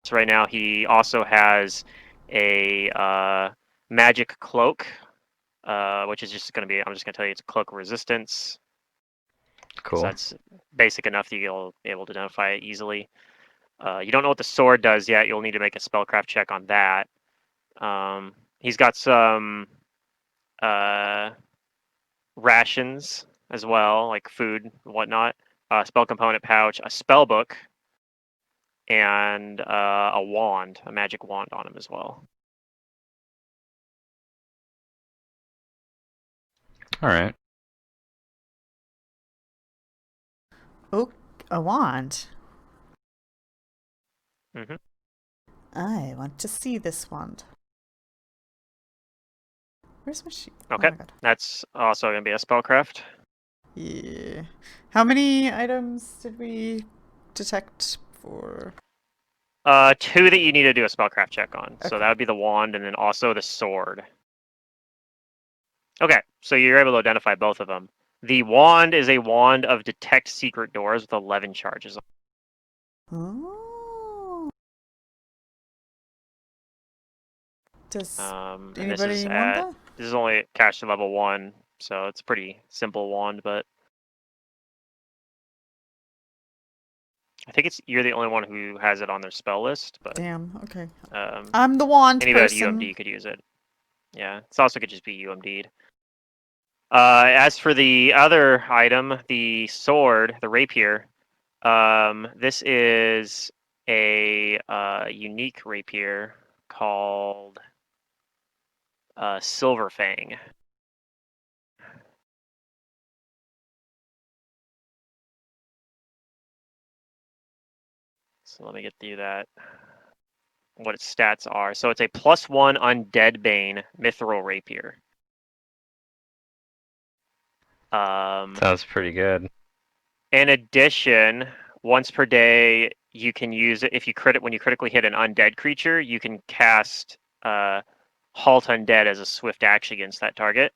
So right now he also has a magic cloak, which is just going to be, I'm just going to tell you it's a cloak of resistance. Cool. So that's basic enough that you'll be able to identify it easily. You don't know what the sword does yet. You'll need to make a spellcraft check on that. He's got some rations as well, like food and whatnot. Spell component pouch, a spell book, and a wand, a magic wand on him as well. All right. Oh, a wand. Mm-hmm. I want to see this wand. Where's my sheet? Oh Okay, my god. that's also going to be a spellcraft. Yeah. How many items did we detect for? Two that you need to do a spellcraft check on. So Okay. that would be the wand and then also the sword. Okay, so you're able to identify both of them. The wand is a wand of detect secret doors with 11 charges. Oh. Does And this is anybody want that? only cast to level 1, so it's a pretty simple wand, but I think you're the only one who has it on their spell list, but Damn. Okay. um, I'm the wand anybody with person. UMD could use it. Yeah, it's also could just be UMD'd. As for the other item, the sword, the rapier, this is a unique rapier called Silver Fang. So let me get through that. What its stats are. So it's a +1 undead bane mithril rapier. Sounds pretty good. In addition, once per day, you can use it if you when you critically hit an undead creature, you can cast Halt Undead as a swift action against that target.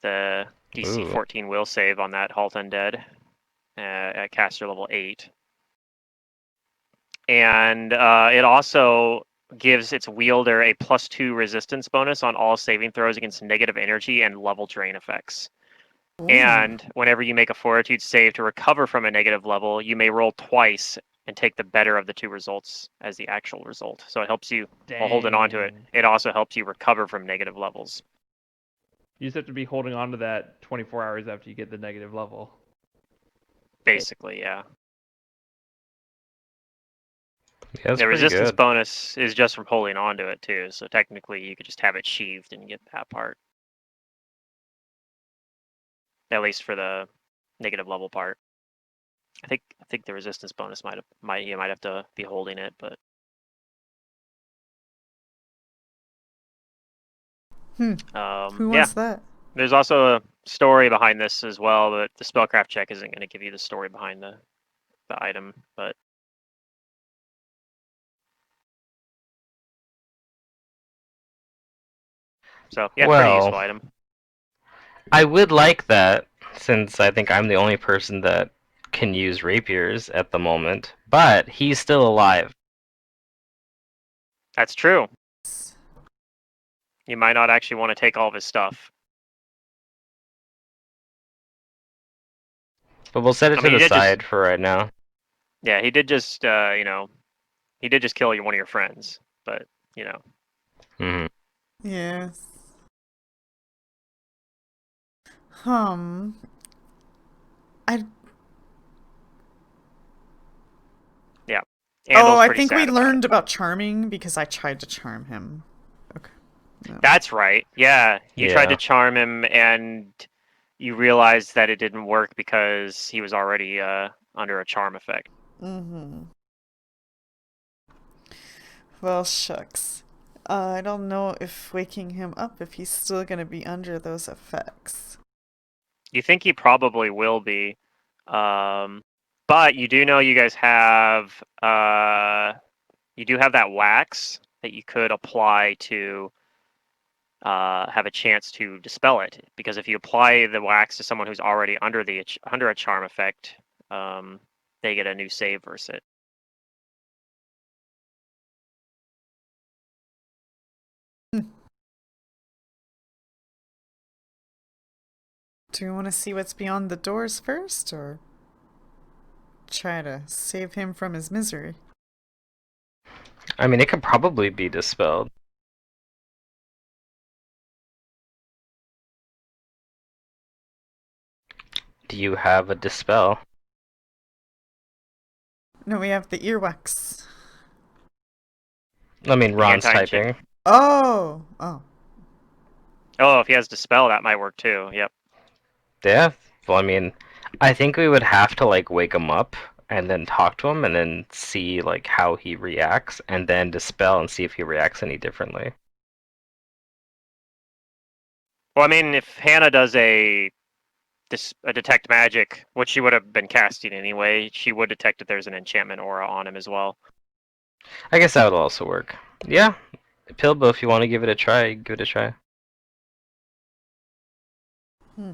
The DC Ooh. 14 will save on that Halt Undead at caster level 8. And it also gives its wielder a +2 resistance bonus on all saving throws against negative energy and level drain effects. Ooh. And whenever you make a fortitude save to recover from a negative level, you may roll twice and take the better of the two results as the actual result. So it helps you while holding on to it. Dang. It also helps you recover from negative levels. You just have to be holding on to that 24 hours after you get the negative level. Basically, yeah. Yeah, that's The pretty resistance good. bonus is just from holding on to it too. So technically, you could just have it sheathed and get that part. At least for the negative level part. I think the resistance bonus you might have to be holding it, but Hmm. Who yeah. wants that? There's also a story behind this as well, but the spellcraft check isn't going to give you the story behind the item. But so yeah, pretty Well, useful item. I would like that since I think I'm the only person that can use rapiers at the moment, but he's still alive. That's true. You might not actually want to take all of his stuff. But we'll set it I to mean, the side for right now. yeah, he did just he did just kill one of your friends, but you know. Hmm. Yes. Um. I. Yeah. Oh, Andal's I pretty think we sad about it. learned about charming because I tried to charm him. Okay. No. That's right. Yeah, you tried to Yeah. charm him, and you realized that it didn't work because he was already under a charm effect. Mm-hmm. Well, shucks. I don't know if waking him up if he's still gonna be under those effects. You think he probably will be, um, but you do know you guys have you do have that wax that you could apply to have a chance to dispel it. Because if you apply the wax to someone who's already under a charm effect, they get a new save versus it. Do we want to see what's beyond the doors first, or try to save him from his misery? I mean, it could probably be dispelled. Do you have a dispel? No, we have the earwax. I mean, Ron's Anti-enchant. typing. Oh! Oh. Oh, if he has Dispel, that might work too. Yep. Yeah. Well, I mean, I think we would have to like wake him up and then talk to him and then see like how he reacts and then dispel and see if he reacts any differently. Well, I mean, if Hannah does a detect magic, which she would have been casting anyway, she would detect that there's an enchantment aura on him as well. I guess that would also work. Yeah. Pilbo, if you want to give it a try, give it a try. Hmm.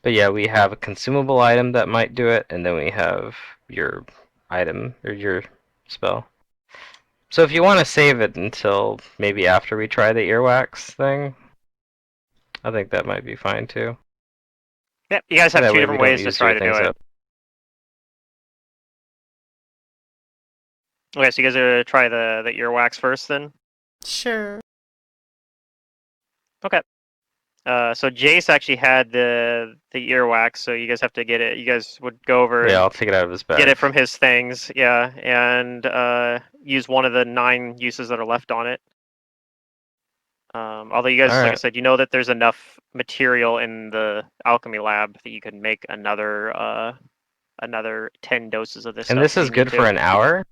But yeah, we have a consumable item that might do it, and then we have your item or your spell. So if you want to save it until maybe after we try the earwax thing, I think that might be fine too. Yep, you guys have That two way we different don't ways to use try your to do things it. up. Okay, so you guys are gonna try the earwax first then? Sure. Okay. So Jace actually had the earwax, so you guys have to get it. You guys would go over Yeah, and I'll take it out of his bag. get it from his things, yeah, and use one of the 9 uses that are left on it. Although you guys, like I Alright. said, you know that there's enough material in the alchemy lab that you could make another 10 doses of this And stuff this if is you need good to. for an hour?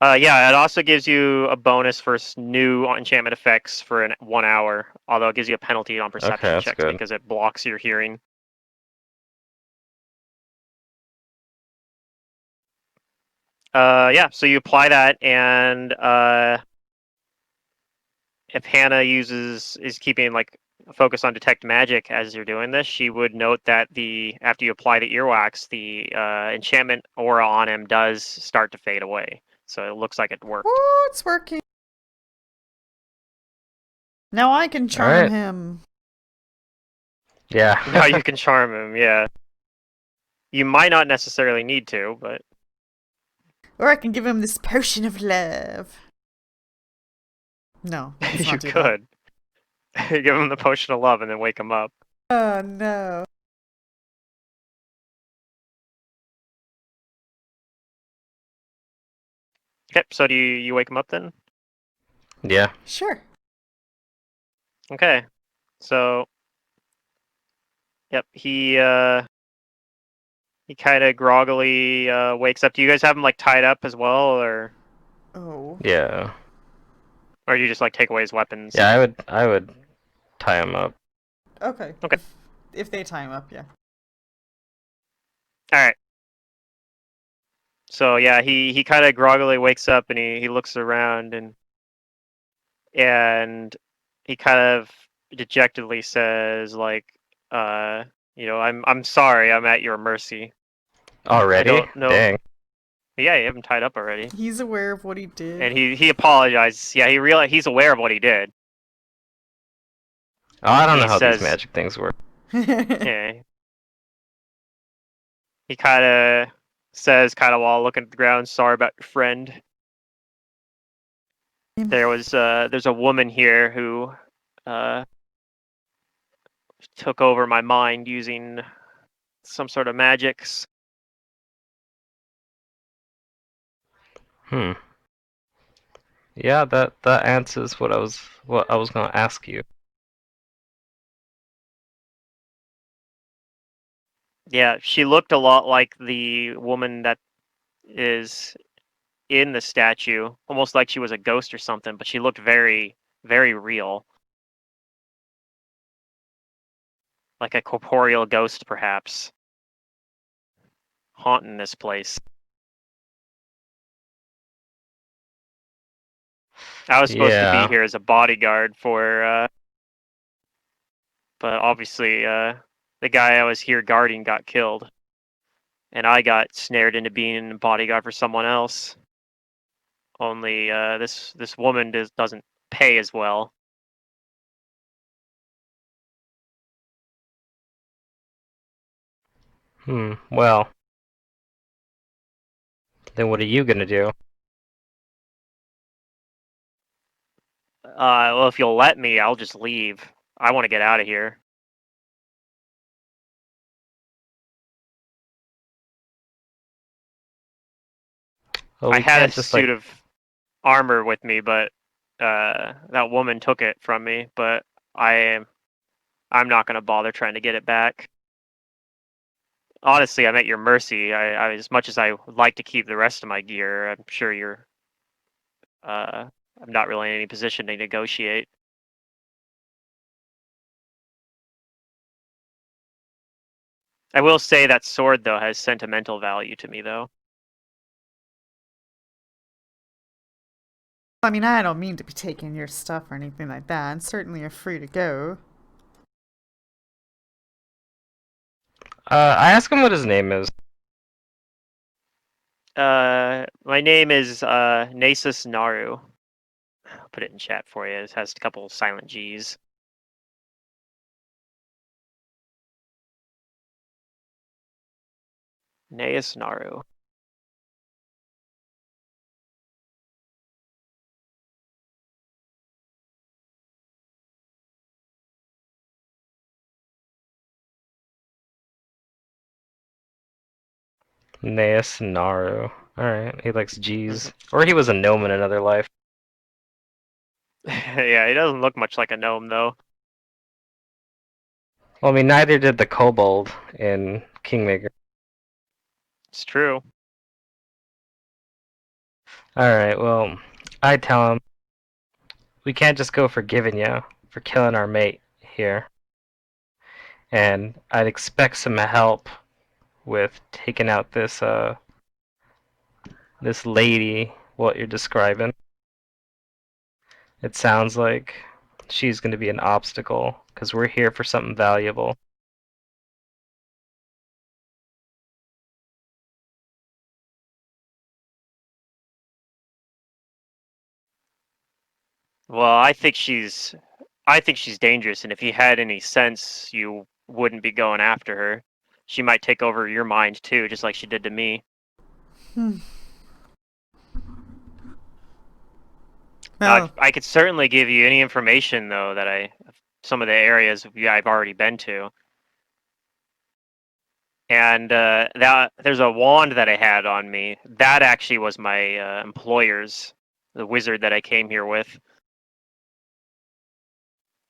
Yeah, it also gives you a bonus for new enchantment effects for 1 hour, although it gives you a penalty on perception that's checks good. because it blocks your hearing. Yeah, so you apply that, and if Hannah is keeping like a focus on detect magic as you're doing this, she would note that after you apply the earwax, the enchantment aura on him does start to fade away. So it looks like it worked. Oh, it's working. Now I can charm Alright. him. Yeah. Now you can charm him, yeah. You might not necessarily need to, but Or I can give him this potion of love. No, let's you not do that. could. Give him the potion of love and then wake him up. Oh, no. Okay, so do you wake him up then? Yeah. Sure. Okay. So yep, he kind of groggily wakes up. Do you guys have him like tied up as well, or Oh. Yeah. do you just like take away his weapons? Yeah, I would tie him up. Okay. Okay. If they tie him up, yeah. All right. So yeah, he kind of groggily wakes up and he looks around and he kind of dejectedly says like, I'm sorry, I'm at your mercy. Already? don't know. Dang. Yeah, you have him tied up already. He's aware of what he did. And he apologizes. Yeah, he's aware of what he did. Oh, I don't He know how says, these magic things work. yeah. He kind of says, kind of while looking at the ground, sorry about your friend. There's a woman here who took over my mind using some sort of magics. Hmm. Yeah, that answers what I was gonna ask you. Yeah, she looked a lot like the woman that is in the statue, almost like she was a ghost or something, but she looked very, very real. Like a corporeal ghost, perhaps, haunting this place. I was supposed to be Yeah. here as a bodyguard but obviously, the guy I was here guarding got killed, and I got snared into being a bodyguard for someone else. Only this woman doesn't pay as well. Well, then what are you gonna do? Well, if you'll let me, I'll just leave. I want to get out of here. Well, I we had a can't just like. suit of armor with me, but that woman took it from me. But I'm not gonna bother trying to get it back. Honestly, I'm at your mercy. As much as I would like to keep the rest of my gear, I'm sure you're. I'm not really in any position to negotiate. I will say that sword though has sentimental value to me though. I mean, I don't mean to be taking your stuff or anything like that, and certainly you're free to go. I ask him what his name is. My name is Nasus Naru. I'll put it in chat for you. It has a couple silent G's. Nasus Naru. Naeus Naru. Alright, he likes G's. Or he was a gnome in another life. Yeah, he doesn't look much like a gnome though. Well, I mean, neither did the kobold in Kingmaker. It's true. Alright, well, I tell him, we can't just go forgiving you for killing our mate here. And I'd expect some help with taking out this lady, what you're describing. It sounds like she's going to be an obstacle, because we're here for something valuable. Well, I think she's dangerous, and if you had any sense, you wouldn't be going after her. She might take over your mind too, just like she did to me. Hmm. Now, Well, I could certainly give you any information though that some of the areas I've already been to. And that there's a wand that I had on me. That actually was my employer's, the wizard that I came here with.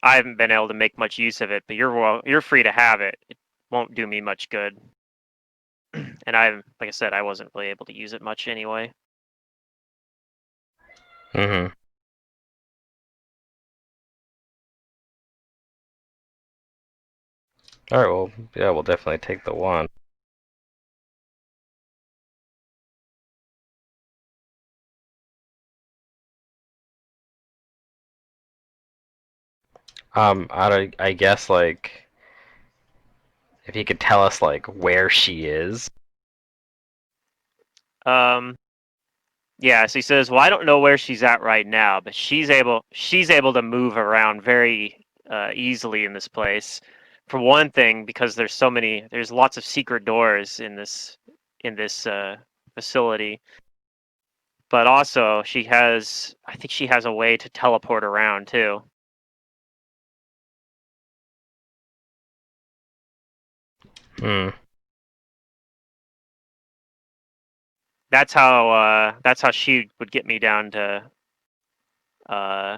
I haven't been able to make much use of it, but you're free to have it. It won't do me much good. And like I said, I wasn't really able to use it much anyway. Mm-hmm. Alright, well, yeah, we'll definitely take the wand. I guess, like, if you could tell us, like, where she is. Um, yeah. So he says, "Well, I don't know where she's at right now, but she's able to move around very easily in this place. For one thing, because there's lots of secret doors in this facility. But also, I think she has a way to teleport around too. Hmm. That's how she would get me down to uh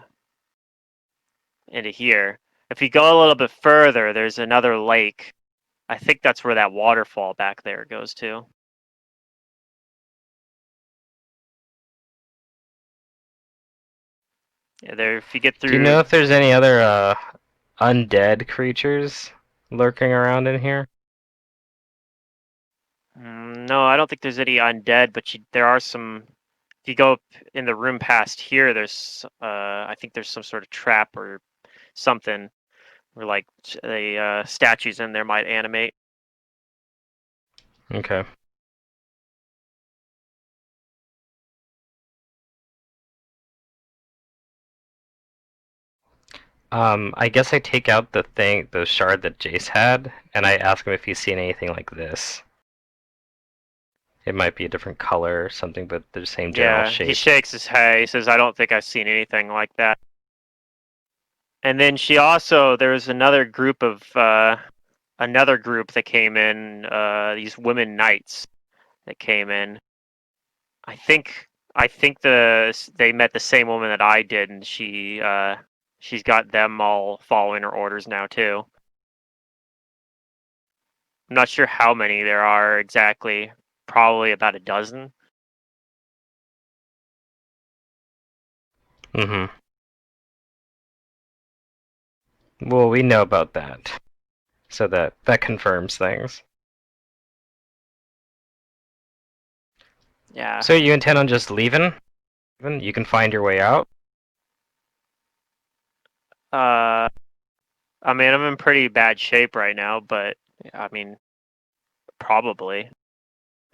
into here. If you go a little bit further, there's another lake. I think that's where that waterfall back there goes to. Yeah, there. If you get Do you know through, if there's any other, undead creatures lurking around in here? no, I don't think there's any undead, but there are some. If you go up in the room past here, there's I think there's some sort of trap or something where like the statues in there might animate. Okay. I guess I take out the shard that Jace had, and I ask him if he's seen anything like this. It might be a different color or something, but the same general Yeah, he shape. shakes his head. He says, "I don't think I've seen anything like that." And then there was another group that came in, these women knights that came in. I think they met the same woman that I did, and she's got them all following her orders now too. I'm not sure how many there are exactly. Probably about a dozen. Mm-hmm. Well, we know about that, so that confirms things. Yeah. So you intend on just leaving? You can find your way out? I mean, I'm in pretty bad shape right now, but I mean, probably.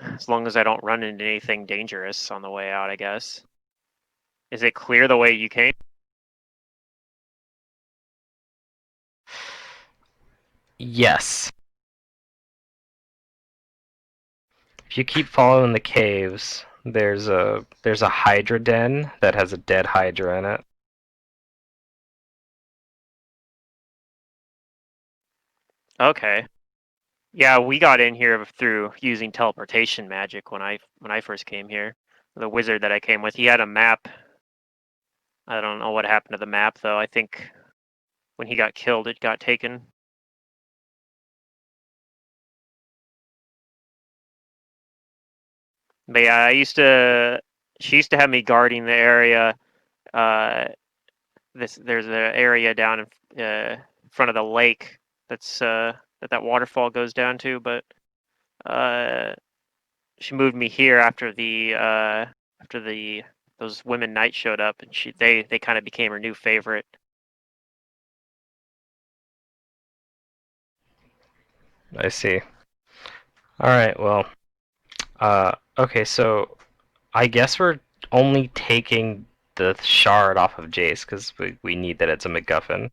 As long as I don't run into anything dangerous on the way out, I guess. Is it clear the way you came? Yes. If you keep following the caves, there's a Hydra den that has a dead Hydra in it. Okay. Yeah, we got in here through using teleportation magic when I first came here. The wizard that I came with, he had a map. I don't know what happened to the map though. I think when he got killed, it got taken. But yeah, she used to have me guarding the area. Uh, there's an area down in front of the lake that waterfall goes down to, but uh, she moved me here after the those women knights showed up, and they kind of became her new favorite. I see. Alright, well, okay, so I guess we're only taking the shard off of Jace, because we need that it's a MacGuffin.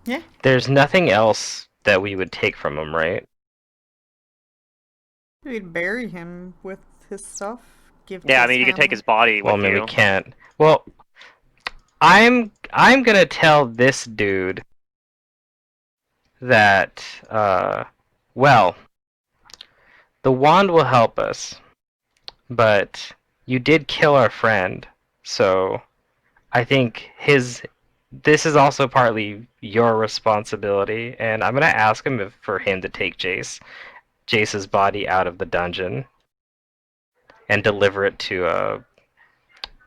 Yeah. There's nothing else that we would take from him, right? We'd bury him with his stuff. Give to Yeah, I his mean you could take family. his body Well, I with mean, we you. can't. Well, I'm gonna tell this dude that, well, the wand will help us, but you did kill our friend, so I think this is also partly your responsibility, and I'm gonna ask him for him to take Jace's body out of the dungeon and deliver it to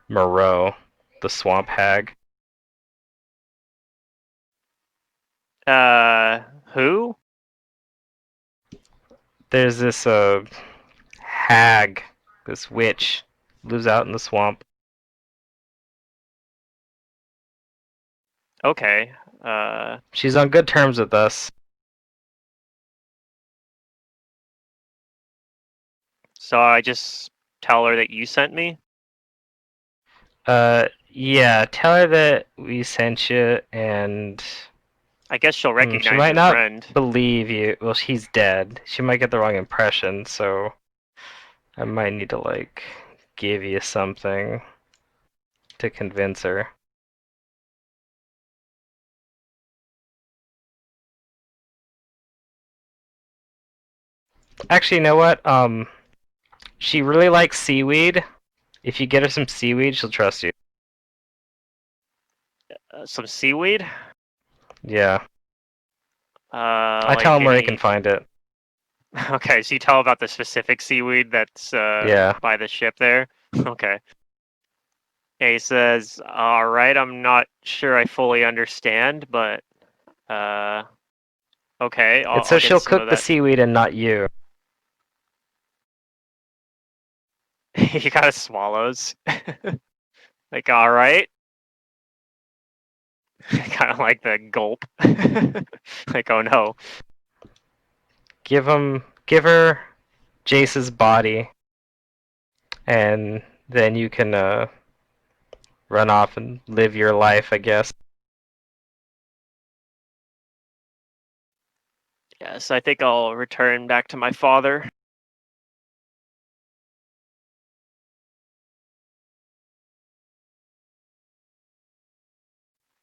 Moreau, the swamp hag. Who? There's this hag, this witch, lives out in the swamp. Okay. She's on good terms with us. So I just tell her that you sent me. Yeah, tell her that we sent you, and I guess she'll she recognize might your not friend. believe you. Well, she's dead. She might get the wrong impression, so I might need to, like, give you something to convince her. Actually, you know what? She really likes seaweed. If you get her some seaweed, she'll trust you. Some seaweed. Yeah. I tell Like him where he can any. find it. Okay, so you tell about the specific seaweed that's Yeah. by the ship there. Okay. Yeah, he says, "All right, I'm not sure I fully understand, but uh, okay, It's so I'll get she'll some of cook the that." seaweed and not you. He kind of swallows. Like, all right, kind of like the gulp. Like, oh no. Give her Jace's body, and then you can run off and live your life, I guess. Yes, I think I'll return back to my father.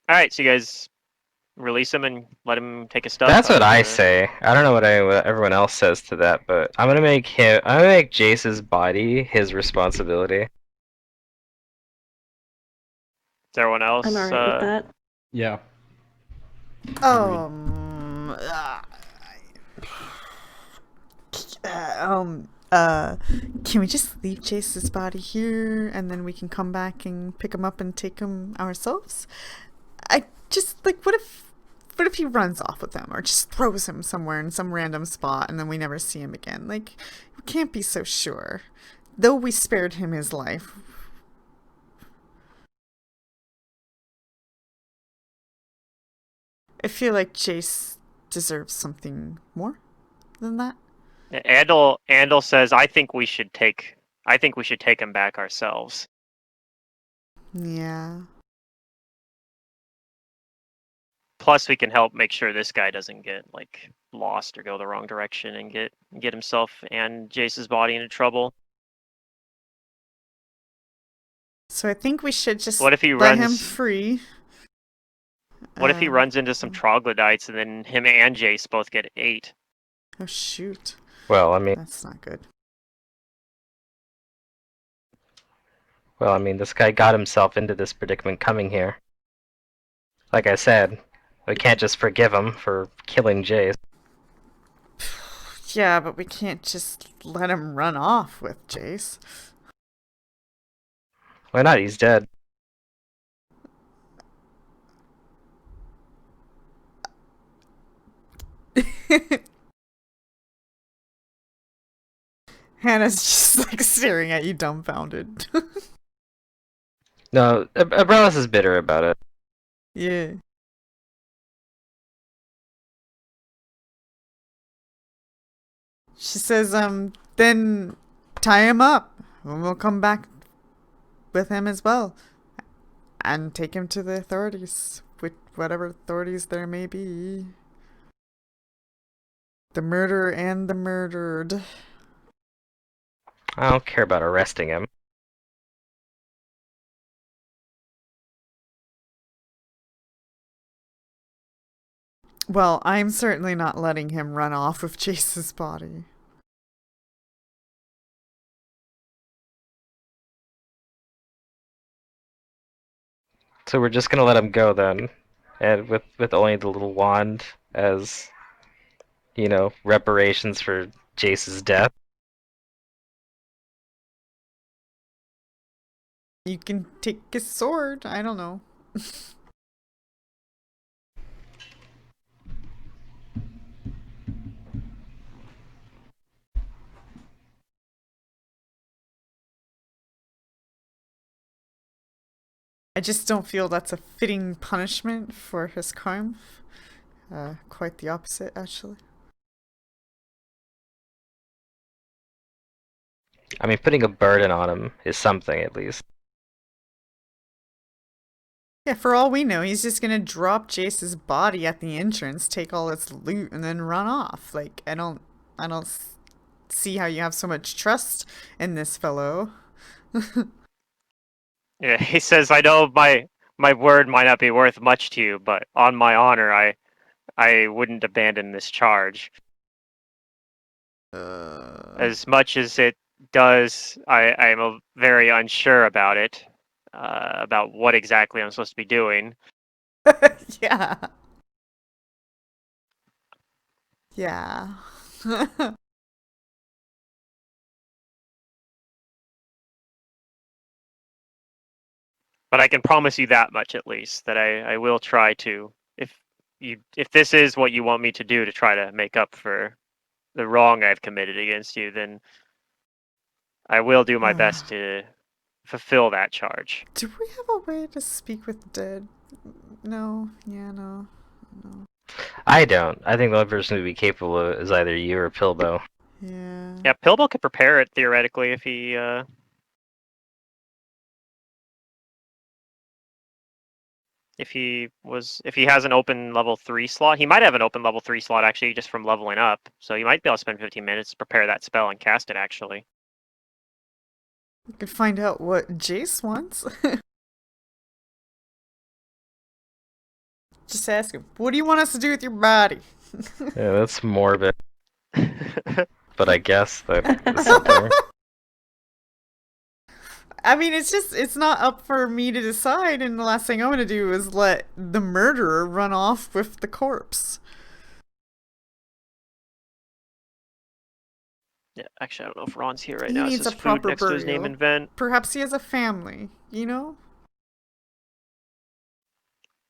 All right, so you guys release him and let him take his stuff. That's How what do you I wanna- say. I don't know what everyone else says to that, but I'm gonna make Jace's body his responsibility. Is everyone else? I'm alright with that. Yeah. Can we just leave Chase's body here and then we can come back and pick him up and take him ourselves? I just like what if he runs off with them or just throws him somewhere in some random spot and then we never see him again? Like, we can't be so sure. Though we spared him his life. I feel like Jace deserves something more than that. Andal says, I think we should take him back ourselves. Yeah. Plus, we can help make sure this guy doesn't get like lost or go the wrong direction and get himself and Jace's body into trouble. So I think we should just What if he let him runs? free. What if he runs into some troglodytes and then him and Jace both get 8? Oh shoot. Well, I mean, That's not good. this guy got himself into this predicament coming here. Like I said, we can't just forgive him for killing Jace. Yeah, but we can't just let him run off with Jace. Why not? He's dead. Hannah's just like staring at you dumbfounded. No, Abrellis is bitter about it. Yeah. She says, then tie him up. And we'll come back with him as well. And take him to the authorities. With whatever authorities there may be. The murderer and the murdered. I don't care about arresting him. Well, I'm certainly not letting him run off with Chase's body. So we're just gonna let him go then, and with only the little wand as, reparations for Jace's death. You can take his sword. I don't know. I just don't feel that's a fitting punishment for his crime. Quite the opposite, actually. I mean, putting a burden on him is something, at least. Yeah, for all we know, he's just gonna drop Jace's body at the entrance, take all its loot, and then run off. Like, I don't see how you have so much trust in this fellow. Yeah, he says, I know my word might not be worth much to you, but on my honor, I wouldn't abandon this charge. As much as it does, I'm very unsure about it, about what exactly I'm supposed to be doing. Yeah. Yeah. But I can promise you that much at least, that I will try to, if this is what you want me to do to try to make up for the wrong I've committed against you, then I will do my best to fulfill that charge. Do we have a way to speak with the dead? No. Yeah, no. No. I don't. I think the only person who'd be capable of it is either you or Pilbo. Yeah. Yeah, Pilbo could prepare it theoretically if he. If he has an open level 3 slot, he might have an open level 3 slot actually just from leveling up. So you might be able to spend 15 minutes to prepare that spell and cast it actually. We could find out what Jace wants. Just ask him, what do you want us to do with your body? Yeah, that's morbid. But I guess that is something. I mean, it's not up for me to decide, and the last thing I'm gonna do is let the murderer run off with the corpse. Yeah, actually, I don't know if Ron's here right He now. It needs says a food proper next to his name burial. and vent. Perhaps he has a family, you know?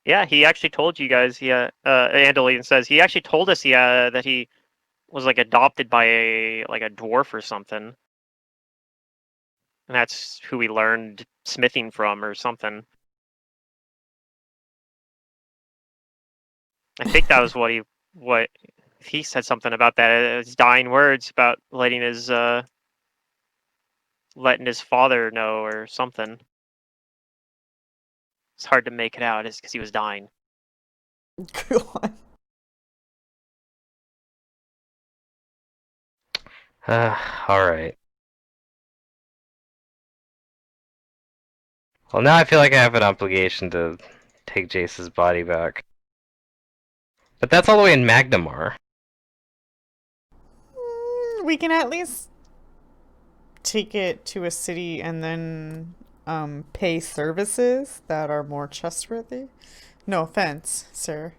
Yeah, he actually told you guys. Andalian says he actually told us that he was like adopted by a dwarf or something, and that's who he learned smithing from or something. I think that was what he said something about that. His dying words about letting his father know or something. It's hard to make it out, is because he was dying. God. Alright. Well, now I feel like I have an obligation to take Jace's body back. But that's all the way in Magnamar. We can at least take it to a city and then pay services that are more trustworthy. No offense, sir.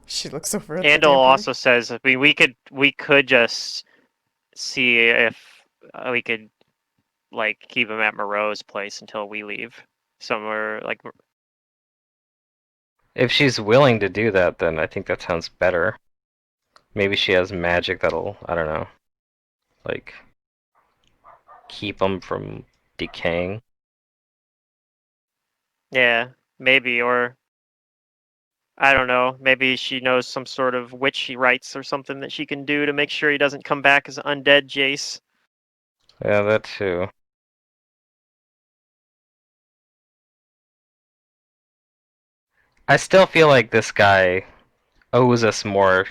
She looks over at the Andal damper. also says, I mean, we could just see if we could like keep him at Moreau's place until we leave somewhere like. If she's willing to do that, then I think that sounds better. Maybe she has magic that'll, I don't know, like, keep them from decaying. Yeah, maybe, or I don't know. Maybe she knows some sort of witchy rites or something that she can do to make sure he doesn't come back as undead Jace. Yeah, that too. I still feel like this guy owes us more,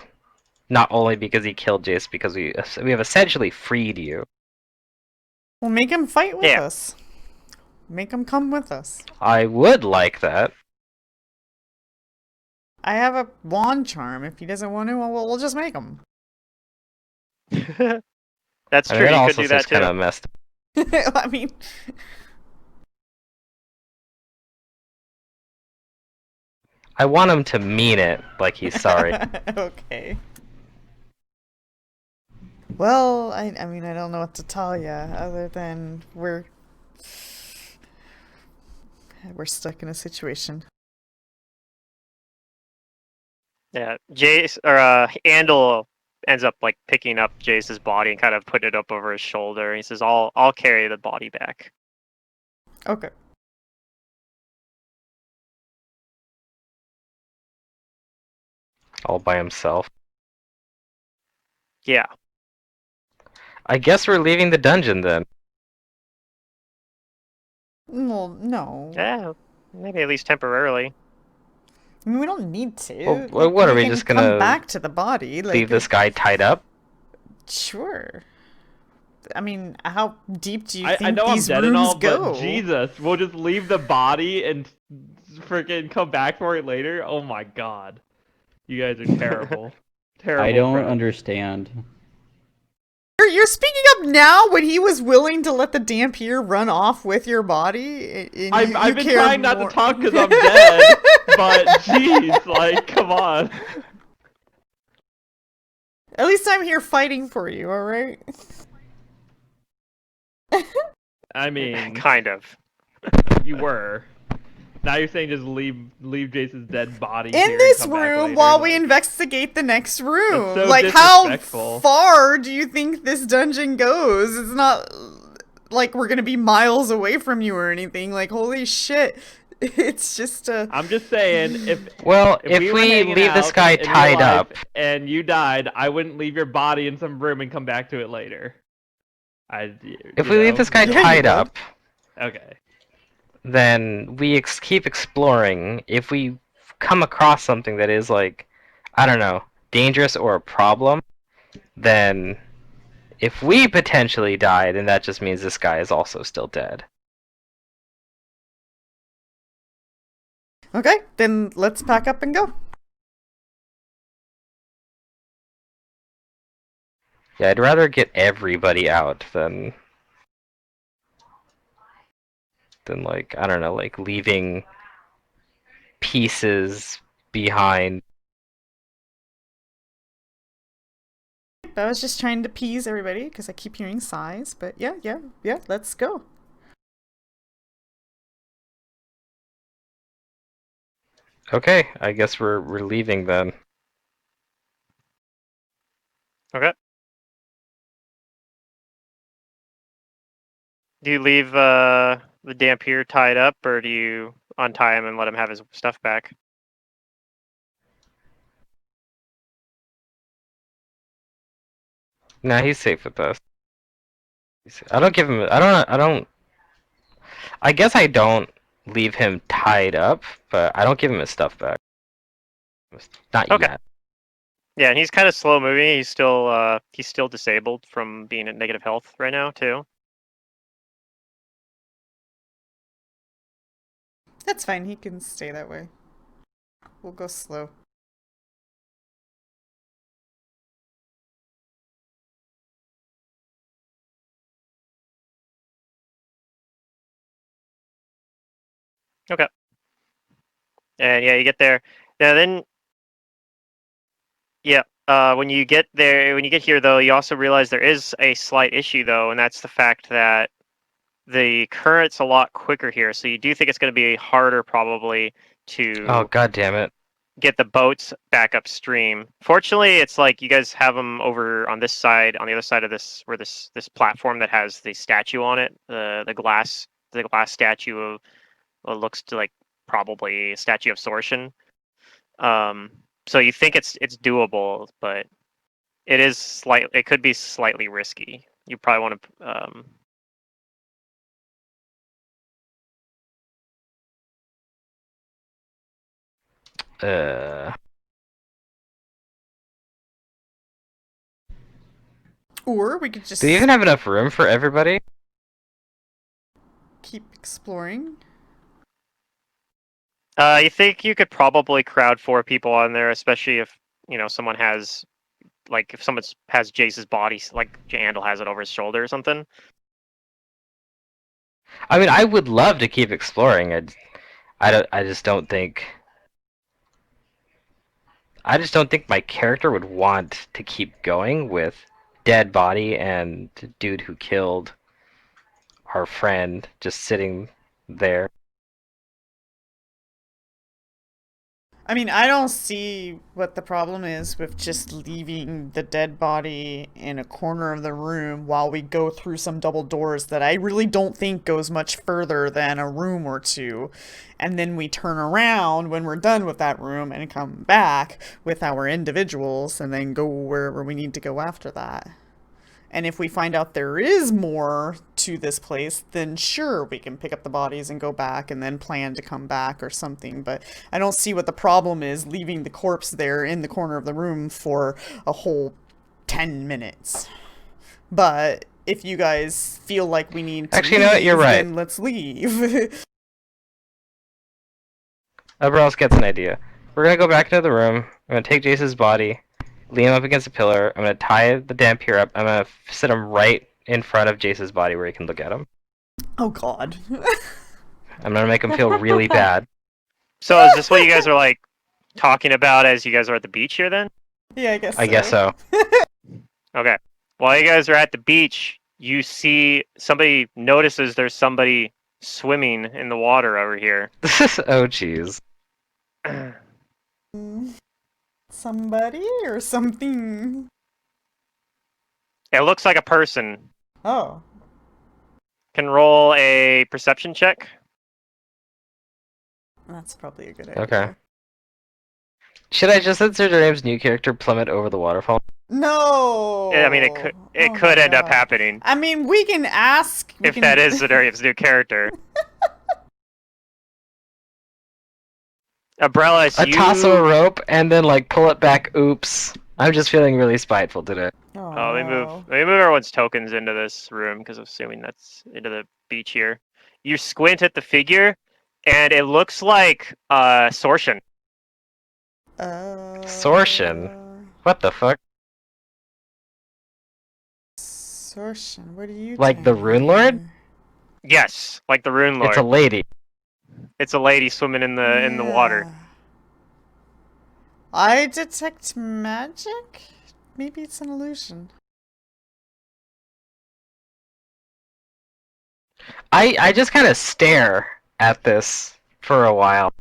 not only because he killed Jace, because we have essentially freed you. We'll make him fight with Yeah. us. Make him come with us. I would like that. I have a wand charm. If he doesn't want to, we'll just make him. That's I true. mean, it You could also do that seems kind too. of messed. I mean, I want him to mean it, like he's sorry. okay. Well, I mean, I don't know what to tell you other than we're stuck in a situation. Yeah, Jace or Andal ends up like picking up Jace's body and kind of putting it up over his shoulder. He says, "I'll carry the body back." Okay. All by himself. Yeah. I guess we're leaving the dungeon then. Well, no. Yeah. Maybe at least temporarily. I mean, we don't need to. Well, Like, what are we can just come gonna back to the body? Like, leave this guy tied up? Sure. I mean, how deep do you I think know I'm these dead rooms and all, go? but Jesus, we'll just leave the body and freaking come back for it later. Oh my God, you guys are terrible. Terrible. I don't friends. understand. You're speaking up now when he was willing to let the Dampier run off with your body. And I've been cared trying not more. to talk because I'm dead, but jeez, like, come on. At least I'm here fighting for you, alright? I mean, Kind of. you were. Now you're saying just leave Jason's dead body In here and this come back room later, while we like- investigate the next room. so Like, how disrespectful. far do you think this dungeon goes? It's not like we're gonna be miles away from you or anything. Like, holy shit. It's just a. I'm just saying, if Well, if we, were hanging leave this out guy in real tied life up, and you died, I wouldn't leave your body in some room and come back to it later. if we leave this guy Yeah, you tied would. up, okay. then we keep exploring. If we come across something that is like, I don't know, dangerous or a problem, then if we potentially die, then that just means this guy is also still dead. Okay, then let's pack up and go. Yeah, I'd rather get everybody out than like, I don't know, like leaving pieces behind. I was just trying to appease everybody because I keep hearing sighs, but yeah, let's go. Okay, I guess we're leaving then. Okay. Do you leave the Dampier tied up, or do you untie him and let him have his stuff back? Nah, he's safe with us. I don't give him. I don't. I guess I don't leave him tied up, but I don't give him his stuff back. Not Okay. yet. Yeah, and he's kind of slow moving. He's still disabled from being at negative health right now too. That's fine, he can stay that way. We'll go slow. Okay. And yeah, you get there. Now then, yeah. When you get there, when you get here, though, you also realize there is a slight issue, though, and that's the fact that the current's a lot quicker here. So you do think it's going to be harder, probably, Oh, to god damn it. get the boats back upstream. Fortunately, it's like you guys have them over on this side, on the other side of this, where this platform that has the statue on it, the glass statue of what looks to like probably a statue of Sortion. So you think it's doable, but it could be slightly risky. You probably want to Uh, Or we could just do you even have enough room for everybody? keep exploring. you think you could probably crowd 4 people on there, especially if someone has like if someone has Jace's body, like Jandal has it over his shoulder or something. I mean, I would love to keep exploring. I just don't think. I just don't think my character would want to keep going with dead body and dude who killed our friend just sitting there. I mean, I don't see what the problem is with just leaving the dead body in a corner of the room while we go through some double doors that I really don't think goes much further than a room or two. And then we turn around when we're done with that room and come back with our individuals and then go wherever we need to go after that. And if we find out there is more to this place, then sure, we can pick up the bodies and go back and then plan to come back or something. But I don't see what the problem is leaving the corpse there in the corner of the room for a whole 10 minutes. But if you guys feel like we need to Actually, leave, you know what? You're right. then let's leave. Everyone gets an idea. We're gonna go back into the room. I'm gonna take Jace's body, lean him up against a pillar. I'm gonna tie the Dampier up. I'm gonna sit him right in front of Jace's body where he can look at him. Oh god. I'm gonna make him feel really bad. So is this what you guys are like talking about as you guys are at the beach here then? Yeah, I guess I guess so. Okay. While you guys are at the beach, you see somebody notices there's somebody swimming in the water over here. Oh, jeez. Somebody or something? It looks like a person. Oh. Can roll a perception check. That's probably a good idea. Okay. Should I just insert your name's new character plummet over the waterfall? No. I mean, it could end up happening I mean, we can ask. if that is Zedariev's new character. Umbrellas, I you toss him a rope and then like pull it back. Oops. I'm just feeling really spiteful today. Oh, let me move everyone's tokens into this room because I'm assuming that's into the beach here. You squint at the figure, and it looks like Sortion. Sortion? What the fuck? Sortion, what are you Like the doing Rune Lord? here? Yes, like the Rune It's a Lord. lady. It's a lady swimming in the water. Yeah. I detect magic? Maybe it's an illusion. I just kind of stare at this for a while.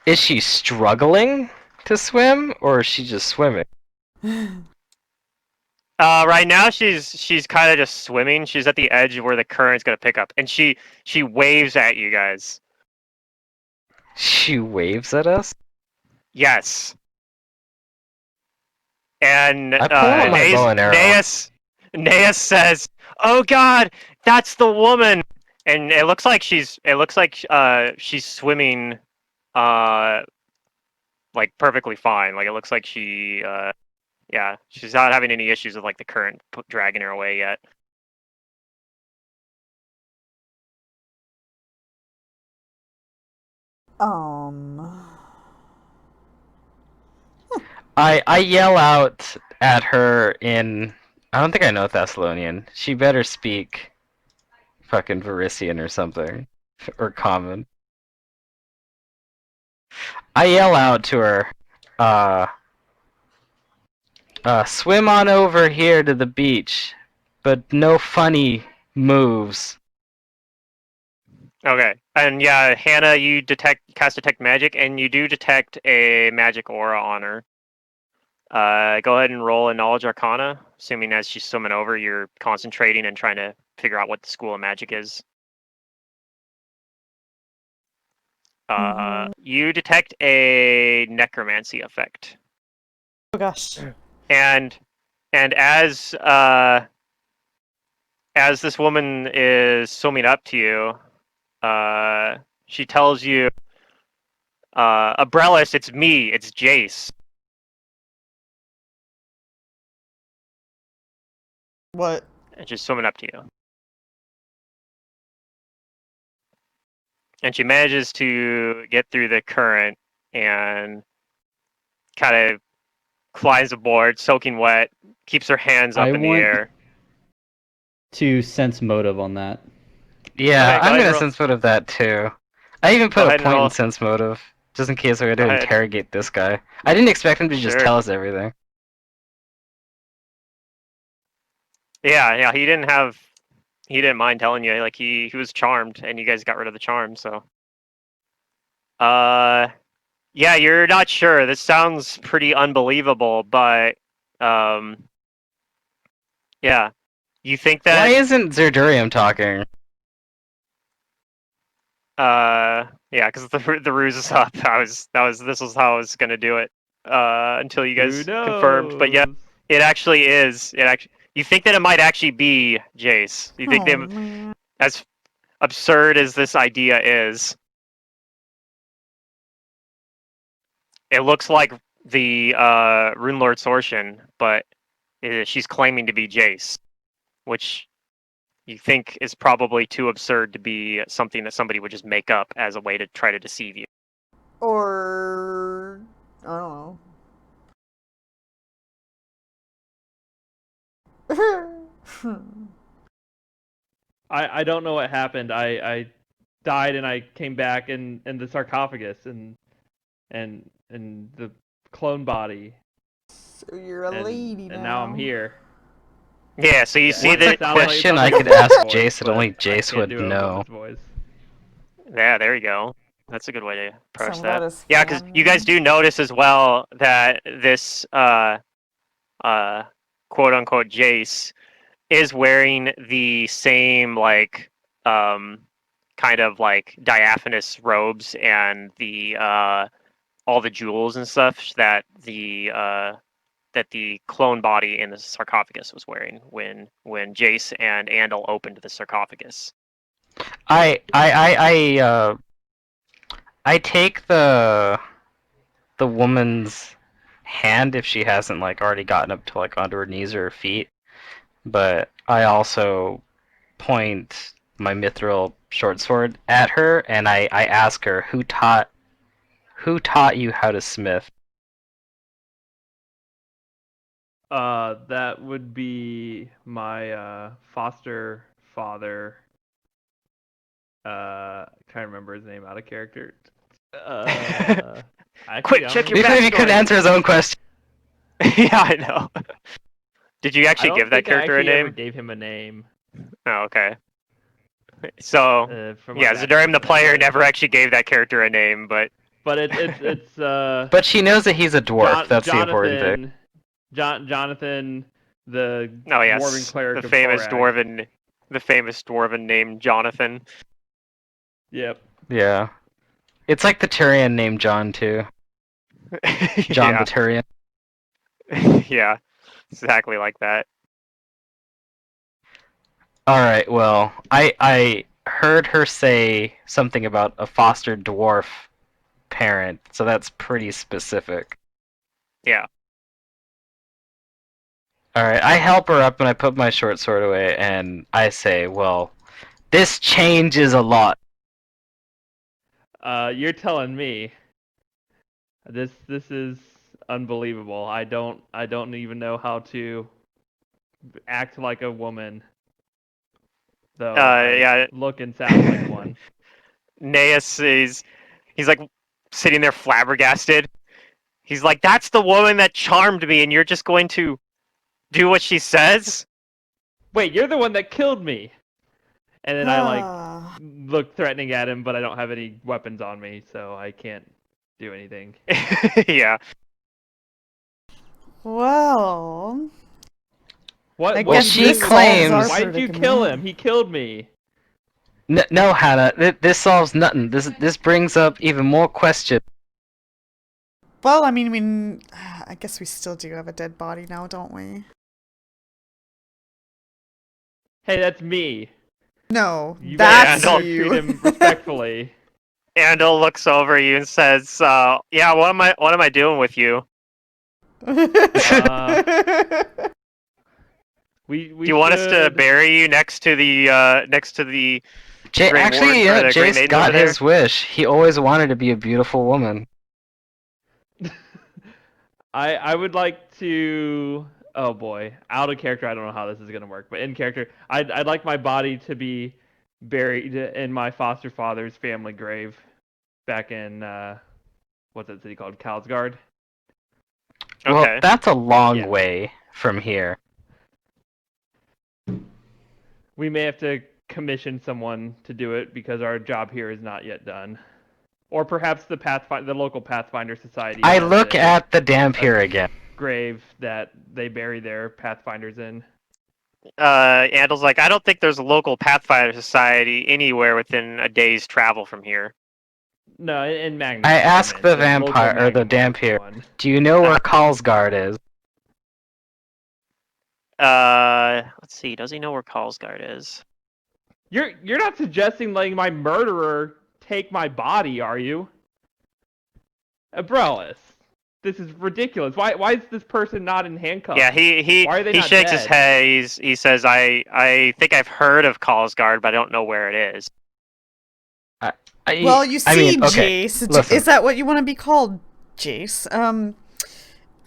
Is she struggling to swim, or is she just swimming? Right now she's kind of just swimming. She's at the edge of where the current's gonna pick up, and she waves at you guys. She waves at us? Yes. And I pull out my bow and arrow. Naeus says, "Oh God, that's the woman!" And it looks like she's swimming, uh, like perfectly fine. Like it looks like yeah, she's not having any issues with like the current dragging her away yet. I yell out at her in... I don't think I know Thessalonian. She better speak fucking Varisian or something. Or common. I yell out to her, swim on over here to the beach, but no funny moves. Okay, and yeah, Hannah, you cast detect magic, and you do detect a magic aura on her. Go ahead and roll a knowledge arcana, assuming as she's swimming over, you're concentrating and trying to figure out what the school of magic is. You detect a necromancy effect, Oh gosh. and as this woman is swimming up to you, she tells you, "Abrellis, it's me, it's Jace." What? And she's swimming up to you. And she manages to get through the current and kind of climbs aboard, soaking wet, keeps her hands up in the air. To sense motive on that. Yeah, Okay, go I'm ahead and gonna roll. sense motive that too. I even Go put a ahead and point roll. in sense motive, just in case I had Go to ahead. interrogate this guy. I didn't expect him to just Sure. tell us everything. Yeah, he didn't mind telling you. Like he was charmed, and you guys got rid of the charm. So, yeah, you're not sure. This sounds pretty unbelievable, but yeah, you think Why that isn't Zerdurium talking? yeah, because the ruse is up. This was how I was gonna do it until you Who guys confirmed. But yeah, knows? it actually is. You think that it might actually be Jace. You think Oh that man. as absurd as this idea is, it looks like the Rune Lord Sortion, but she's claiming to be Jace, which you think is probably too absurd to be something that somebody would just make up as a way to try to deceive you. Or I don't know. I don't know what happened. I died and I came back in the sarcophagus and the clone body So you're a lady and now I'm now. here. Yeah, so you see What's the a question I It sounds could like a ask woman's Jace that but only I Jace can't would do a know? woman's voice. Yeah, there you go. That's a good way to approach Some about that. his Yeah, because you guys family. do notice as well that this quote unquote Jace is wearing the same like kind of like diaphanous robes and the all the jewels and stuff that that the clone body in the sarcophagus was wearing when Jace and Andal opened the sarcophagus. I take the woman's hand if she hasn't like already gotten up to like onto her knees or her feet, but I also point my mithril short sword at her and I ask her who taught you how to smith. That would be my foster father. Can't remember his name out of character. Actually, Quick, check your Because he could backstory. answer his own question. Yeah, I know. Did you I actually don't give that think I character a actually ever name? gave him a name. Oh, okay. So For my yeah, Zadurim the backstory, player but- never actually gave that character a name, but But it's But she knows that he's a dwarf. That's the important thing. Jonathan, the oh yes, dwarven cleric the of famous Torag. dwarven named Jonathan. Yep. Yeah. It's like the Tyrion named John too. John yeah. the Tyrion. Yeah, exactly like that. Alright, well, I heard her say something about a foster dwarf parent, so that's pretty specific. Yeah. Alright, I help her up and I put my short sword away and I say, well, this changes a lot. You're telling me. This is unbelievable. I don't even know how to act like a woman. Though I Yeah. look and sound like one. Naeus he's like sitting there flabbergasted. He's like, "That's the woman that charmed me, and you're just going to do what she says?" Wait, you're the one that killed me. And then I Ah. look threatening at him, but I don't have any weapons on me, so I can't do anything. Yeah. Well, What? I What guess do you she this mean? claims- solves our Why did you kill predicament. him? He killed me. No, Hannah, this solves nothing. This brings up even more questions. Well, I mean, I guess we still do have a dead body now, don't we? Hey, that's me. No, You that's better treat you. him respectfully. Andal looks over at you and says, "Yeah, what am I doing with you? We Do you want us to should- bury you next to the Great Actually, Ward- or the Great Jace Maiden got over there? his wish. He always wanted to be a beautiful woman. I would like to. Oh boy, out of character. I don't know how this is gonna work, but in character, I'd like my body to be buried in my foster father's family grave, back in what's that city called? Kalsgard. Well, Okay. that's a long Yeah. way from here. We may have to commission someone to do it because our job here is not yet done. Or perhaps the local Pathfinder Society. I has look a at the Dampier again. grave that they bury their Pathfinders in. Andal's like, I don't think there's a local Pathfinder Society anywhere within a day's travel from here. No, in Magnum. I ask the local vampire or the Magnum Dampier, one. do you know where Karlsgard is? Let's see. Does he know where Karlsgard is? You're not suggesting letting my murderer take my body, are you? Abrellis, this is ridiculous. Why is this person not in handcuffs? Yeah, he Why are they he not shakes his dead? head. He says, I think I've heard of Karlsgard, but I don't know where it is. Well, you see, I mean, okay, Jace, listen. is that what you want to be called, Jace?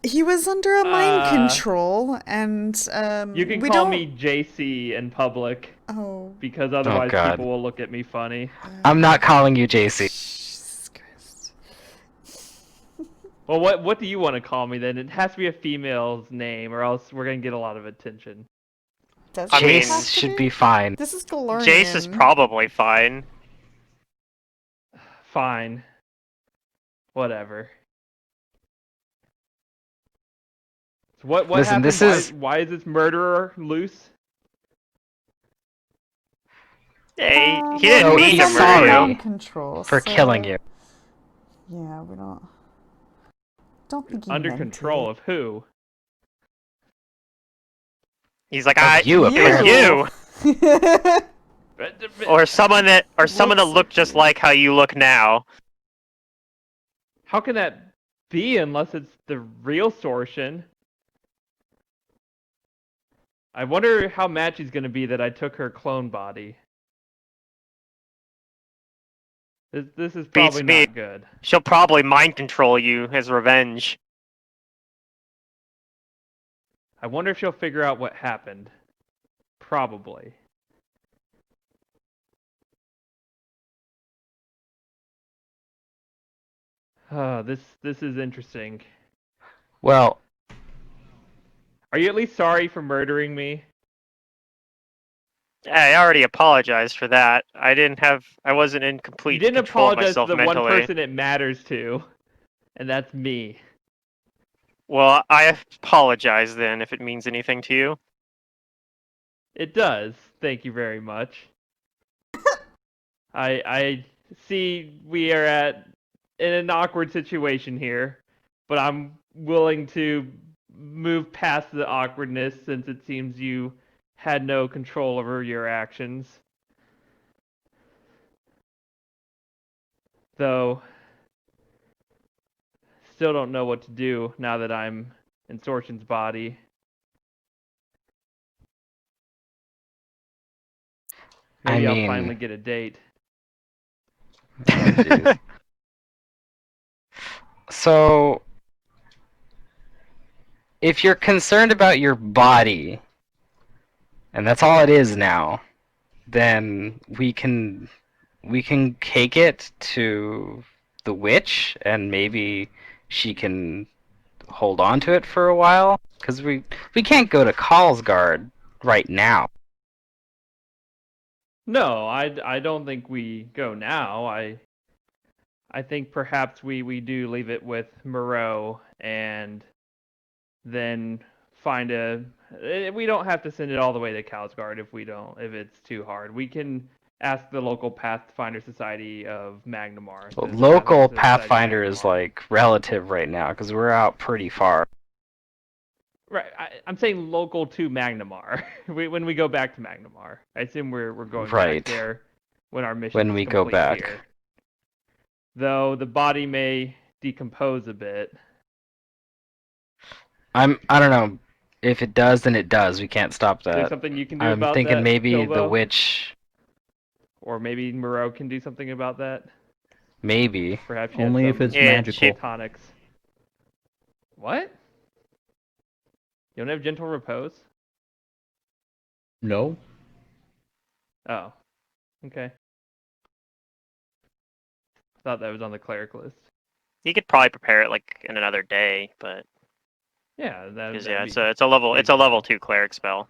He was under a mind control, and You can we call don't... me JC in public Oh, because otherwise God. people will look at me funny. I'm not calling you JC. Jesus Christ. Well, what do you want to call me then? It has to be a female's name, or else we're gonna get a lot of attention. Does I it mean- have Jace to should be fine. This is Galorian. Jace is probably fine. Fine. Whatever. So what Listen, happened? this Why is this murderer loose? Hey, he Well, didn't So he mean was to he's under murder sorry. you. mind control, for so- killing you. Yeah, we don't think he Under meant control it. of who? He's like, Of you, it was apparently. you, or someone that Looks- looked just like how you look now. How can that be unless it's the real Sortion? I wonder how mad she's gonna be that I took her clone body. This is probably me. not good. She'll probably mind control you as revenge. I wonder if she'll figure out what happened. Probably. This is interesting. Well, Are you at least sorry for murdering me? I already apologized for that. I wasn't in You complete didn't control of apologize to myself the one mentally. person it matters to, and that's me. Well, I apologize then if it means anything to you. It does. Thank you very much. I see we are in an awkward situation here, but I'm willing to move past the awkwardness since it seems you had no control over your actions. Though, still don't know what to do now that I'm in Sortion's body. Maybe I'll finally get a date. Oh, jeez. So, if you're concerned about your body, and that's all it is now, then we can take it to the witch, and maybe she can hold on to it for a while. Because we can't go to Karlsgard right now. No, I don't think we go now. I think perhaps we do leave it with Moreau and then find a. We don't have to send it all the way to Kalsgard if it's too hard. We can ask the local Pathfinder Society of Magnamar. Well, the local Society of Pathfinder is Magnamar. like relative right now because we're out pretty far. Right, I'm saying local to Magnamar. When we go back to Magnamar, I assume we're going Right. back there when our mission When is we go complete back. here. Though the body may decompose a bit. I don't know. If it does, then it does. We can't stop Is there that. something you can do I'm about thinking that, maybe the Bilbo? witch. Or maybe Moreau can do something about that. Maybe. Perhaps she Only has if it's some magical. tonics. What? You don't have gentle repose? No. Oh, okay. Thought that was on the cleric list. You could probably prepare it like in another day, but Yeah, because that'd it's be a level reasonable. 2 cleric spell.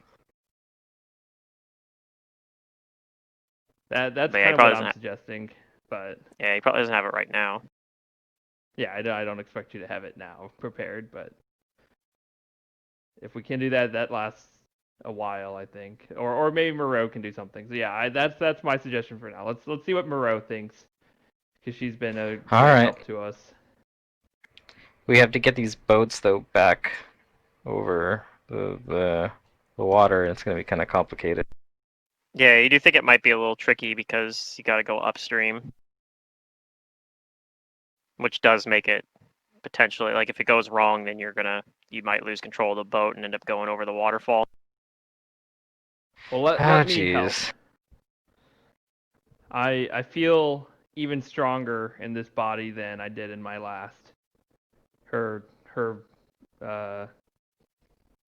That's But yeah, he kind of probably what I'm doesn't suggesting. But Yeah, he probably doesn't have it right now. yeah, I don't expect you to have it now prepared. But if we can do that, that lasts a while, I think. Or maybe Moreau can do something. So yeah, that's my suggestion for now. Let's see what Moreau thinks, because she's been a great Alright. help to us. We have to get these boats though back over the water. It's gonna be kind of complicated. Yeah, you do think it might be a little tricky because you got to go upstream, which does make it potentially like if it goes wrong, then you might lose control of the boat and end up going over the waterfall. Well, Oh, let me help. jeez. I feel even stronger in this body than I did in my last. Her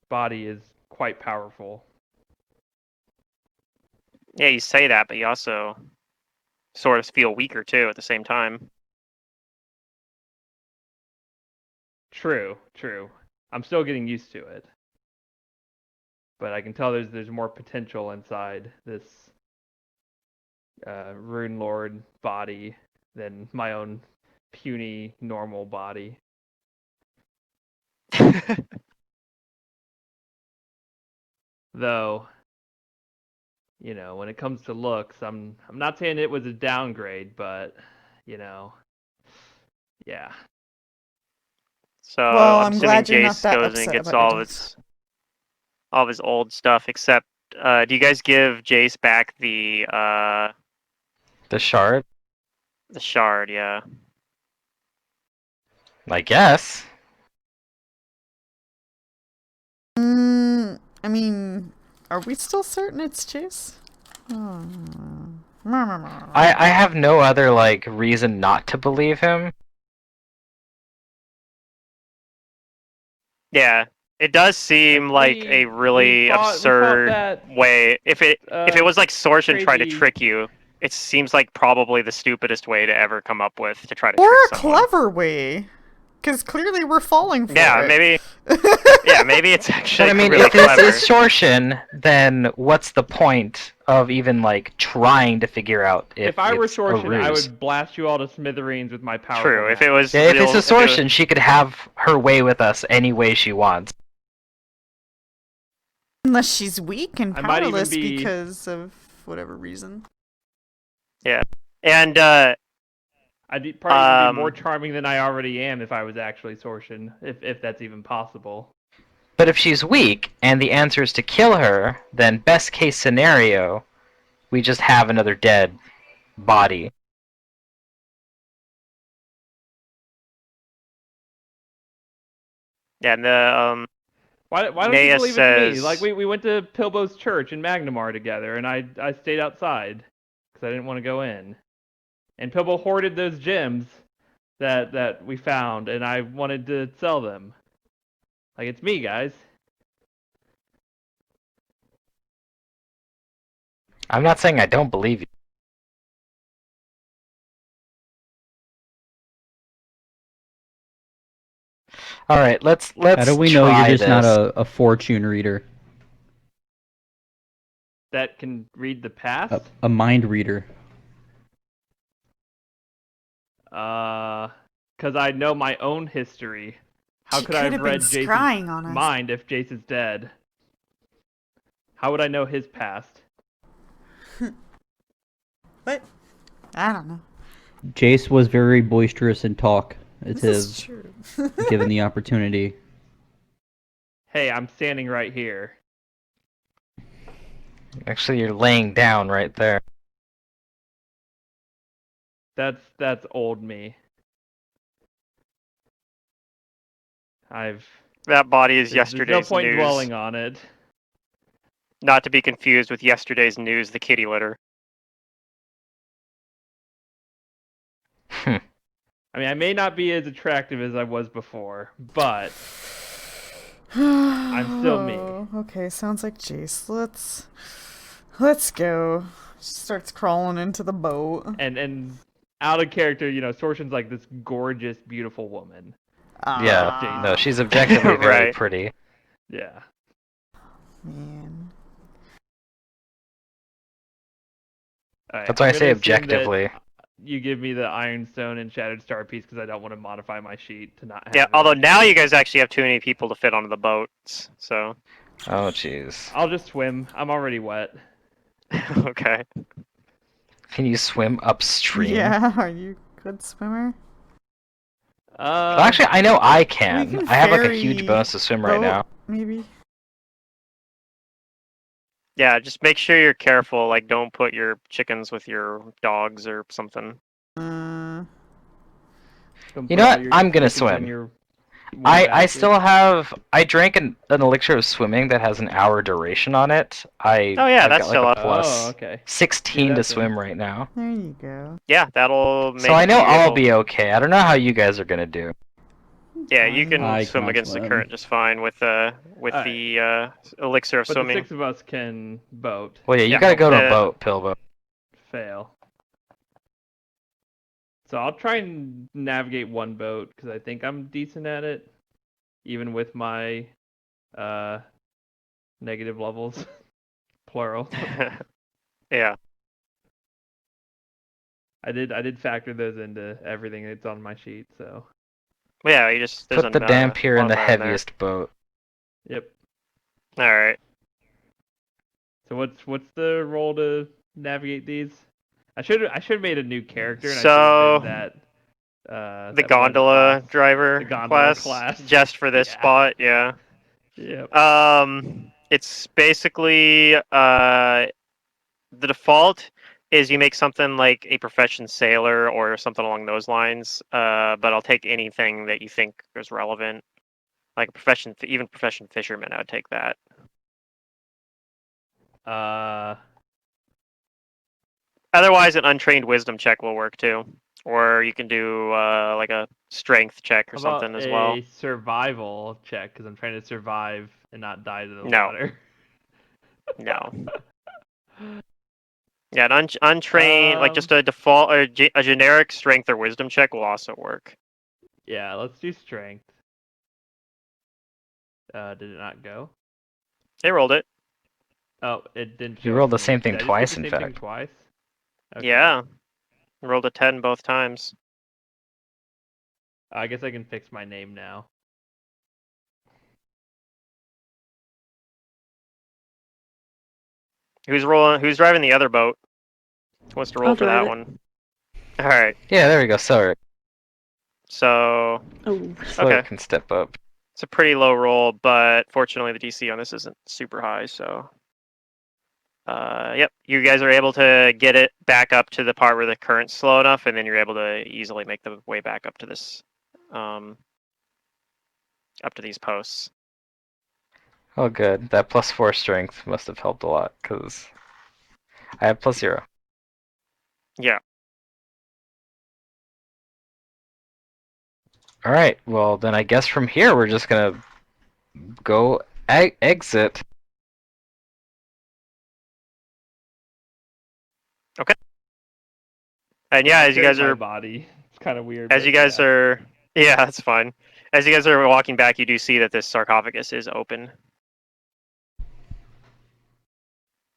body is quite powerful. Yeah, you say that, but you also sort of feel weaker too at the same time. True. I'm still getting used to it, but I can tell there's more potential inside this Rune Lord body than my own puny normal body. Though, when it comes to looks, I'm not saying it was a downgrade, but yeah. So Well, I'm I'm assuming glad you're not Jace that goes and upset gets about your all of looks. its. all of his old stuff. Except, do you guys give Jace back The shard, the shard? Yeah. I guess. I mean, are we still certain it's Chase? I have no other like reason not to believe him. Yeah. It does seem like a really we fought absurd that way. If it was like Sorshin tried to crazy- trick you, it seems like probably the stupidest way to ever come up with to try to Or trick a someone. clever way. Because clearly we're falling for Yeah, it. maybe. Yeah, maybe it's actually But I mean, really if this clever. is Shorshin, then what's the point of even like trying to figure out If I were it's a Sorshin, I ruse? would blast you all to smithereens with my power. True. If it was Yeah, if real, it's a if it was- Sorshin, she could have her way with us any way she wants. Unless she's weak and I might even powerless be- because of whatever reason. and I'd probably be more Um, charming than I already am if I was actually Sorshin, if that's even possible. But if she's weak and the answer is to kill her, then best case scenario, we just have another dead body. yeah, and the Why don't Nea you believe it's me? says- Like we went to Pilbo's church in Magnamar together, and I stayed outside because I didn't want to go in. And Pilbo hoarded those gems that we found, and I wanted to sell them. Like, it's me, guys. I'm not saying I don't believe you. All right, let's How do we know try you're just not this. a fortune reader? That can read the past. A mind reader. Because I know my own history. How She could I could have have been read Jason's scrying on us. mind if Jace is dead? How would I know his past? What? I don't know. Jace was very boisterous in talk. It's This is his, true. given the opportunity. Hey, I'm standing right here. Actually, you're laying down right there. That's old me. that body is There's yesterday's no point news. dwelling on it. Not to be confused with yesterday's news, the kitty litter. Hmm. I mean, I may not be as attractive as I was before, but I'm still me. Okay, sounds like Jace. Let's go. She starts crawling into the boat. and out of character, Sorshin's like this gorgeous, beautiful woman. Yeah, no, she's objectively very Right. pretty. Yeah. Man. Alright, That's why I I'm say gonna assume that objectively. You give me the Ironstone and Shattered Star piece because I don't want to modify my sheet to not have Yeah, it. although now you guys actually have too many people to fit onto the boats, so Oh, jeez. I'll just swim. I'm already wet. okay. Can you swim upstream? Yeah, are you a good swimmer? Well, actually, I know I We can. can I have like a ferry huge bonus to swim right boat, now. Maybe. Yeah, just make sure you're careful. Like, don't put your chickens with your dogs or something. Uh, don't You put know all what? your I'm gonna chickens in swim. your one I basket. still have. I drank an elixir of swimming that has an hour duration on it. Oh, yeah, I've that's got still like up. a plus Oh, okay. 16 Do to that swim then. right now. there you go. Yeah, that'll make So I know you I'll able- be okay. I don't know how you guys are gonna do. Yeah, you can I swim cannot against the swim. current just fine with Alright. the elixir of But swimming. the 6 of us can boat. Well, yeah, you Yeah, gotta go to a uh, boat, Pilbo. Fail. So I'll try and navigate one boat because I think I'm decent at it, even with my negative levels, plural. Yeah. I did factor those into everything that's on my sheet. So Yeah, you just there's Put the a, dampier in the modifier there. heaviest boat. yep. All right. So what's the role to navigate these? I should have made a new character. And I So, should have been that The one gondola class. driver The gondola class. just for this Yeah. spot. Yeah. Yep. It's basically the default is you make something like a profession sailor or something along those lines. But I'll take anything that you think is relevant, like a profession, even profession fisherman. I would take that. Otherwise, an untrained wisdom check will work too, or you can do like a strength check or How about something as a well. survival check? Because I'm trying to survive and not die to the No. water. No. Yeah, an untrained, like just a default or a generic strength or wisdom check will also work. Yeah, let's do strength. Did it not go? They rolled it. Oh, it didn't. You show rolled up the for same me. thing Did I just twice, get the in same thing fact. twice? Okay. Yeah. Rolled a 10 both times. I guess I can fix my name now. Who's rolling? Who's driving the other boat? Who wants to roll I'll for drive that it. one? All right. Yeah, there we go. Sorry. So Oh, Float Okay. can step up. it's a pretty low roll, but fortunately the DC on this isn't super high. So, yep, you guys are able to get it back up to the part where the current's slow enough, and then you're able to easily make the way back up to this, up to these posts. Oh, good. That +4 strength must have helped a lot, because I have +0. Yeah. Alright, well, then I guess from here we're just gonna go exit. And yeah, I as you carry guys my are body. It's kind of weird. As but you guys yeah. are, yeah, that's fine. As you guys are walking back, you do see that this sarcophagus is open.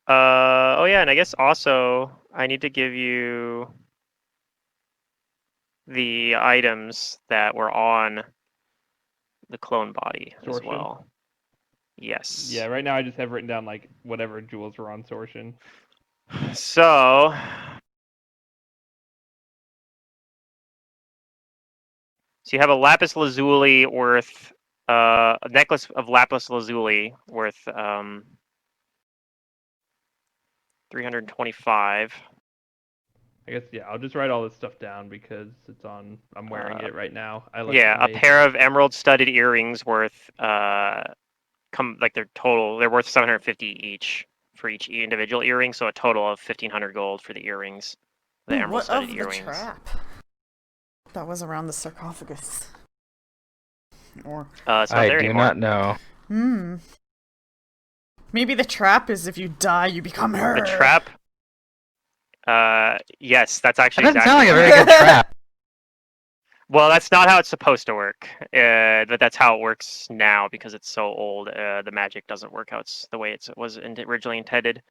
Oh yeah, and I guess also I need to give you the items that were on the clone body as Sortion? well. Yes. Yeah, right now I just have written down like whatever jewels were on Sortion. So you have a lapis lazuli worth a necklace of lapis lazuli worth 325. I guess yeah, I'll just write all this stuff down because it's on. I'm wearing it right now. I look Yeah, a amazing. pair of emerald studded earrings worth they're worth 750 each for each individual earring, so a total of 1500 gold for the earrings. The emerald What studded of the earrings. trap that was around the sarcophagus? Or It's not I there do anymore. not know. Maybe the trap is if you die, you become her. The trap. Yes, that's That actually doesn't exactly. sound like a how it very good trap. Well, that's not how it's supposed to work. But that's how it works now because it's so old. The magic doesn't work how it's the way it was originally intended.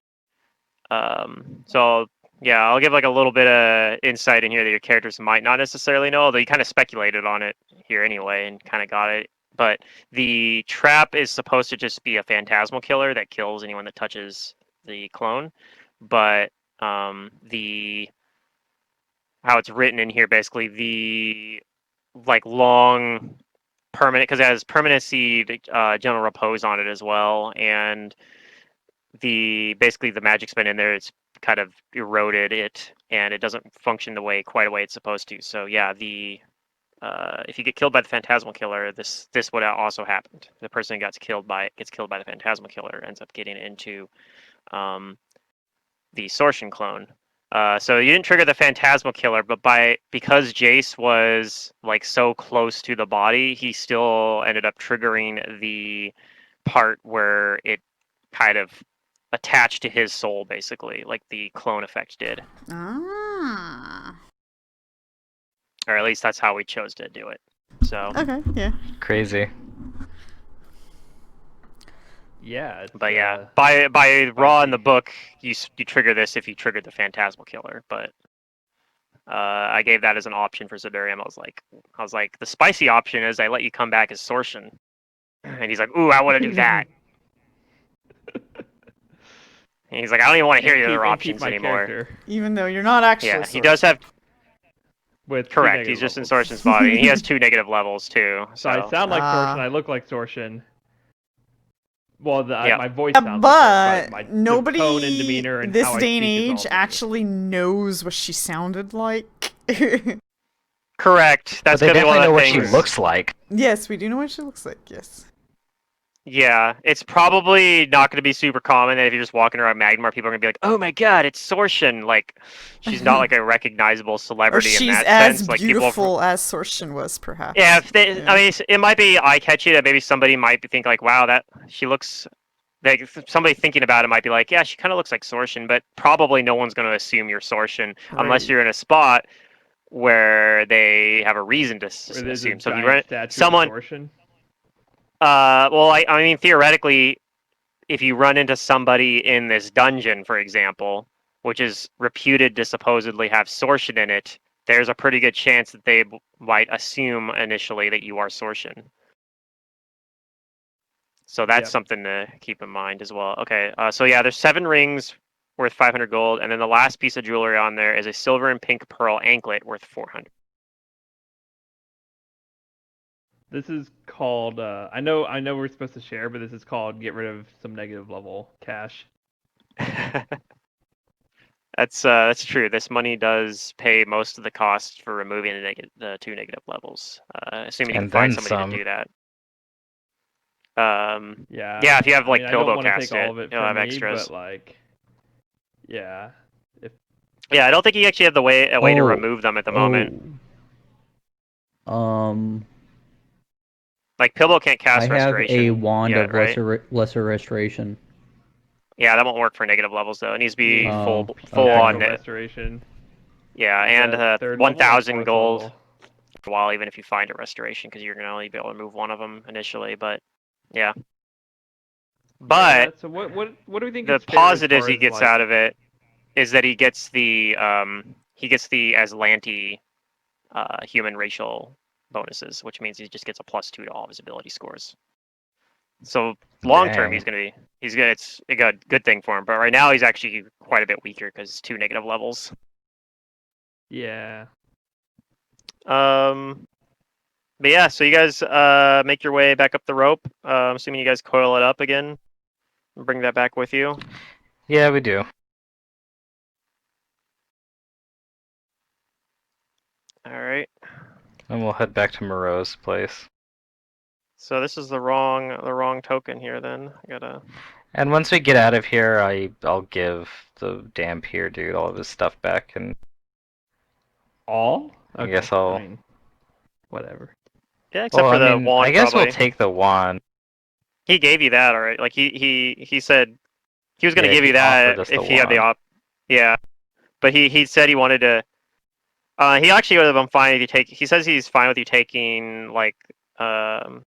So yeah, I'll give like a little bit of insight in here that your characters might not necessarily know, although you kind of speculated on it here anyway and kind of got it. But the trap is supposed to just be a phantasmal killer that kills anyone that touches the clone. But the how it's written in here, basically the like long permanent, because it has permanency, general repose on it as well, and the basically the magic's been in there. It's kind of eroded it, and it doesn't function quite the way it's supposed to. So yeah, the if you get killed by the phantasmal killer, this would also happen. The person who gets killed by the phantasmal killer ends up getting into the Sortion clone. So you didn't trigger the phantasmal killer, but because Jace was like so close to the body, he still ended up triggering the part where it kind of attached to his soul, basically, like the clone effect did. Ah. Or at least that's how we chose to do it. So, Okay, yeah. Crazy. Yeah. It's, but yeah, by raw in the spicy. book, you trigger this if you triggered the phantasmal killer, but I gave that as an option for Zibarium. I was like, the spicy option is I let you come back as Sortion, and he's like, ooh, I want to do that. And he's like, I don't even want to hear your other keep options my anymore. character Even though you're not actually. Yeah, he does have. with two Correct, negative he's just in levels. Sortion's body, and he has 2 negative levels too. So I So sound like Ah. Sortion. I look like Sortion. Well, Yeah. my voice sounds like But that, my nobody tone and demeanor and this how I day and speak is age also actually knows what she sounded like. Correct. But That's they gonna be one definitely of know the what she things. looks like. Yes, we do know what she looks like. Yes. Yeah, it's probably not going to be super common that if you're just walking around Magmar, people are going to be like, "Oh my God, it's Sorshin!" Like, she's not like a recognizable Or celebrity in she's that as sense. Like people, beautiful as Sorshin was, perhaps. yeah. If they, Yeah. I mean, it might be eye catchy that maybe somebody might think like, "Wow, that she looks." Like somebody thinking about it might be like, "Yeah, she kind of looks like Sorshin," but probably no one's going to assume you're Sorshin unless Right. you're in a spot where they have a reason to where there's a assume. So if you giant run statue someone, of Sorshin. well, I mean, theoretically, if you run into somebody in this dungeon, for example, which is reputed to supposedly have Sorshin in it, there's a pretty good chance that they might assume initially that you are Sorshin. So that's Yep. something to keep in mind as well. Okay, so yeah, there's 7 rings worth 500 gold, and then the last piece of jewelry on there is a silver and pink pearl anklet worth 400. This is called. I know we're supposed to share, but this is called get rid of some negative level cash. That's true. This money does pay most of the costs for removing the 2 negative levels, assuming you can And find then somebody some. to do that. Yeah. Yeah, if you have I like mean, I don't Pilbo want to cast take all it, of it you'll for have me, extras. but like, yeah. Yeah, I don't think you actually have a way to Oh, remove them at the moment. Oh. Like Pilbo can't I cast have a restoration wand yet, of right? lesser restoration. Yeah, that won't work for negative levels though. It needs to You be need Oh, full okay. on. actual restoration. Yeah, Is and that third level or 1,000 fourth gold level? for a while, even if you find a restoration, because you're gonna only be able to move one of them initially. But yeah, Yeah. but So what do we think the is fair as positives far he as gets like? out of it is that he gets the Aslanti human racial bonuses, which means he just gets a +2 to all of his ability scores. So long term, Dang. he's good. It's a good thing for him. But right now, he's actually quite a bit weaker because 2 negative levels. Yeah. But yeah, so you guys make your way back up the rope. I'm assuming you guys coil it up again and bring that back with you. Yeah, we do. All right. And we'll head back to Moreau's place. So this is the wrong token here. Then I gotta. And once we get out of here, I'll give the Dampier dude all of his stuff back, and All? I Okay. guess I'll. I mean, whatever. Yeah, except Well, for I the mean, I wand, guess we'll probably. take the wand. He gave you that, all right. Like he said he was gonna Yeah, give he you offered that us the if he had the wand. Yeah, but he said he wanted to. He actually would have been fine if you take. He says he's fine with you taking like the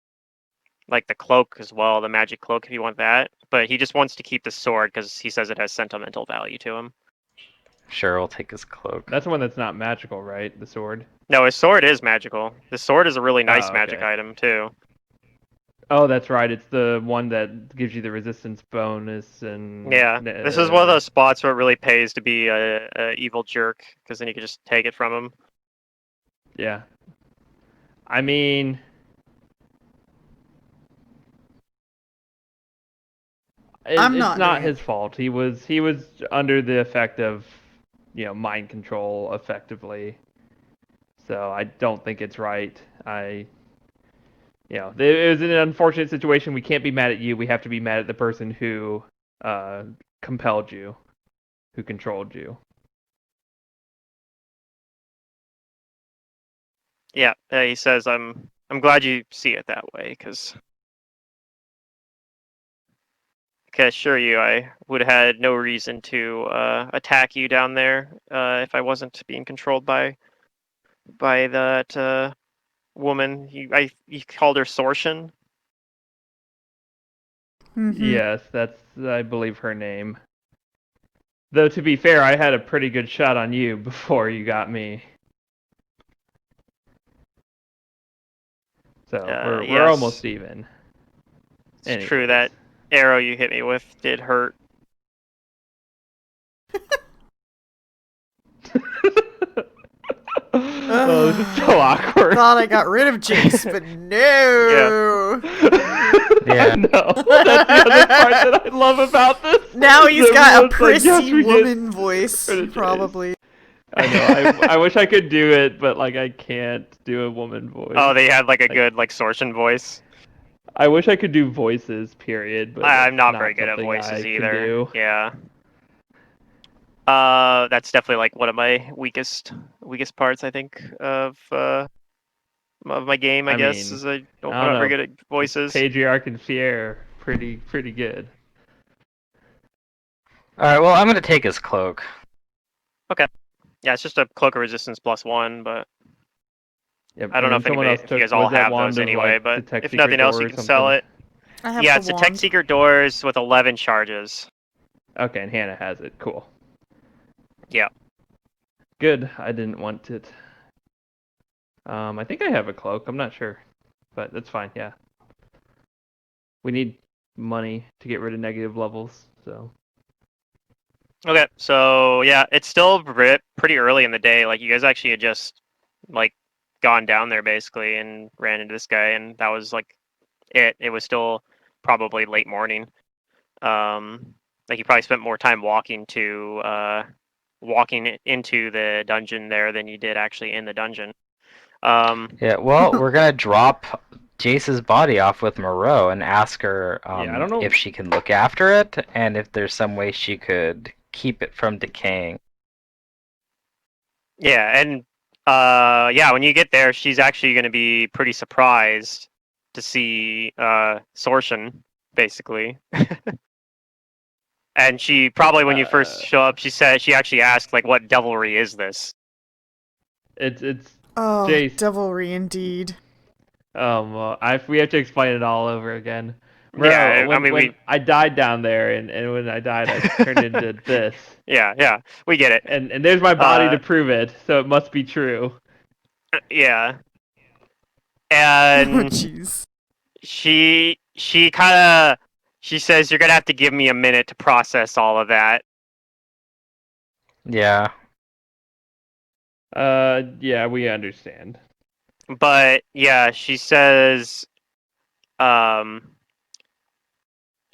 cloak as well, the magic cloak if you want that. But he just wants to keep the sword because he says it has sentimental value to him. Sure, we'll take his cloak. That's the one that's not magical, right? The sword. No, his sword is magical. The sword is a really nice Oh, magic okay. item too. Oh, that's right. It's the one that gives you the resistance bonus and. Yeah, this is one of those spots where it really pays to be a evil jerk because then you can just take it from him. Yeah. I mean, I'm it's not not doing it. his fault. He was under the effect of, mind control effectively. So I don't think it's right. It was an unfortunate situation. We can't be mad at you. We have to be mad at the person who compelled you, who controlled you. Yeah, he says I'm glad you see it that way because I can assure you I would have had no reason to attack you down there if I wasn't being controlled by that woman. You called her Sorshin. Mm-hmm. Yes, that's I believe her name. Though to be fair, I had a pretty good shot on you before you got me. So we're almost Yes, even. it's true Anyways. that arrow you hit me with did hurt. Oh, this is so awkward. Thought I got rid of Jace, but no. Yeah. I know. That's the other part that I love about this. Now is he's got a everyone's like, prissy yes, we woman get voice, rid of Jace. probably. I know. I wish I could do it, but like I can't do a woman voice. Oh, they had like a good like Sortion voice. I wish I could do voices, period. But I'm that's not very good at something voices I can either. do. Yeah. That's definitely like one of my weakest parts, I think, of my game. I I guess mean, is I'm I don't not very know. good at voices. Patriarch and Fier, pretty good. Alright, well, I'm gonna take his cloak. Yeah, it's just a cloak of resistance +1, but Yep. I don't And know then someone else if you took guys all was that have wand those of anyway. like But detect if secret nothing else, door you or can something. sell it. I have Yeah, the it's detect wand. secret doors with 11 charges. Okay, and Hannah has it. Cool. Yeah. Good. I didn't want it. I think I have a cloak. I'm not sure, but that's fine. Yeah. We need money to get rid of negative levels, so. Okay, so yeah, it's still pretty early in the day. Like you guys actually had just like gone down there basically and ran into this guy, and that was like it. It was still probably late morning. Like you probably spent more time walking into the dungeon there than you did actually in the dungeon. Yeah, well, we're gonna drop Jace's body off with Moreau and ask her Yeah, I don't know. if she can look after it and if there's some way she could keep it from decaying. Yeah, and yeah, when you get there, she's actually going to be pretty surprised to see Sortion, basically. And she probably, when you first show up, she actually asked like, "What devilry is this?" It's Oh, Jace. devilry indeed. Well, we have to explain it all over again. Yeah, Bro, I mean, when I died down there, and when I died, I turned into this. yeah, we get it. And there's my body to Uh, prove it, so it must be true. Yeah, Oh, and jeez. she kind of she says, "You're gonna have to give me a minute to process all of that." Yeah. Yeah, we understand. But yeah, um,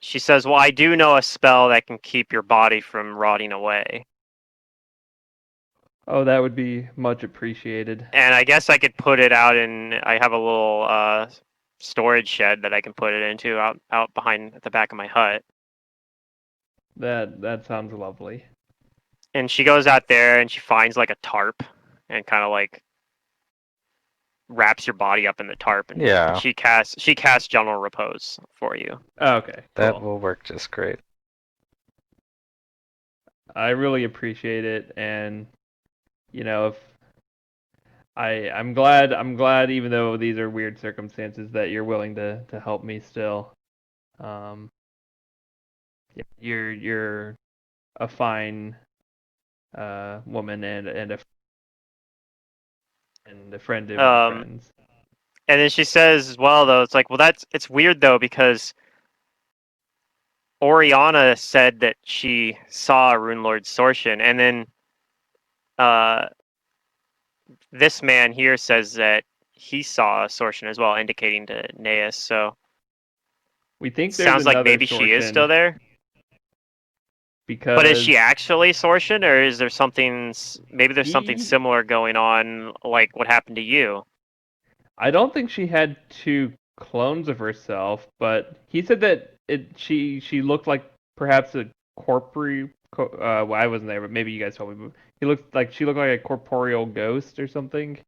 she says, "Well, I do know a spell that can keep your body from rotting away, Oh, that would be much appreciated. and I guess I could put it out in. I have a little storage shed that I can put it into out behind at the back of my hut." That sounds lovely. And she goes out there and she finds like a tarp and kind of like wraps your body up in the tarp, and Yeah. she casts general repose for you. Oh, okay, That cool. will work just great. I really appreciate it, and if I'm glad even though these are weird circumstances that you're willing to help me still. Yeah, you're a fine woman and a friend of my Um, friends. and then she says, "Well, though, it's like, well, it's weird though because Oriana said that she saw Rune Lord Sortion, and then uh, this man here says that he saw Sortion as well, indicating to Naeus. So We think there's sounds like another maybe she is still Sortion there. because But is she actually Sortion, or is there maybe there's something he similar going on, like what happened to you? I don't think she had two clones of herself, but he said that she looked like perhaps a corporeal. Well, I wasn't there, but maybe you guys told me. But she looked like a corporeal ghost or something.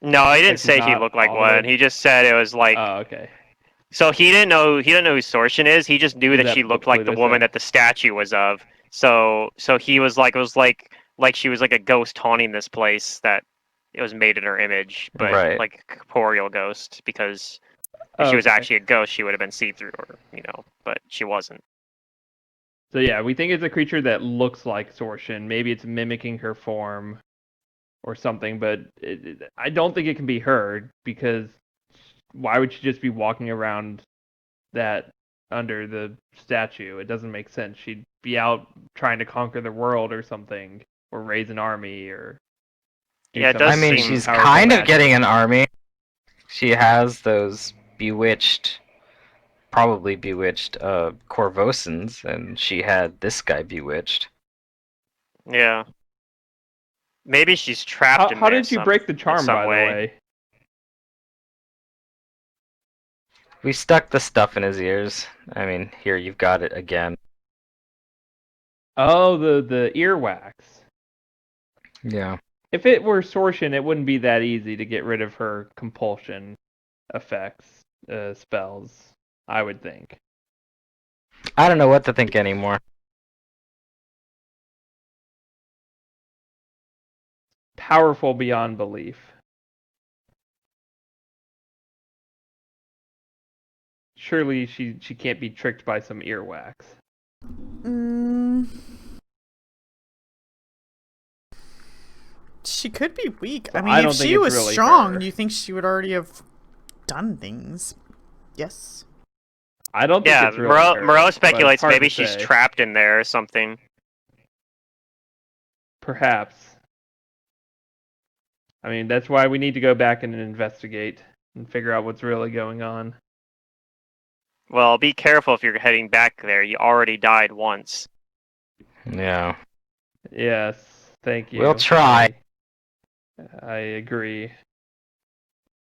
No, he didn't Like she's say he not looked like all the one. way. He just said it was like. Oh, okay. So he didn't know who Sortion is. He just knew Is that that she what looked like the Pluto woman said? that the statue was of. So he was like, it was like she was like a ghost haunting this place that it was made in her image, but Right. like a corporeal ghost, because if she was Okay. actually a ghost, she would have been see through, or but she wasn't. So yeah, we think it's a creature that looks like Sortion. Maybe it's mimicking her form or something, but I don't think it can be her because why would she just be walking around that under the statue? It doesn't make sense. She'd be out trying to conquer the world or something, or raise an army, or Yeah, it something does I mean, seem she's powerful kind of magic. getting an army. She has those probably bewitched, Corvosans, and she had this guy bewitched. Yeah. Maybe she's trapped in How there did you break the charm, some by the way. way? We stuck the stuff in his ears. I mean, here, you've got it again. Oh, the earwax. Yeah. If it were Sortion, it wouldn't be that easy to get rid of her compulsion effects, spells, I would think. I don't know what to think anymore. Powerful beyond belief. Surely she can't be tricked by some earwax. Mm, she could be weak. So I mean, I if don't think she it's was really strong, her. do you think she would already have done things? Yes. I don't think Yeah, it's really her. Moreau but it's speculates hard maybe to she's say. trapped in there or something. Perhaps. I mean, that's why we need to go back and investigate and figure out what's really going on. Well, be careful if you're heading back there. You already died once. Yeah. Yes, thank you. We'll try. I agree.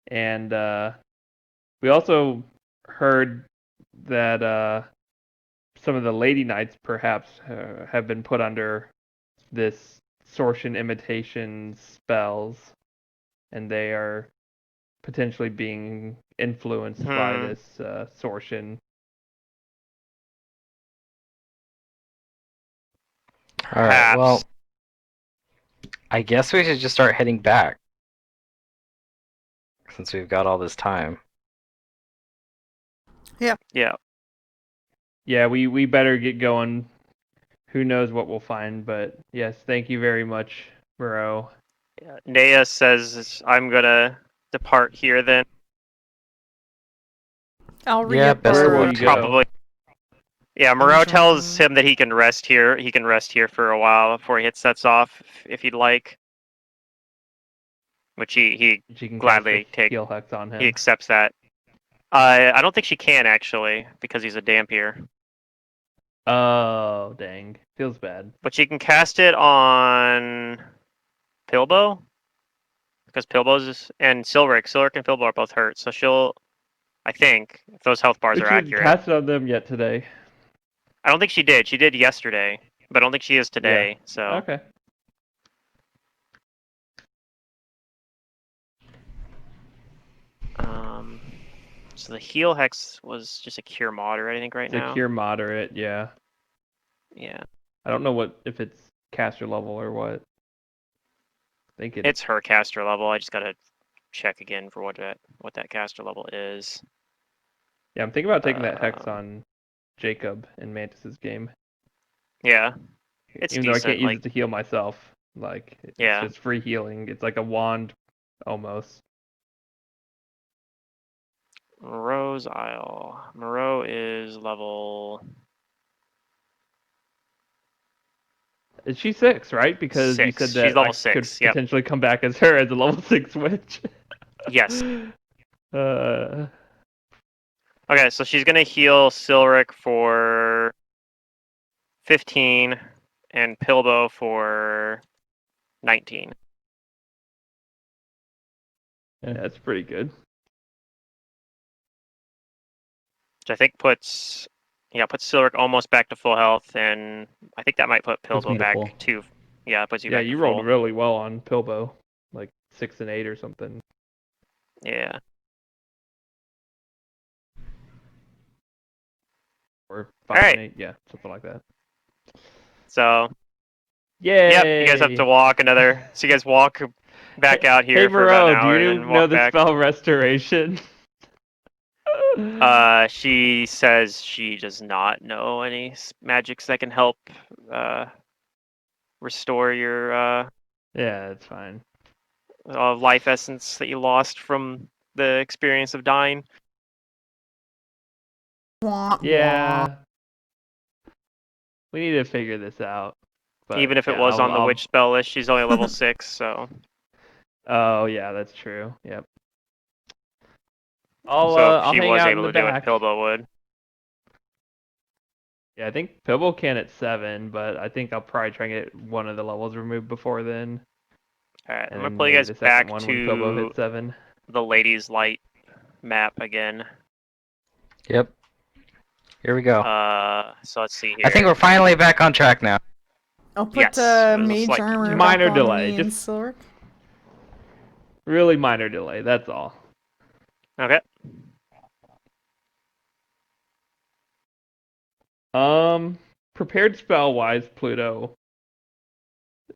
And we also heard that some of the Lady Knights perhaps have been put under this Sortion imitation spells, and they are potentially being influenced by this Sortion. Alright, Perhaps. well, I guess we should just start heading back. Since we've got all this time. Yeah. Yeah, we better get going. Who knows what we'll find, but yes, thank you very much, Moreau. Nea says, I'm gonna depart here then. I'll Yeah, best of Where will luck you to go? Probably. Yeah, Moreau tells him that he can rest here. He can rest here for a while before he sets off, if he'd like. Which he She can gladly cast a take. heal hex on him. He accepts that. I don't think she can actually, because he's a Dampier. Oh, dang. Feels bad. But she can cast it on Pilbo, because Pilbo's and Silric. Silric and Pilbo are both hurt, so she'll. I think if those health bars But are she didn't accurate. cast it on them yet today. I don't think she did. She did yesterday, but I don't think she is today. So Okay. so the heal hex was just a cure moderate, I think, right It's now. a cure moderate, yeah. Yeah, I don't know if it's caster level or what. I think it's her caster level. I just gotta check again for what that caster level is. Yeah, I'm thinking about taking that hex Um, on Jacob in Mantis's game. Yeah, it's Even though I decent. can't use Like, it to heal myself. Like, it's yeah, just free healing. It's like a wand, almost. Moreau's Isle. Moreau is level Is she 6, right? Because you 6. said She's that I level could 6. Yep. potentially come back as her as a level 6 witch. Yes. Uh, Okay, so she's gonna heal Silric for 15 and Pilbo for 19. yeah, that's pretty good. Which I think puts Silric almost back to full health, and I think that might put Puts me Pilbo to back full. to it puts you Yeah, back to you rolled full. really well on Pilbo, like 6 and 8 or something. Yeah. Or 5 Alright. and 8, yeah, something like that. So Yay! yep, you guys have to walk another. So you guys walk back out here Hey for about an Moreau, do hour and you then know walk the back. spell Restoration? She says she does not know any magics that can help restore your Yeah, that's fine. life essence that you lost from the experience of dying. Wah, wah. Yeah. We need to figure this out. But Even if it yeah, was on the I'll witch spell list, she's only level 6, so Oh yeah, that's true. Yep. So I'll she hang was out able in to the do what back. Pilbo would. Yeah, I think Pibble can at 7, but I think I'll probably try and get one of the levels removed before then, All right, I'm and gonna then pull you maybe guys the second back one when Pibble to hits 7. the Ladies Light map again. Yep. Here we go. So let's see here. I think we're finally back on track now. I'll put Yes, it was a mage slight armor detour. Minor back on delay, me and just- Silric. Really minor delay. That's all. Okay. Prepared spell wise, Pluto.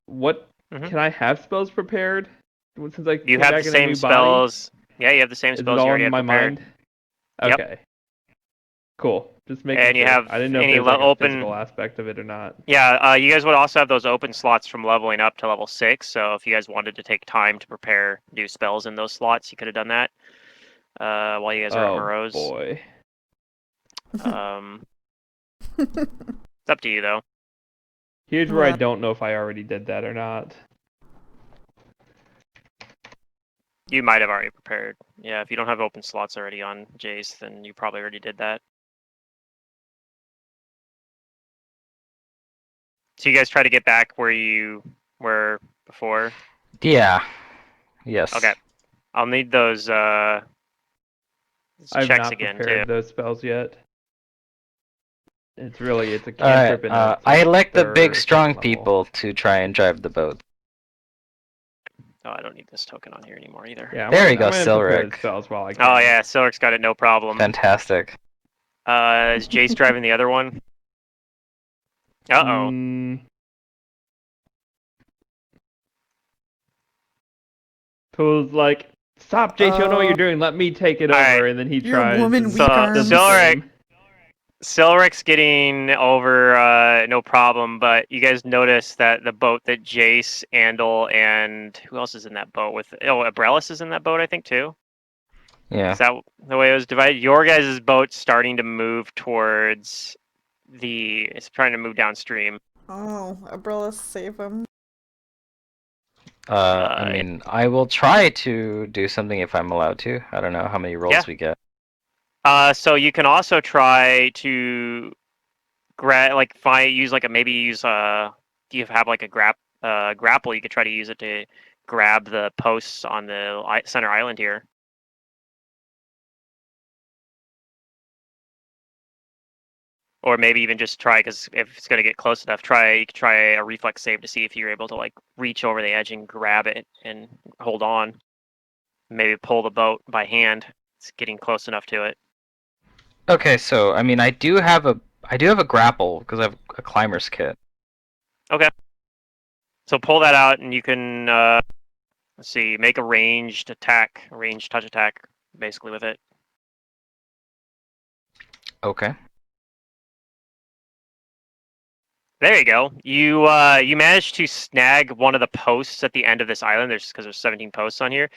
What Mhm. can I have spells prepared? Since I You came have back the in a same new body? spells. Yeah, you have the same Is it spells you all already in had my prepared. mind? Yep. Okay. Cool. Just making And you sure. have I didn't know if any there's like a open. physical aspect of it or not. Yeah, you guys would also have those open slots from leveling up to level 6. So if you guys wanted to take time to prepare new spells in those slots, you could have done that while you guys are at Oh Moreau's. boy. It's up to you though. Here's where I Well- don't know if I already did that or not. You might have already prepared. Yeah, if you don't have open slots already on Jace, then you probably already did that. So you guys try to get back where you were before. Yeah. Yes. Okay. I'll need those I've checks not again prepared too. those spells yet. It's a All cantrip right. and a I elect the big, third strong level. people to try and drive the boat. Oh, I don't need this token on here anymore either. Yeah, There I'm you go, gonna prepare Silric. the spells while I can. Oh yeah, Silric's got it, no problem. Fantastic. Is Jace driving the other one? Uh-oh. Tool's like, stop, Jace, you don't know what you're doing. Let me take it Alright. over, and then he Your tries. woman and weak does the arms. Silric. same. Silric's getting over, no problem, but you guys notice that the boat that Jace, Andal, and who else is in that boat with? Oh, Abrellis is in that boat, I think, too. Yeah. Is that the way it was divided? Your guys' boat's starting to move towards it's trying to move downstream. Oh, Abrella, save him. I mean, I will try to do something if I'm allowed to. I don't know how many rolls Yeah. we get. So you can also try to use like do you have like a grapple? You could try to use it to grab the posts on the center island here. Or maybe even just try, because if it's going to get close enough, you could try a reflex save to see if you're able to like reach over the edge and grab it and hold on. Maybe pull the boat by hand. It's getting close enough to it. Okay, so I mean, I do have a grapple because I have a climber's kit. So pull that out, and you can let's see, make a ranged touch attack, basically with it. Okay. There you go. You managed to snag one of the posts at the end of this island. There's 17 posts on here,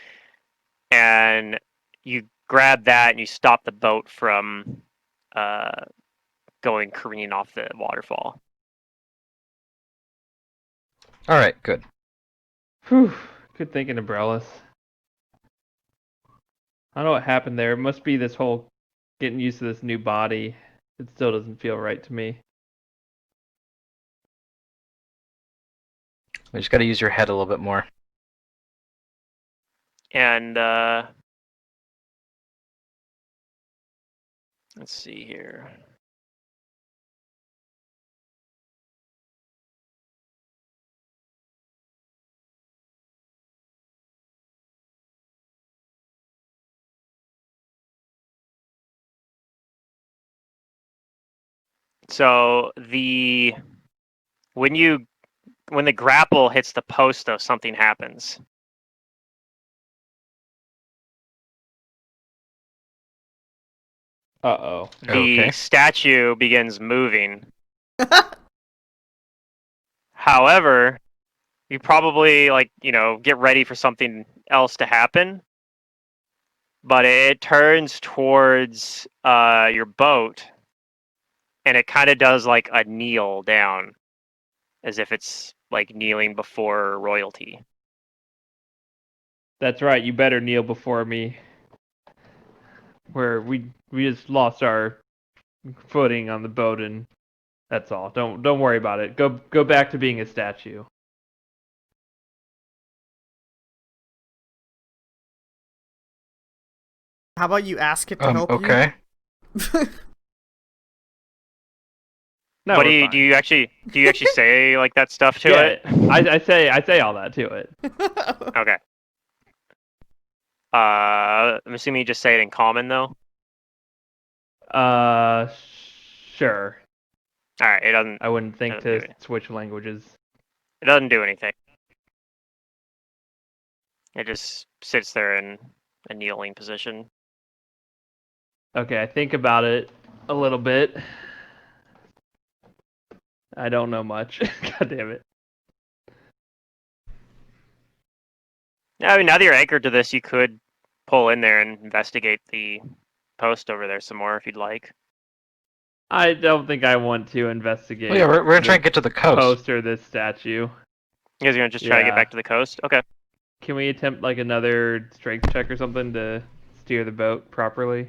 and you grab that and you stop the boat from going careening off the waterfall. All right. Good. Whew. Good thinking, Abrellis. I don't know what happened there. It must be this whole getting used to this new body. It still doesn't feel right to me. We just got to use your head a little bit more. And let's see here. So when the grapple hits the post, though, something happens. Uh-oh. The Okay. statue begins moving. However, you probably get ready for something else to happen. But it turns towards your boat, and it kind of does like a kneel down, as if it's like kneeling before royalty. That's right. You better kneel before me. Where we just lost our footing on the boat, and that's all. Don't worry about it. Go back to being a statue. How about you ask it to help Okay. No, What we're do you actually say like that stuff to yeah, it? I say all that to it. you? Okay. I'm assuming you just say it in common though. Uh, sure. All right. It doesn't. I wouldn't think Doesn't do to it. switch languages. It doesn't do anything. It just sits there in a kneeling position. Okay, I think about it a little bit. I don't know much. God damn it. I mean, now that you're anchored to this, you could pull in there and investigate the post over there some more if you'd like. I don't think I want to investigate. Well, yeah, we're gonna try this and get to the coast. post or this statue. You guys are gonna just try to get Yeah. back to the coast? Okay. Can we attempt like another strength check or something to steer the boat properly?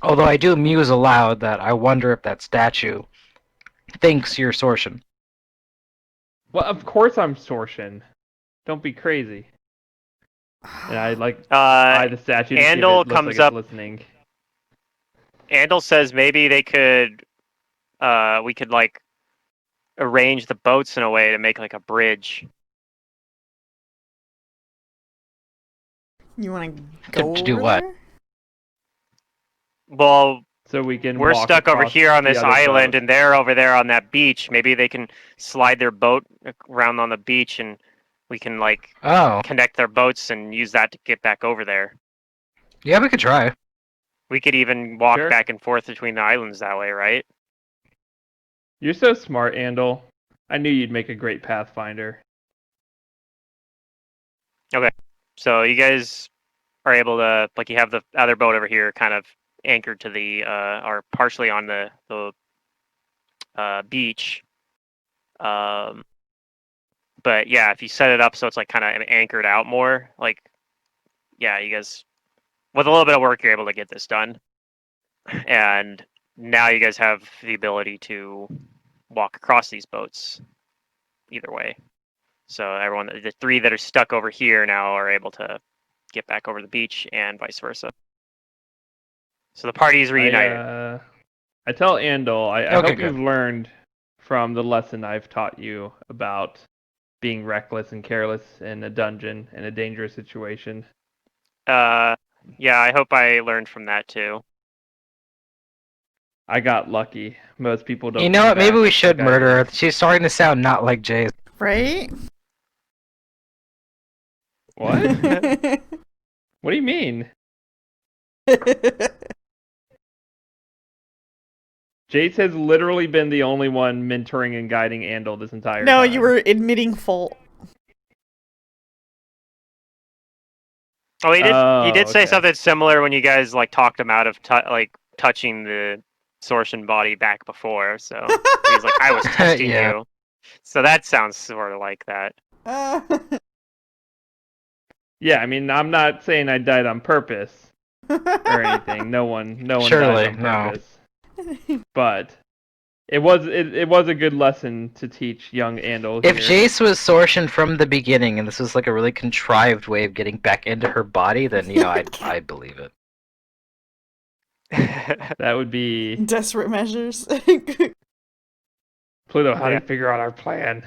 Although I do muse aloud that I wonder if that statue thinks you're Sortian. Well, of course I'm Sortian. Don't be crazy. And I like eye the statue to see if it Andal looks comes like it's up. listening. Andal says maybe they could, we could like arrange the boats in a way to make like a bridge. You want to go To do over what? there? Well, So we can we're walk stuck over across here on the this other island, boat. and they're over there on that beach. Maybe they can slide their boat around on the beach, and we can like Oh, connect their boats and use that to get back over there. yeah, we could try. We could even walk Sure. back and forth between the islands that way, right? You're so smart, Andal. I knew you'd make a great Pathfinder. So you guys are able to, like, you have the other boat over here, kind of anchored to the, or partially on the beach. But yeah, if you set it up so it's like kind of anchored out more, like, yeah, you guys, with a little bit of work, you're able to get this done. And now you guys have the ability to walk across these boats either way. So everyone, the three that are stuck over here now are able to get back over the beach and vice versa. So the party is reunited. I tell Andal, I Okay, hope good. you've learned from the lesson I've taught you about being reckless and careless in a dungeon in a dangerous situation. Yeah, I hope I learned from that too. I got lucky. Most people don't. You know come what? Maybe back we should like I murder her. did. She's starting to sound not like Jay's. Right? What? What do you mean? Jace has literally been the only one mentoring and guiding Andal this entire No, time. you were admitting fault. Oh, he did say okay. something similar when you guys like talked him out of like touching the Sortian body back before. So he's like, I was testing Yeah. you. So that sounds sort of like that. Yeah, I mean, I'm not saying I died on purpose or anything. No one Surely, dies on no. purpose. But it was a good lesson to teach young Andal If here. Jace was Sortian from the beginning, and this was like a really contrived way of getting back into her body, then you know I believe it. That would be Desperate measures. Pluto. How do Yeah. you figure out our plan?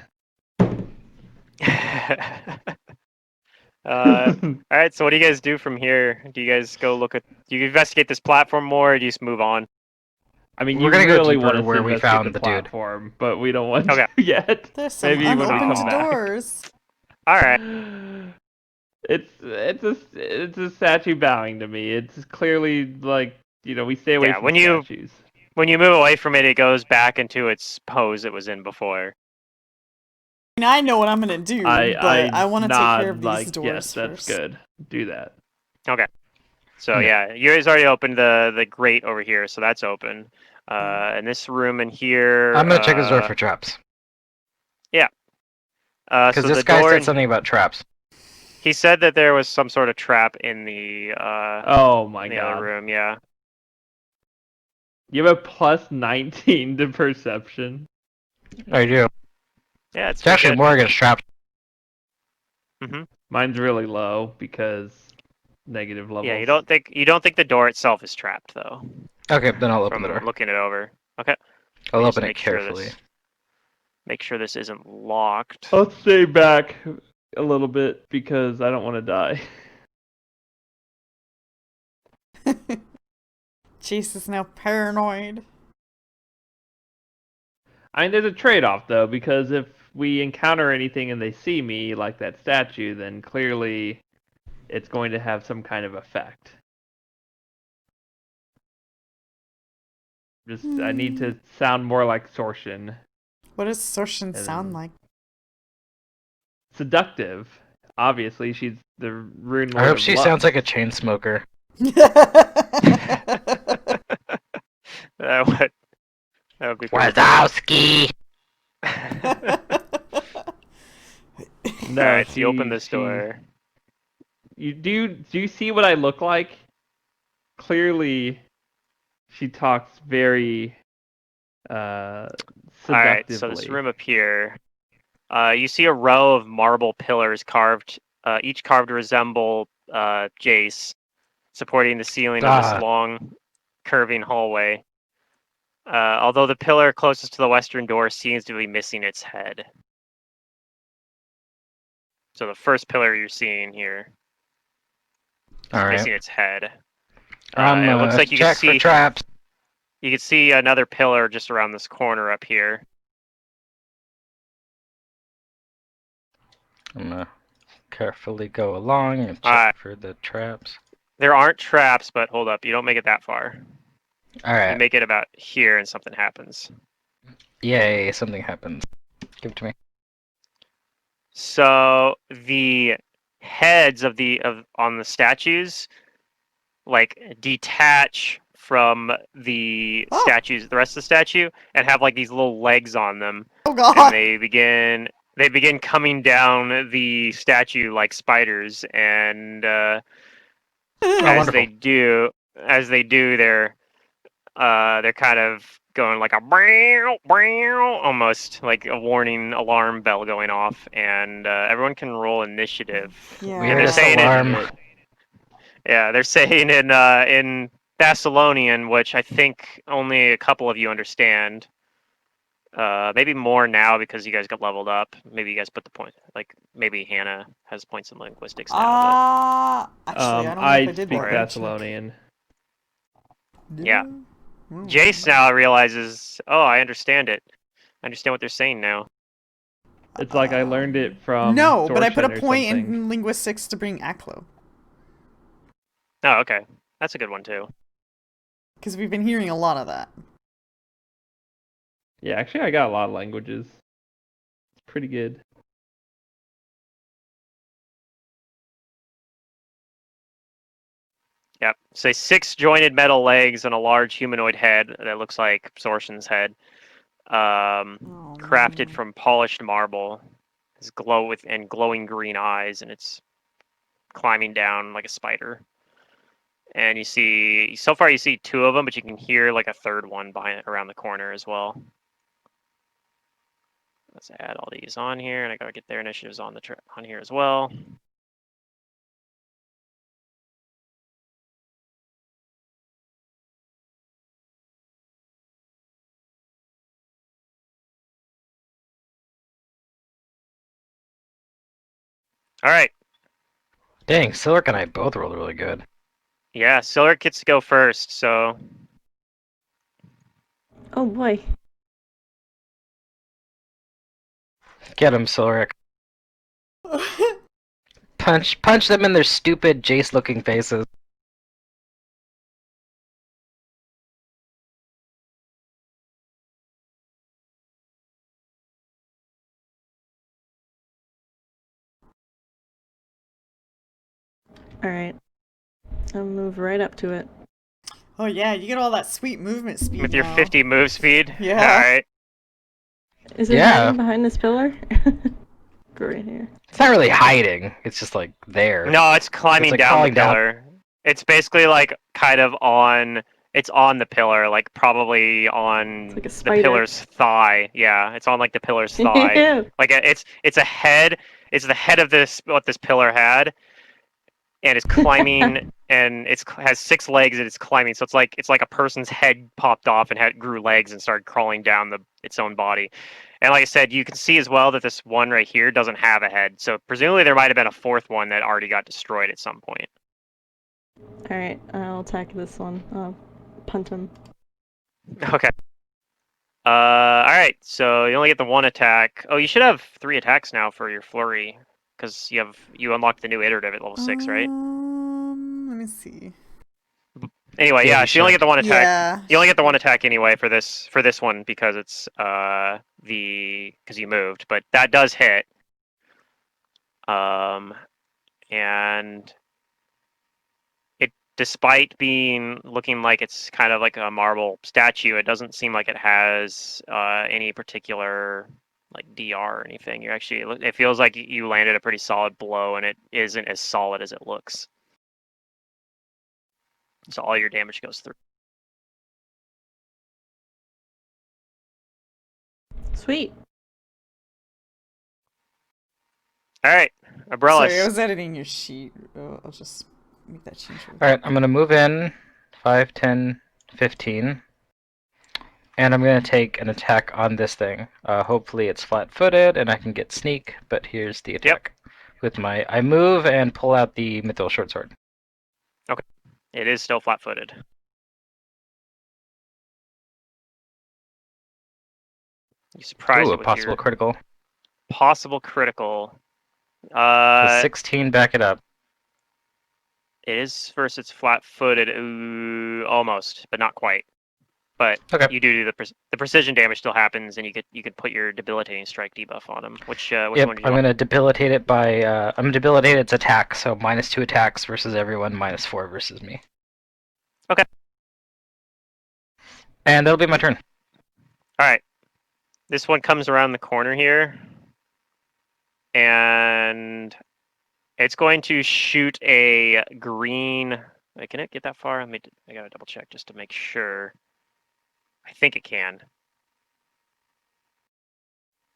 All right. So what do you guys do from here? Do you guys go look at? Do you investigate this platform more, or do you just move on? I mean, We're you gonna go really deeper want us where to we investigate found the the dude. platform, but we don't want Okay. to yet. There's some Maybe when we unopened come back. doors. All right. It's a statue bowing to me. It's clearly like, we stay away Yeah, from when you- statues. When you move away from it, it goes back into its pose it was in before. I mean, I know what I'm gonna do, but I want to take care of nod these doors yes, that's first. good. Do that. So yeah, you guys already opened the grate over here, so that's open. And this room in here. I'm gonna check his door for traps. Because So this the guy door. said something about traps. He said that there was some sort of trap in the Oh my in the other god. room. Yeah. You have a plus 19 to perception. I do. Yeah, it's It's actually good. more against traps. Mine's really low because negative levels. Yeah, you don't think the door itself is trapped though. Okay, then I'll open From the door. looking it over. Okay. I'll Let me just open it carefully. Make sure this isn't locked. I'll stay back a little bit because I don't want to die. Chase is now paranoid. I mean, there's a trade-off though, because if we encounter anything and they see me, like that statue, then clearly it's going to have some kind of effect. I need to sound more like Sortion. What does Sortion And sound like? Seductive. Obviously, she's the rune lord I hope of she luck. sounds like a chain smoker. That would be pretty Wazowski! No, Alright, so you open this door. Do you see what I look like? Clearly, she talks very seductively. Alright, so this room up here. You see a row of marble pillars carved, each carved to resemble Jace, supporting the ceiling of this long, curving hallway. Although the pillar closest to the western door seems to be missing its head. So the first pillar you're seeing here is missing its head. It looks like you can check see for traps. You can see another pillar just around this corner up here. I'm gonna carefully go along and check Alright. for the traps. There aren't traps, but hold up, you don't make it that far. You Alright. make it about here and something happens. Yay, something happens. Give it to me. So the heads on the statues like detach from the statues, the rest of the statue, and have like these little legs on them. Oh god! And they begin coming down the statue like spiders, and as they do, they're kind of going like a brow, brow, almost like a warning alarm bell going off, and everyone can roll initiative. Yeah. And they're saying alarm. they're saying in Thessalonian, which I think only a couple of you understand. Maybe more now because you guys got leveled up. Maybe you guys put the point. Like maybe Hannah has points in linguistics now. Actually, I don't know I if I did speak that. Thessalonian. Yeah. Jace now realizes, oh, I understand it. I understand what they're saying now. It's like I learned it from No, but I put Sortion a or point something. in linguistics to bring Aklo. Oh, okay. That's a good one too. Because we've been hearing a lot of that. Yeah, actually, I got a lot of languages. It's pretty good. Yep. Say 6 jointed metal legs and a large humanoid head that looks like Sortion's head. Crafted from polished marble. It's glowing green eyes, and it's climbing down like a spider. And you see, so far you see 2 of them, but you can hear like a third one around the corner as well. Let's add all these on here, and I gotta get their initiatives on here as well. All right. Dang, Silric and I both rolled really good. Yeah, Silric gets to go first, so Oh boy. Get him, Silric. Punch them in their stupid Jace-looking faces. Alright. I'll move right up to it. Oh yeah, you get all that sweet movement speed with your now. 50 move speed. Yeah. All right. Is it Yeah. hiding behind this pillar? Go right here. It's not really hiding. It's just like there. No, it's climbing like, down the crawling down. pillar. It's basically like kind of on. It's on the pillar, like probably on It's like a the spider. pillar's thigh. Yeah, it's on like the pillar's thigh. Ew. Like it's a head. It's the head of this what this pillar had, and it's climbing, and has 6 legs and it's climbing. So it's like a person's head popped off and grew legs and started crawling down its own body. And like I said, you can see as well that this one right here doesn't have a head. So presumably there might have been a 4th one that already got destroyed at some point. Alright, I'll attack this one. I'll punt him. Okay. All right. So you only get the 1 attack. Oh, you should have 3 attacks now for your flurry, because you unlocked the new iterative at level 6, right? Let me see. Anyway, Yeah, yeah. you So you only should. get the 1 attack. Yeah. You only get the 1 attack anyway for this one because it's because you moved, but that does hit. And it, despite looking like it's kind of like a marble statue, it doesn't seem like it has any particular like DR or anything. It feels like you landed a pretty solid blow, and it isn't as solid as it looks. So all your damage goes through. Sweet. All right, Umbrellas. Sorry, I was editing your sheet. I'll just make that change. Alright, I'm gonna move in 5, 10, 15. And I'm gonna take an attack on this thing. Hopefully it's flat-footed and I can get sneak, but here's the attack. With I move and pull out the mithril short sword. It is still flat-footed. You surprised Ooh, it a with possible your critical. possible critical. So 16, back it up. It is versus it's flat-footed. Ooh, almost, but not quite. But Okay. you do the precision damage still happens, and you could put your debilitating strike debuff on him. Which Yep, one do you I'm want? gonna debilitate it by I'm gonna debilitate its attack, so -2 attacks versus everyone, -4 versus me. Okay. And that'll be my turn. All right. This one comes around the corner here, and it's going to shoot a green. Wait, can it get that far? I gotta double check just to make sure. I think it can.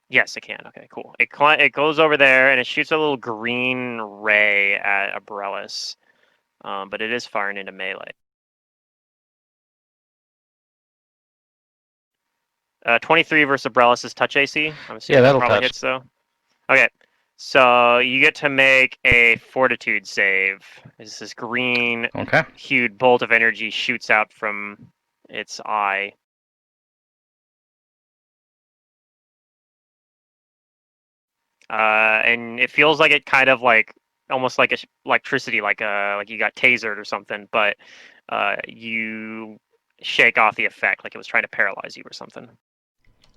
Yes, it can. Okay, cool. It goes over there and it shoots a little green ray at Umbrellas, but it is firing into melee. 23 versus Umbrellas' touch AC. I'm assuming that'll probably touch. hits though. Okay, so you get to make a Fortitude save. This green Okay. hued bolt of energy shoots out from its eye. And it feels like it kind of like almost like electricity, like you got tasered or something, but you shake off the effect, like it was trying to paralyze you or something.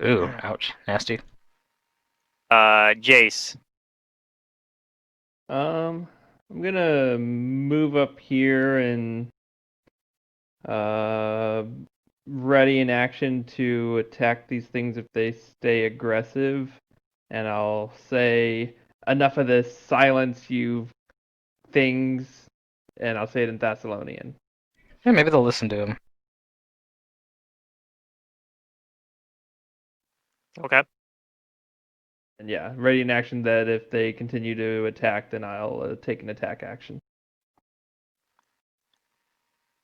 Ooh, ouch. Nasty. Jace. I'm gonna move up here and ready in action to attack these things if they stay aggressive. And I'll say, enough of this, silence you things, and I'll say it in Thessalonian. Yeah, maybe they'll listen to him. Okay. And yeah, ready in action that if they continue to attack, then I'll take an attack action.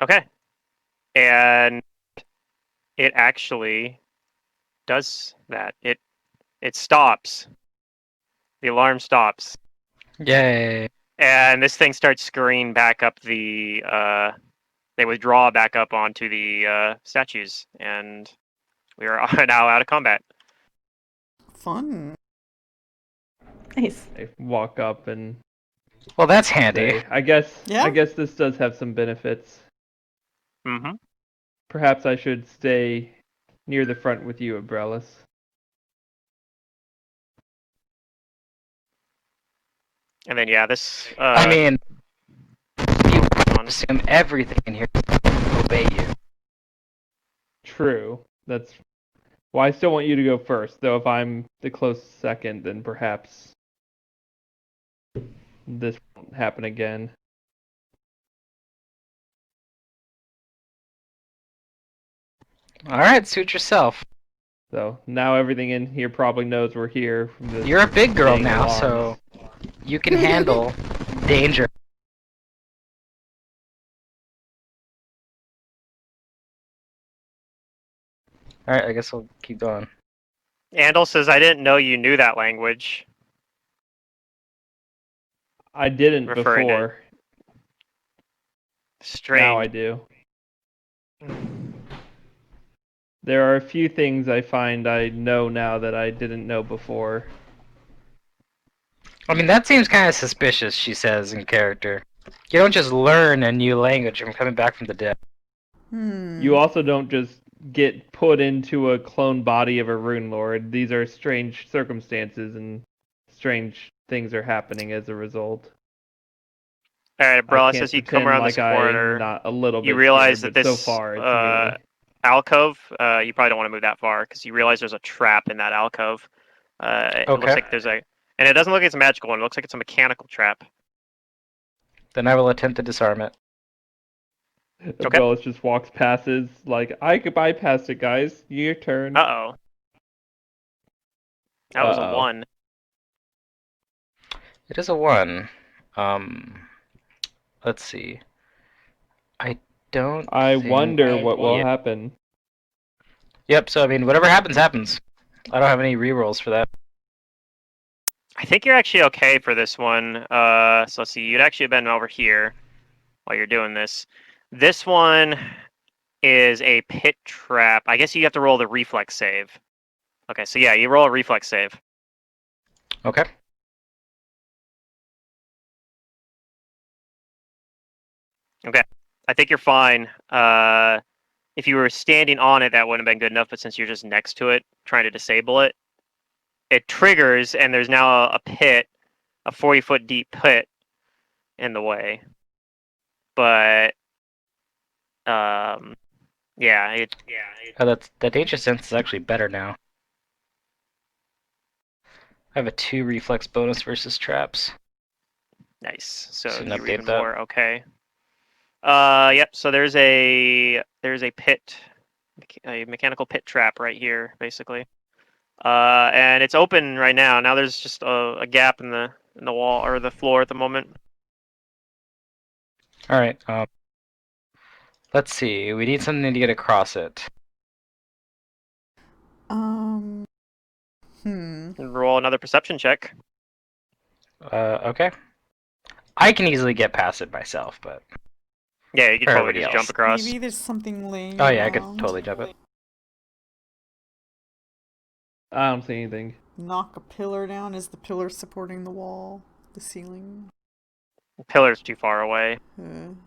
Okay. And it actually does that. It stops. The alarm stops. Yay. And this thing starts scurrying back up they withdraw back up onto the statues, and we are now out of combat. Fun. Nice. I walk up and Well, that's handy. say, I guess Yeah. this does have some benefits. Mm-hmm. Perhaps I should stay near the front with you, Umbrellas. And then yeah, this. I mean, you on. assume everything in here will obey you. True. That's Well, I still want you to go first, though. If I'm the close second, then perhaps this won't happen again. All right, suit yourself. So now everything in here probably knows we're here. From the You're a big girl dang now, alarms. so you can handle danger. All right, I guess we'll keep going. Andal says, I didn't know you knew that language. I didn't Referring to- before. Strange. Now I do. There are a few things I find I know now that I didn't know before. I mean, that seems kind of suspicious, she says in character. You don't just learn a new language from coming back from the dead. You also don't just get put into a clone body of a rune lord. These are strange circumstances and strange things are happening as a result. Alright, bro, I it can't says you come pretend around like this I'm corner. not a little bit You realize scared, that but this so far it's me. alcove, you probably don't want to move that far because you realize there's a trap in that alcove. It looks Okay. like there's a, and it doesn't look like it's a magical one. It looks like it's a mechanical trap. Then I will attempt to disarm it. Okay. Bellis just walks past it, like, I could bypass it, guys. Your turn. Uh-oh. That was a Uh-oh. 1. It is a 1. Let's see. I don't I think... wonder what will Yeah. happen. Yep, so I mean, whatever happens, happens. I don't have any rerolls for that. I think you're actually okay for this one. So let's see, you'd actually have been over here while you're doing this. This one is a pit trap. I guess you have to roll the reflex save. Okay, so yeah, you roll a reflex save. Okay. Okay, I think you're fine. If you were standing on it, that wouldn't have been good enough, but since you're just next to it, trying to disable it, it triggers, and there's now a pit, a 40-foot deep pit in the way. But, yeah, Oh, that danger sense is actually better now. I have a 2 reflex bonus versus traps. nice. So Shouldn't you're update even that. more okay. Yep. So there's a pit, a mechanical pit trap right here, basically. And it's open right now. Now there's just a gap in the wall or the floor at the moment. All right. Let's see. We need something to get across it. Roll another perception check. Okay. I can easily get past it myself, but Yeah, you can For totally everybody just else. jump across. Maybe there's something laying oh yeah, I could around. totally jump it. I don't see anything. Knock a pillar down. Is the pillar supporting the wall? The ceiling? The pillar's too far away.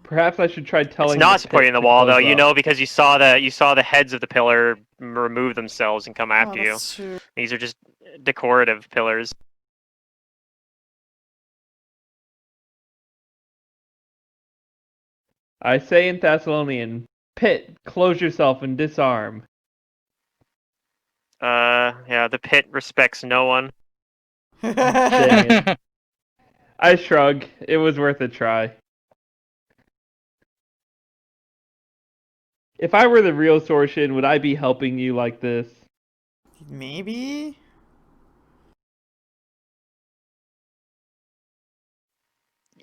Perhaps I should try telling It's not the pit supporting the to wall though. close You up. know because you saw the heads of the pillar remove themselves and come after you. That's true. These are just decorative pillars. I say in Thessalonian, Pit, close yourself and disarm. Yeah, the pit respects no one. Dang it. I shrug. It was worth a try. If I were the real Sorshin, would I be helping you like this? Maybe?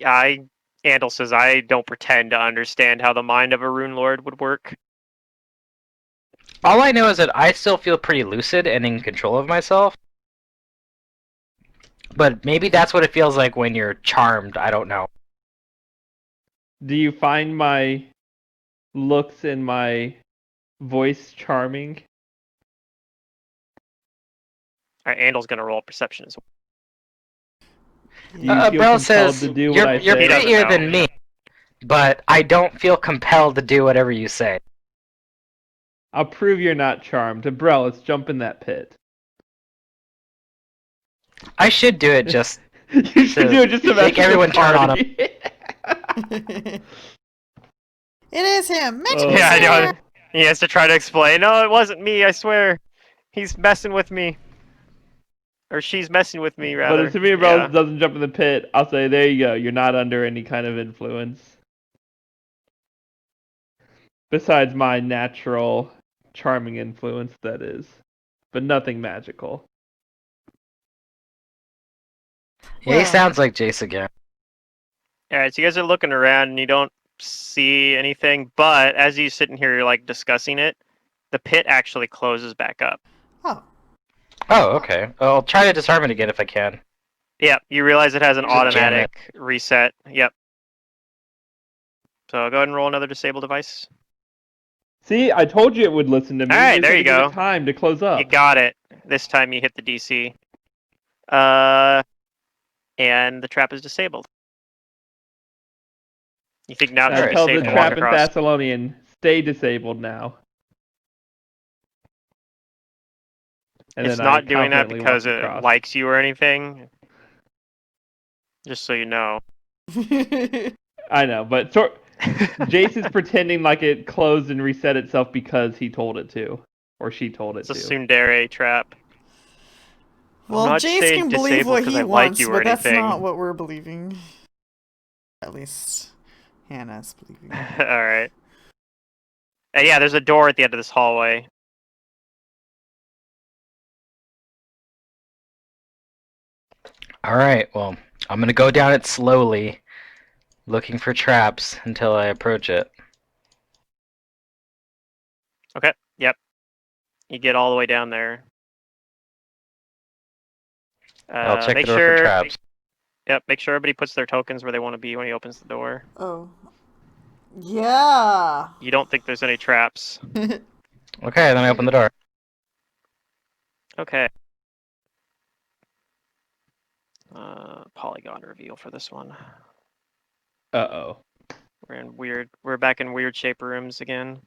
Andal says, I don't pretend to understand how the mind of a rune lord would work. All I know is that I still feel pretty lucid and in control of myself. But maybe that's what it feels like when you're charmed. I don't know. Do you find my looks and my voice charming? Alright, Andal's gonna roll perception as well. Do you feel Brell compelled says, to do you're what I you're say? He doesn't prettier know. than me, but I don't feel compelled to do whatever you say. I'll prove you're not charmed. Brell, let's jump in that pit. I should do it just You should do it just to make mess with everyone the turn on party. It is him! Magic Oh. Yeah, I user! know. He has to try to explain. No, it wasn't me, I swear. He's messing with me. Or she's messing with me, But rather. if Samir Bros doesn't jump in the pit, I'll say, there you go. You're not under any kind of influence. Besides my natural, charming influence, that is. But nothing magical. Yeah, he Well- sounds like Jace again. Alright, so you guys are looking around and you don't see anything, but as you sitting here, you're like discussing it, the pit actually closes back up. Oh. Oh, okay. I'll try to disarm it again if I can. Yep, you realize it has an Just jam it. automatic reset. Yep. So go ahead and roll another disable device. See, I told you it would listen to me. Alright, just there had you to give go. it time to close up. You got it. This time you hit the DC. And the trap is disabled. You think now it I should be tell safe the to walk trap in across. Thessalonian, stay disabled now. And It's then I not doing that confidently because walk it across. likes you or anything. Just so you know. I know, but Jace is pretending like it closed and reset itself because he told it to. Or she told it It's a to. tsundere trap. Well, not Jace saying can believe disabled what 'cause he I like wants, you or but that's anything. not what we're believing. At least Hannah's believing. Alright. Yeah, there's a door at the end of this hallway. Alright, well, I'm gonna go down it slowly, looking for traps until I approach it. Okay, yep. You get all the way down there. I'll check make the door sure, for traps. Yep, make sure everybody puts their tokens where they want to be when he opens the door. Oh. Yeah. You don't think there's any traps. Okay, then I open the door. Okay. Polygon reveal for this one. Uh-oh. We're back in weird shape rooms again.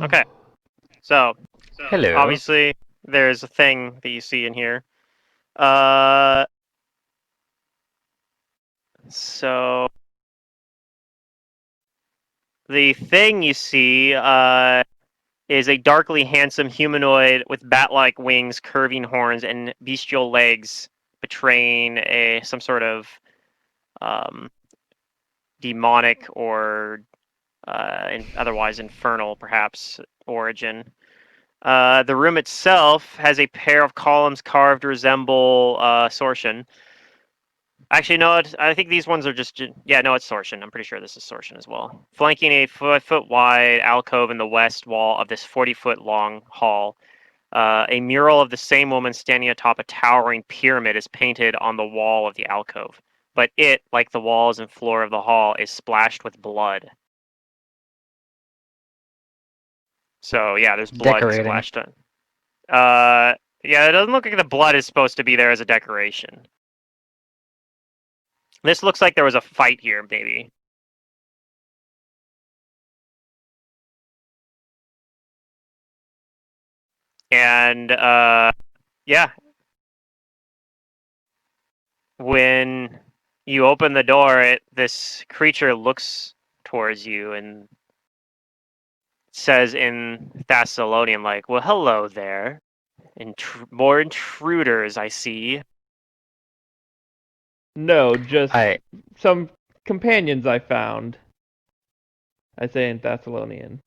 Okay. So, Hello. obviously, there's a thing that you see in here. So the thing you see is a darkly handsome humanoid with bat-like wings, curving horns, and bestial legs, betraying some sort of demonic or otherwise infernal, perhaps, origin. The room itself has a pair of columns carved to resemble Sortian. Actually, no, I think these ones are just... Yeah, no, it's Sortian. I'm pretty sure this is Sortian as well. Flanking a 4-foot wide alcove in the west wall of this 40-foot long hall. A mural of the same woman standing atop a towering pyramid is painted on the wall of the alcove. But it, like the walls and floor of the hall, is splashed with blood. So, yeah, there's blood Decorating. splashed on. Yeah, it doesn't look like the blood is supposed to be there as a decoration. This looks like there was a fight here, maybe. And, yeah. When you open the door, this creature looks towards you and says in Thessalonian, like, well, hello there. More intruders, I see. No, just I some companions I found. I say in Thessalonian.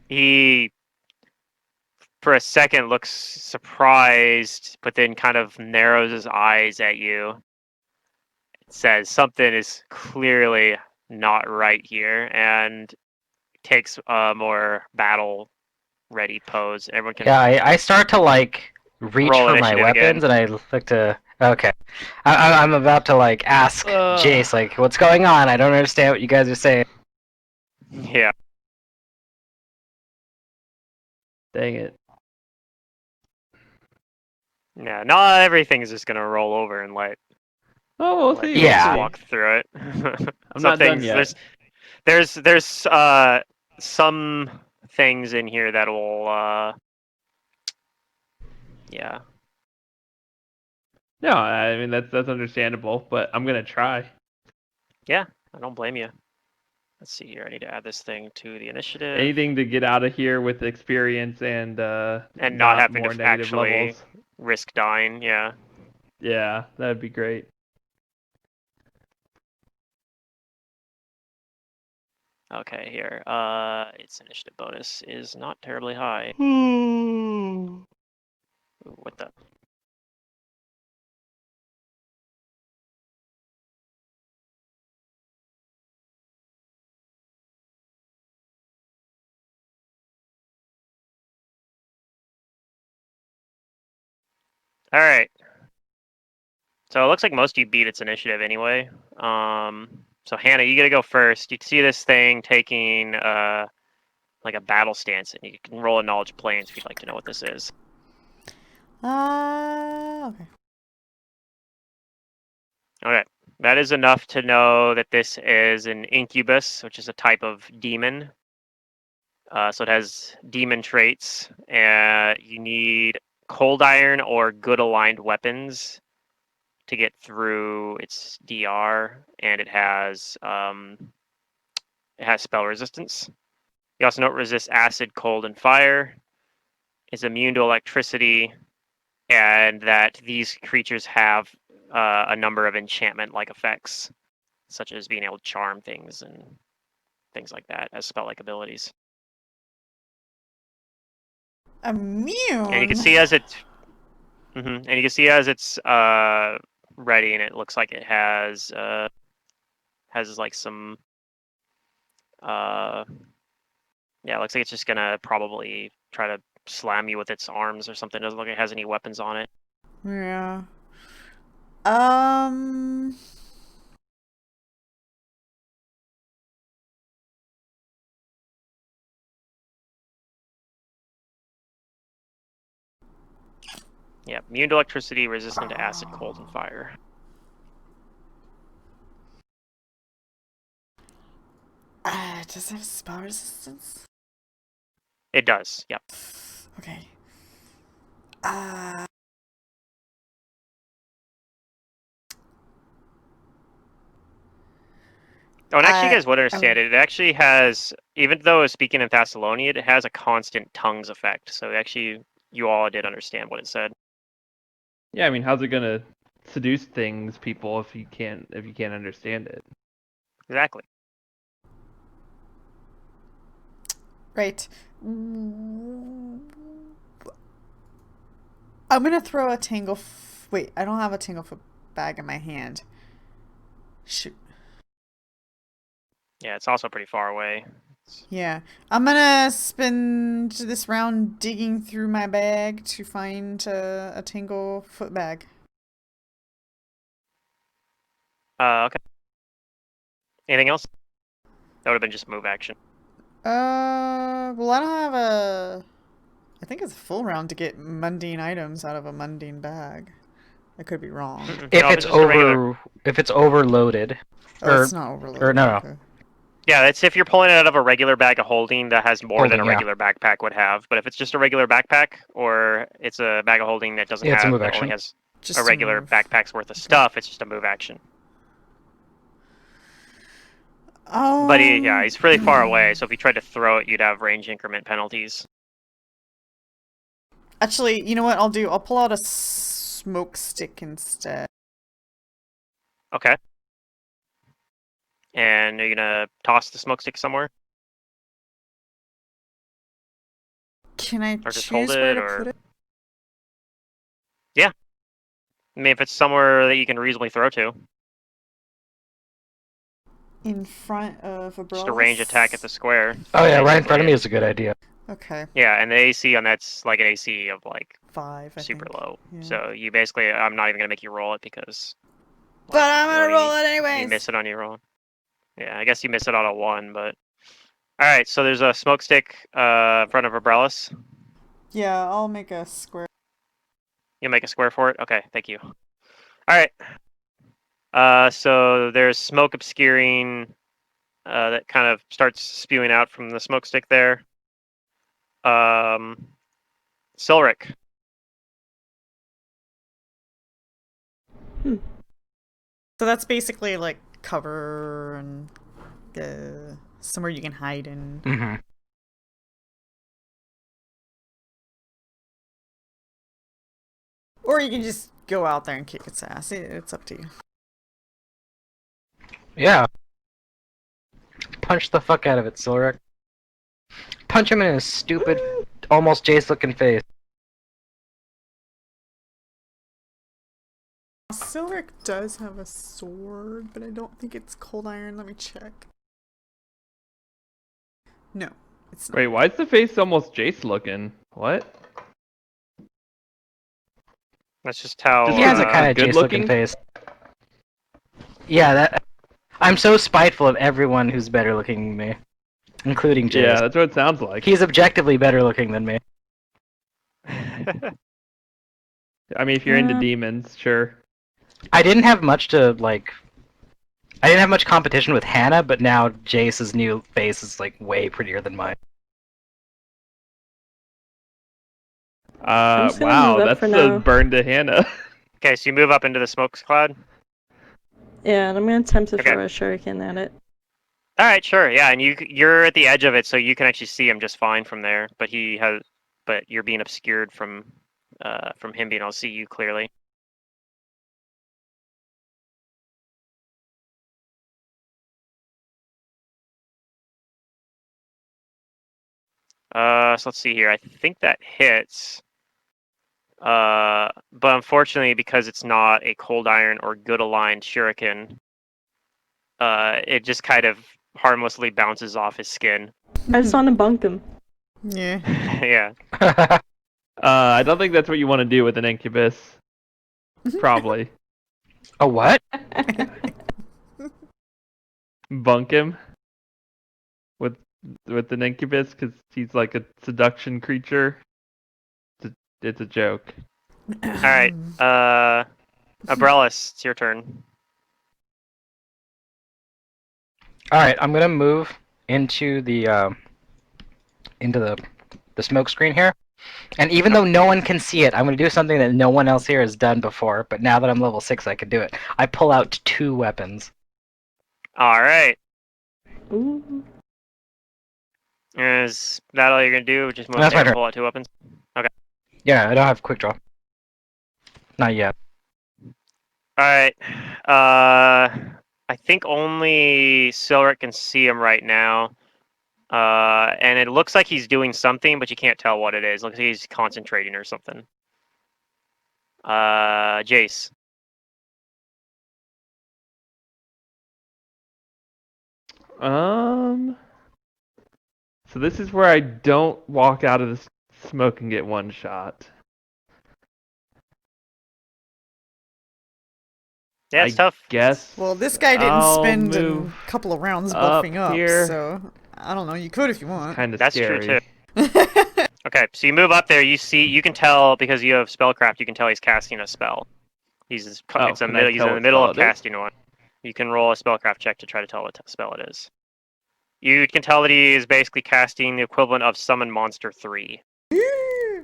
He, for a second, looks surprised, but then kind of narrows his eyes at you. Says something is clearly not right here, and takes a more battle-ready pose. Everyone can I start to like reach roll for my initiative weapons, again. and I look to. Okay, I'm about to like ask Ugh. Jace like, what's going on? I don't understand what you guys are saying. Yeah. Dang it. Yeah, not everything's just gonna roll over and Oh, we'll let see. you Yeah. just walk through it. I'm Some not done things, yet. There's some things in here that will Yeah. No, I mean that's understandable, but I'm gonna try. Yeah, I don't blame you. Let's see here. I need to add this thing to the initiative. Anything to get out of here with experience and not having more to negative actually levels. risk dying. Yeah. Yeah, that'd be great. Okay, here. Its initiative bonus is not terribly high. Ooh, what the? All right. So it looks like most of you beat its initiative anyway. So Hannah, you gotta go first. You see this thing taking like a battle stance, and you can roll a knowledge planes if you'd like to know what this is. Okay. Okay, that is enough to know that this is an incubus, which is a type of demon. So it has demon traits. You need cold iron or good aligned weapons to get through its DR, and it has spell resistance. You also know it resists acid, cold, and fire. Is immune to electricity, and that these creatures have a number of enchantment-like effects, such as being able to charm things and things like that as spell-like abilities. Immune. And you can see as it's ready, and it looks like it has like some yeah, it looks like it's just gonna probably try to slam you with its arms or something. Doesn't look like it has any weapons on it. Yeah. Yeah, immune to electricity, resistant to acid, cold, and fire. Does it have spell resistance? It does. Yep. Okay. Oh, and actually, you guys would I understand it. It actually has, even though it's speaking in Thessalonian, it has a constant tongues effect. So actually, you all did understand what it said. Yeah, I mean, how's it gonna seduce people if you can't understand it? Exactly. Right. I'm gonna throw a tangle. Wait, I don't have a tanglefoot bag in my hand. Shoot. Yeah, it's also pretty far away. Yeah, I'm gonna spend this round digging through my bag to find a tanglefoot bag. Okay. Anything else? That would have been just move action. Well, I don't have a. I think it's a full round to get mundane items out of a mundane bag. I could be wrong. No, If it's just a regular. overloaded, Oh, or it's not overloaded. no. Okay. Yeah, that's if you're pulling it out of a regular bag of holding that has more than a Holding, yeah. regular backpack would have. But if it's just a regular backpack, or it's a bag of holding that doesn't Yeah, it's a have move that only action. has Just a to regular move. backpack's worth of Okay. stuff, it's just a move action. Oh. But he's pretty far away, so if you tried to throw it, you'd have range increment penalties. Actually, you know what I'll do? I'll pull out a smoke stick instead. Okay. And are you gonna toss the smoke stick somewhere? Can I Or just hold choose where it, to or... put it? Yeah. I mean, if it's somewhere that you can reasonably throw to. In front of a Just a range attack at the square. Oh yeah, right in front of me basically. is a good idea. Okay. Yeah, and the AC on that's like an AC of like 5, I super think. low. Yeah. So you basically, I'm not even gonna make you roll it because. But I'm gonna roll it anyways. You miss it on your roll. Yeah, I guess you miss it on a 1, but. All right, so there's a smoke stick in front of Abrellis. Yeah, I'll make a square. You'll make a square for it. Okay, thank you. All right. So there's smoke obscuring that kind of starts spewing out from the smoke stick there. Silric. So that's basically like cover and somewhere you can hide in. Mm-hmm. Or you can just go out there and kick its ass. It's up to you. Yeah. Punch the fuck out of it, Silric. Punch him in his stupid, almost Jace-looking face. Silric does have a sword, but I don't think it's cold iron. Let me check. No, it's not. Wait, why is the face almost Jace looking? What? That's just how. Just He has a Uh, kind of good Jace-looking looking? face. Yeah, that. I'm so spiteful of everyone who's better looking than me, including Jace. Yeah, that's what it sounds like. He's objectively better looking than me. I mean, if you're into demons, sure. I didn't have much to like. I didn't have much competition with Hannah, but now Jace's new face is like way prettier than mine. I'm just gonna Wow, move up that's for a now. burn to Hannah. Okay, so you move up into the smoke cloud. Yeah, and I'm gonna attempt to Okay. throw a shuriken at it. All right, sure, yeah, and you're at the edge of it, so you can actually see him just fine from there. But you're being obscured from him being able to see you clearly. So let's see here. I think that hits. But unfortunately, because it's not a cold iron or good aligned shuriken, it just kind of harmlessly bounces off his skin. I just want to bunk him. Yeah. Yeah. I don't think that's what you want to do with an incubus. Probably. A what? Bunk him with an incubus because he's like a seduction creature. It's a joke. All right. Abrellis, it's your turn. All right, I'm gonna move into the smoke screen here, and even though no one can see it, I'm gonna do something that no one else here has done before. But now that I'm level 6, I can do it. I pull out 2 weapons. All right. Ooh. Is that all you're gonna do? Just move That's there my and turn. pull out 2 weapons. Yeah, I don't have quick draw. Not yet. All right. I think only Silric can see him right now. And it looks like he's doing something, but you can't tell what it is. Looks like he's concentrating or something. Jace. So this is where I don't walk out of the smoke and get one shot. Yeah, it's I tough. guess. Well, this guy didn't I'll spend a move couple of rounds up buffing up, here. so I don't know. You could if you want. Kind of That's scary. true too. Okay, so you move up there. You can tell because you have spellcraft. You can tell he's casting a spell. He's Oh, it's a can I middle. He's tell in the what middle spell of it is? casting one. You can roll a spellcraft check to try to tell what spell it is. You can tell that he is basically casting the equivalent of Summon Monster 3.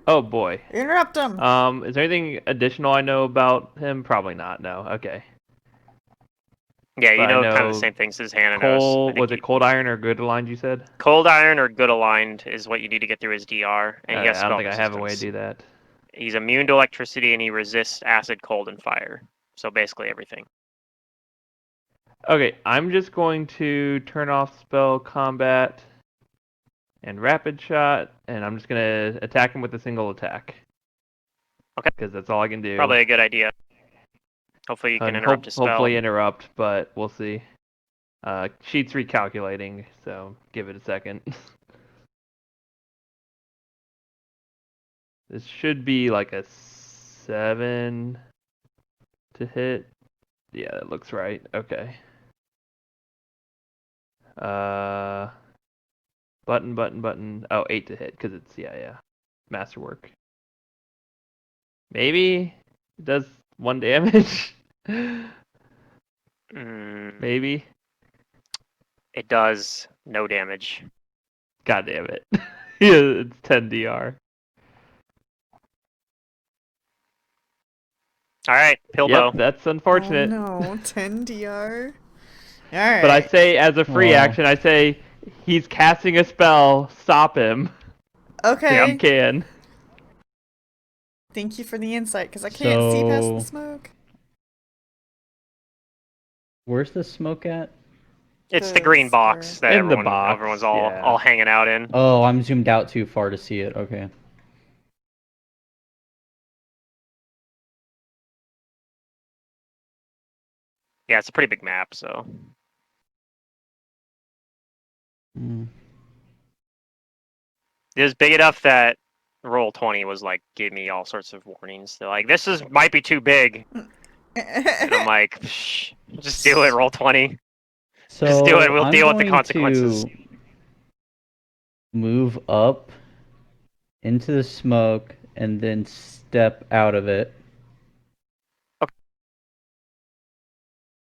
Oh boy. Interrupt him. Is there anything additional I know about him? Probably not. No. Okay. Yeah, you But I know kind of the know same things as Hannah knows. Cold. Was it cold iron or good aligned? You said. Cold Iron or Good Aligned is what you need to get through his DR, and he has I spell don't think I have a way to resistance. do that. He's immune to electricity, and he resists acid, cold, and fire. So basically everything. Okay, I'm just going to turn off spell combat and rapid shot, and I'm just gonna attack him with a single attack. Okay. Because that's all I can do. Probably a good idea. Hopefully you can And interrupt his spell. hopefully interrupt, but we'll see. Sheet's recalculating, so give it a second. This should be like a 7 to hit. Yeah, that looks right. Okay. Button. Oh, 8 to hit, because it's, yeah. Masterwork. Maybe it does 1 damage? Maybe. It does no damage. God damn it. Yeah, it's 10 DR. All right, Pilbo. Yep, that's unfortunate. Oh no, 10 DR. Alright. But I say, as a free Wow. action, I say he's casting a spell. Stop him. Okay. If you can. Thank you for the insight, because I can't see past the smoke. Where's the smoke at? It's the green box that In the everyone's box, all yeah. hanging out in. Oh, I'm zoomed out too far to see it. Okay. Yeah, it's a pretty big map, so. Mm. It was big enough that Roll20 was like, gave me all sorts of warnings. They're like, this might be too big. And I'm like, Psh, just do it, Roll20. So Just do it, we'll I'm deal with the going consequences. to move up into the smoke and then step out of it. Okay.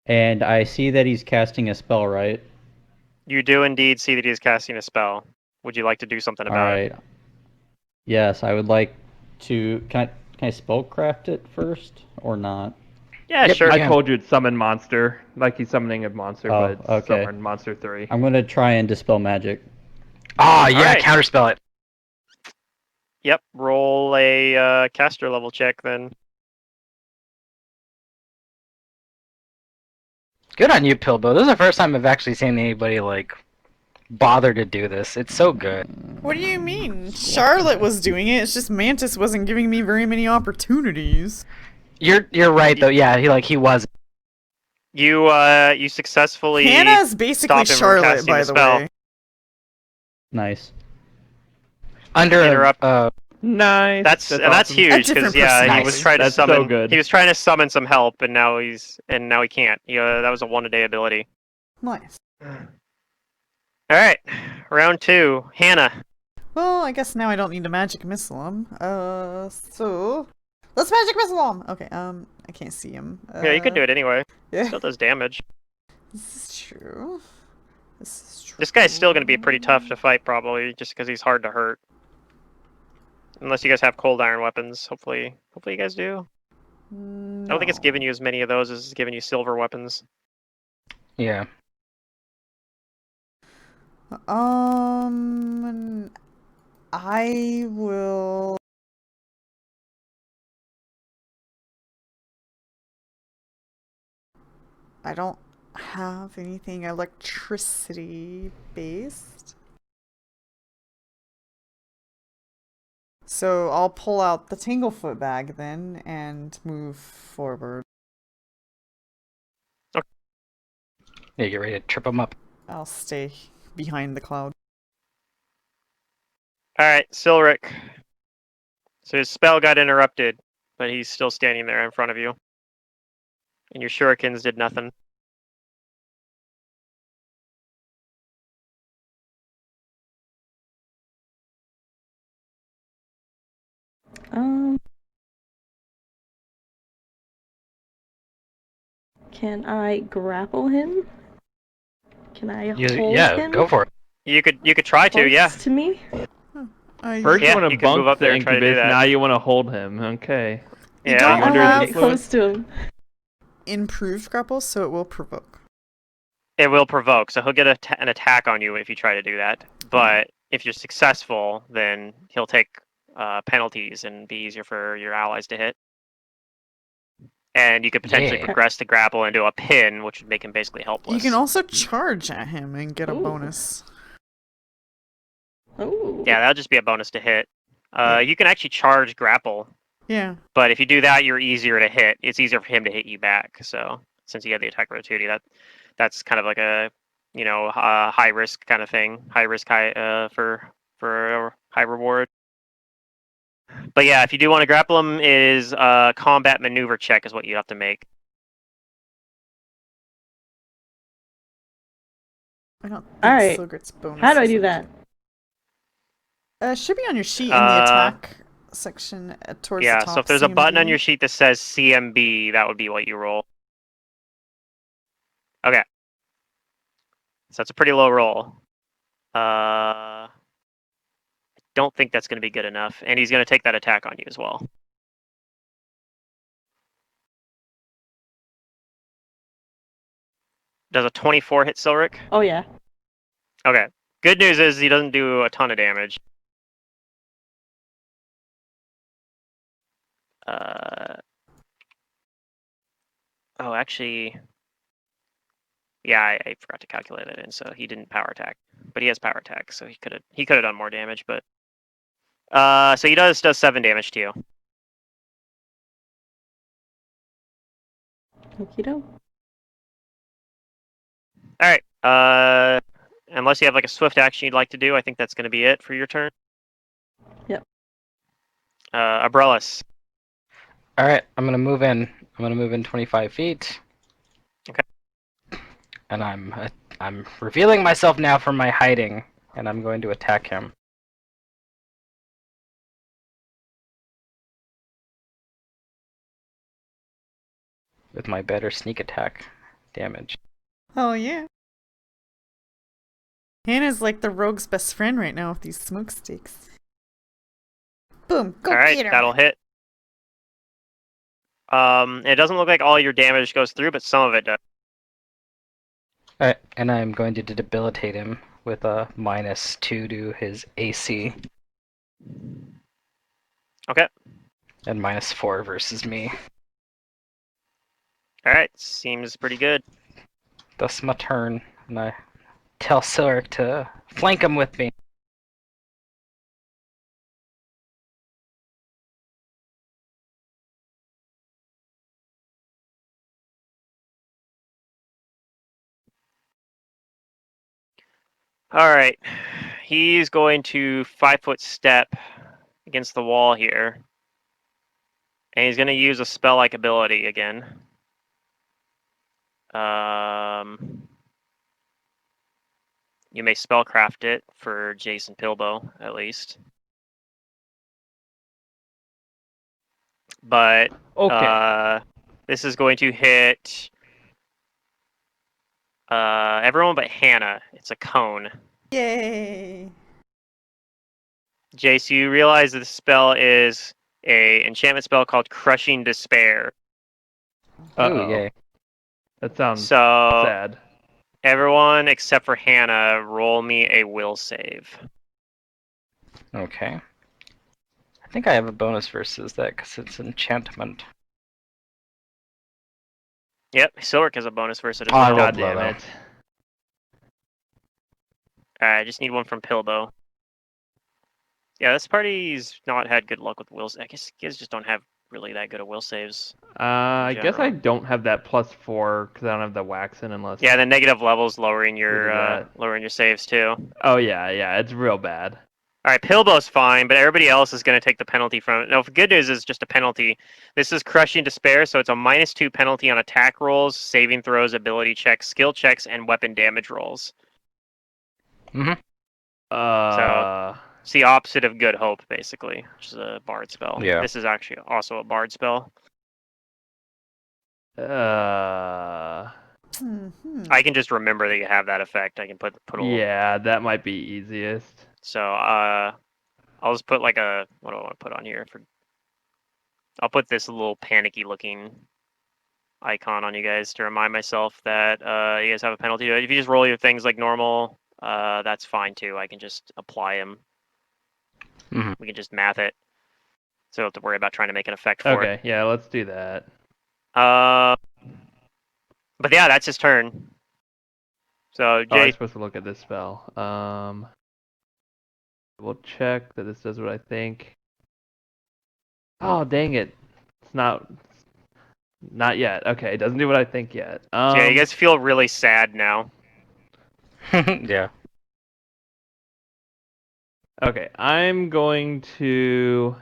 And I see that he's casting a spell, right? You do indeed see that he's casting a spell. Would you like to do something All about right. it? Yes, I would like to. Can I spellcraft it first or not? Yeah, Yep, sure. I can. told you it's summon monster. Like he's summoning a monster, Oh, but it's okay. summon monster 3. I'm gonna try and dispel magic. Ah, yeah, Alright. counterspell it. Yep, roll a caster level check then. Good on you, Pilbo. This is the first time I've actually seen anybody like bother to do this. It's so good. What do you mean? Charlotte was doing it, it's just Mantis wasn't giving me very many opportunities. You're right though. Yeah, he was. You successfully Hannah's basically stop him from Charlotte, casting by the the spell. way. Nice. Under Interrupt. Nice. That's awesome. huge A because different he personality. was trying to That's so summon. good. He was trying to summon some help, and now he can't. That was a 1-a-day ability. Nice. All right, round 2, Hannah. Well, I guess now I don't need to magic missile him. So let's magic missile him. Okay, I can't see him. Yeah, you could do it anyway. Yeah, Still does damage. this is true. This is true. This guy's still going to be pretty tough to fight, probably, just because he's hard to hurt. Unless you guys have cold iron weapons. Hopefully you guys do. I don't think it's giving you as many of those as it's giving you silver weapons. Yeah. I will. I don't have anything electricity based. So I'll pull out the Tanglefoot bag then and move forward. Yeah, get ready to trip him up. I'll stay behind the cloud. Alright, Silric. So his spell got interrupted, but he's still standing there in front of you. And your shurikens did nothing. Can I grapple him? Can I hold Yeah, him? go for it. You could try to, yeah. Close to me? First Yeah, you want you to can move bunk up there the and try to do incubus, that. now you want to hold him. Okay. You Yeah, don't I wonder I'll if get have close to him. improved grapple, so it will provoke. it will provoke, so he'll get an attack on you if you try to do that. But if you're successful, then he'll take penalties and be easier for your allies to hit. And you could potentially Yeah. progress the grapple into a pin, which would make him basically helpless. You can also charge at him and get a Ooh. bonus. Oh. Yeah, that'll just be a bonus to hit. You can actually charge grapple, Yeah. but if you do that, you're easier to hit. It's easier for him to hit you back. So since you have the attack opportunity, that's kind of like a high risk kind of thing. High risk, for a high reward. But yeah, if you do want to grapple him, is a combat maneuver check is what you have to make. I don't think Alright. Silgrit's bonus. How do I is do actually- that? Should be on your sheet in the attack section towards the Yeah, top. so if there's a button on CMB. your sheet that says CMB, that would be what you roll. Okay. So that's a pretty low roll. I don't think that's going to be good enough, and he's going to take that attack on you as well. Does a 24 hit Silric? Oh yeah. Okay. Good news is he doesn't do a ton of damage. Oh, actually, yeah, I forgot to calculate it in, so he didn't power attack, but he has power attack, so he could have done more damage, but so he does 7 damage to you. Okie doke. All right. Unless you have like a swift action you'd like to do, I think that's going to be it for your turn. Yep. Abrellis. All right, I'm gonna move in. I'm gonna move in 25 feet. Okay. And I'm revealing myself now from my hiding, and I'm going to attack him. With my better sneak attack damage. Oh yeah. Hannah's like the rogue's best friend right now with these smoke sticks. Boom! Go All right, get her. that'll hit. It doesn't look like all your damage goes through, but some of it does. Alright, and I'm going to debilitate him with a -2 to his AC. Okay. And -4 versus me. All right, seems pretty good. Thus my turn, and I tell Silric to flank him with me. All right, he's going to 5-foot step against the wall here, and he's going to use a spell-like ability again. You may spellcraft it for Jason Pilbow, at least. But Okay. this is going to hit everyone but Hannah. It's a cone. Yay! Jace, you realize that this spell is a enchantment spell called Crushing Despair. Ooh, Uh-oh. yay. That sounds So sad. everyone except for Hannah, roll me a will save. Okay. I think I have a bonus versus that because it's enchantment. Yep, Silric has a bonus versus it as Oh, I well. rolled God low, damn though. it. Alright, I just need one from Pilbow. Yeah, this party's not had good luck with wills. I guess you guys just don't have really that good of will saves. I guess I general. don't have that +4 because I don't have the waxing unless. Yeah, the negative levels lowering We your did that. saves too. Oh yeah, it's real bad. All right, Pilbow's fine, but everybody else is going to take the penalty from it. No, the good news is just a penalty. This is Crushing Despair, so it's a -2 penalty on attack rolls, saving throws, ability checks, skill checks, and weapon damage rolls. Mm-hmm. It's the opposite of Good Hope, basically, which is a bard spell. Yeah. This is actually also a bard spell. I can just remember that you have that effect. I can put a little. Yeah, that might be easiest. So I'll just put like a, what do I want to put on here for? I'll put this little panicky looking icon on you guys to remind myself that you guys have a penalty to it. If you just roll your things like normal, that's fine too. I can just apply them. Mm-hmm. We can just math it, so I don't have to worry about trying to make an effect for it. Okay, yeah, let's do that. But yeah, that's his turn. So Oh, I'm Jay, supposed to look at this spell. We'll check that this does what I think. Oh, dang it. It's not yet. Okay, it doesn't do what I think yet. yeah, you guys feel really sad now. Yeah. Okay, I'm going to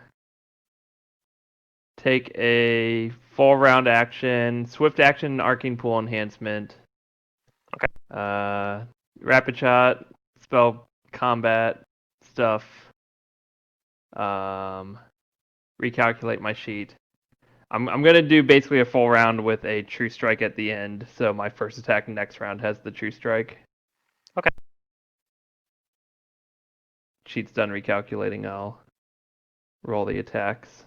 take a full round action, swift action, arcane pool enhancement. Okay. Rapid shot, spell combat stuff. Recalculate my sheet. I'm gonna do basically a full round with a true strike at the end, so my first attack next round has the true strike. Okay. Sheet's done recalculating, I'll roll the attacks.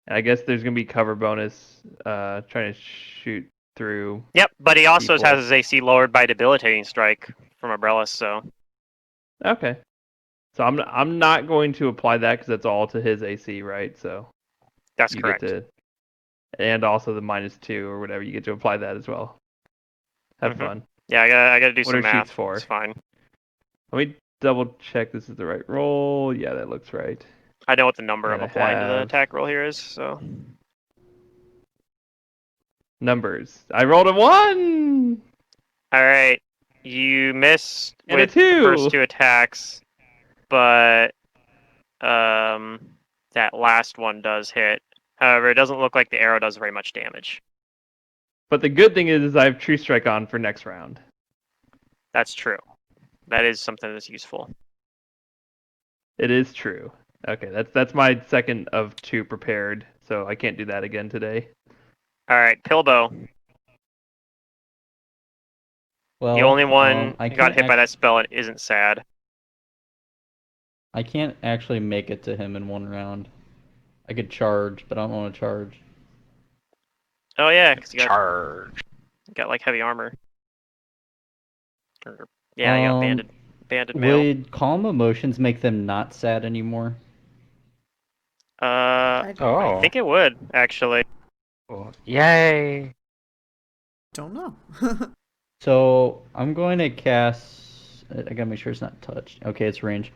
And I guess there's gonna be cover bonus, trying to shoot through. Yep, but he also people. has his AC lowered by debilitating strike from Umbrella, so Okay. So I'm not going to apply that because that's all to his AC, right? So that's you correct. get to, and also the -2 or whatever, you get to apply that as well. Have Mhm. fun. Yeah, I gotta do What some are math. sheets for? It's fine. Let me double check this is the right roll. Yeah, that looks right. I know what the number And I'm I applying to the have attack roll here is, so numbers. I rolled a 1 alright. You missed and a with the first 2. 2 attacks, but that last one does hit. However, it doesn't look like the arrow does very much damage. But the good thing is I have True Strike on for next round. That's true. That is something that's useful. It is true. Okay, that's my second of 2 prepared, so I can't do that again today. Alright, Pilbo. Well, The only one I who got can't hit by that spell and isn't sad. I can't actually make it to him in one round. I could charge, but I don't want to charge. Oh yeah, because you Charge. got like heavy armor. Or, yeah, you got banded mail. Would calm emotions make them not sad anymore? I Oh. think it would actually. Cool. Yay. Don't know. So I'm going to cast. I gotta make sure it's not touched. Okay, it's range.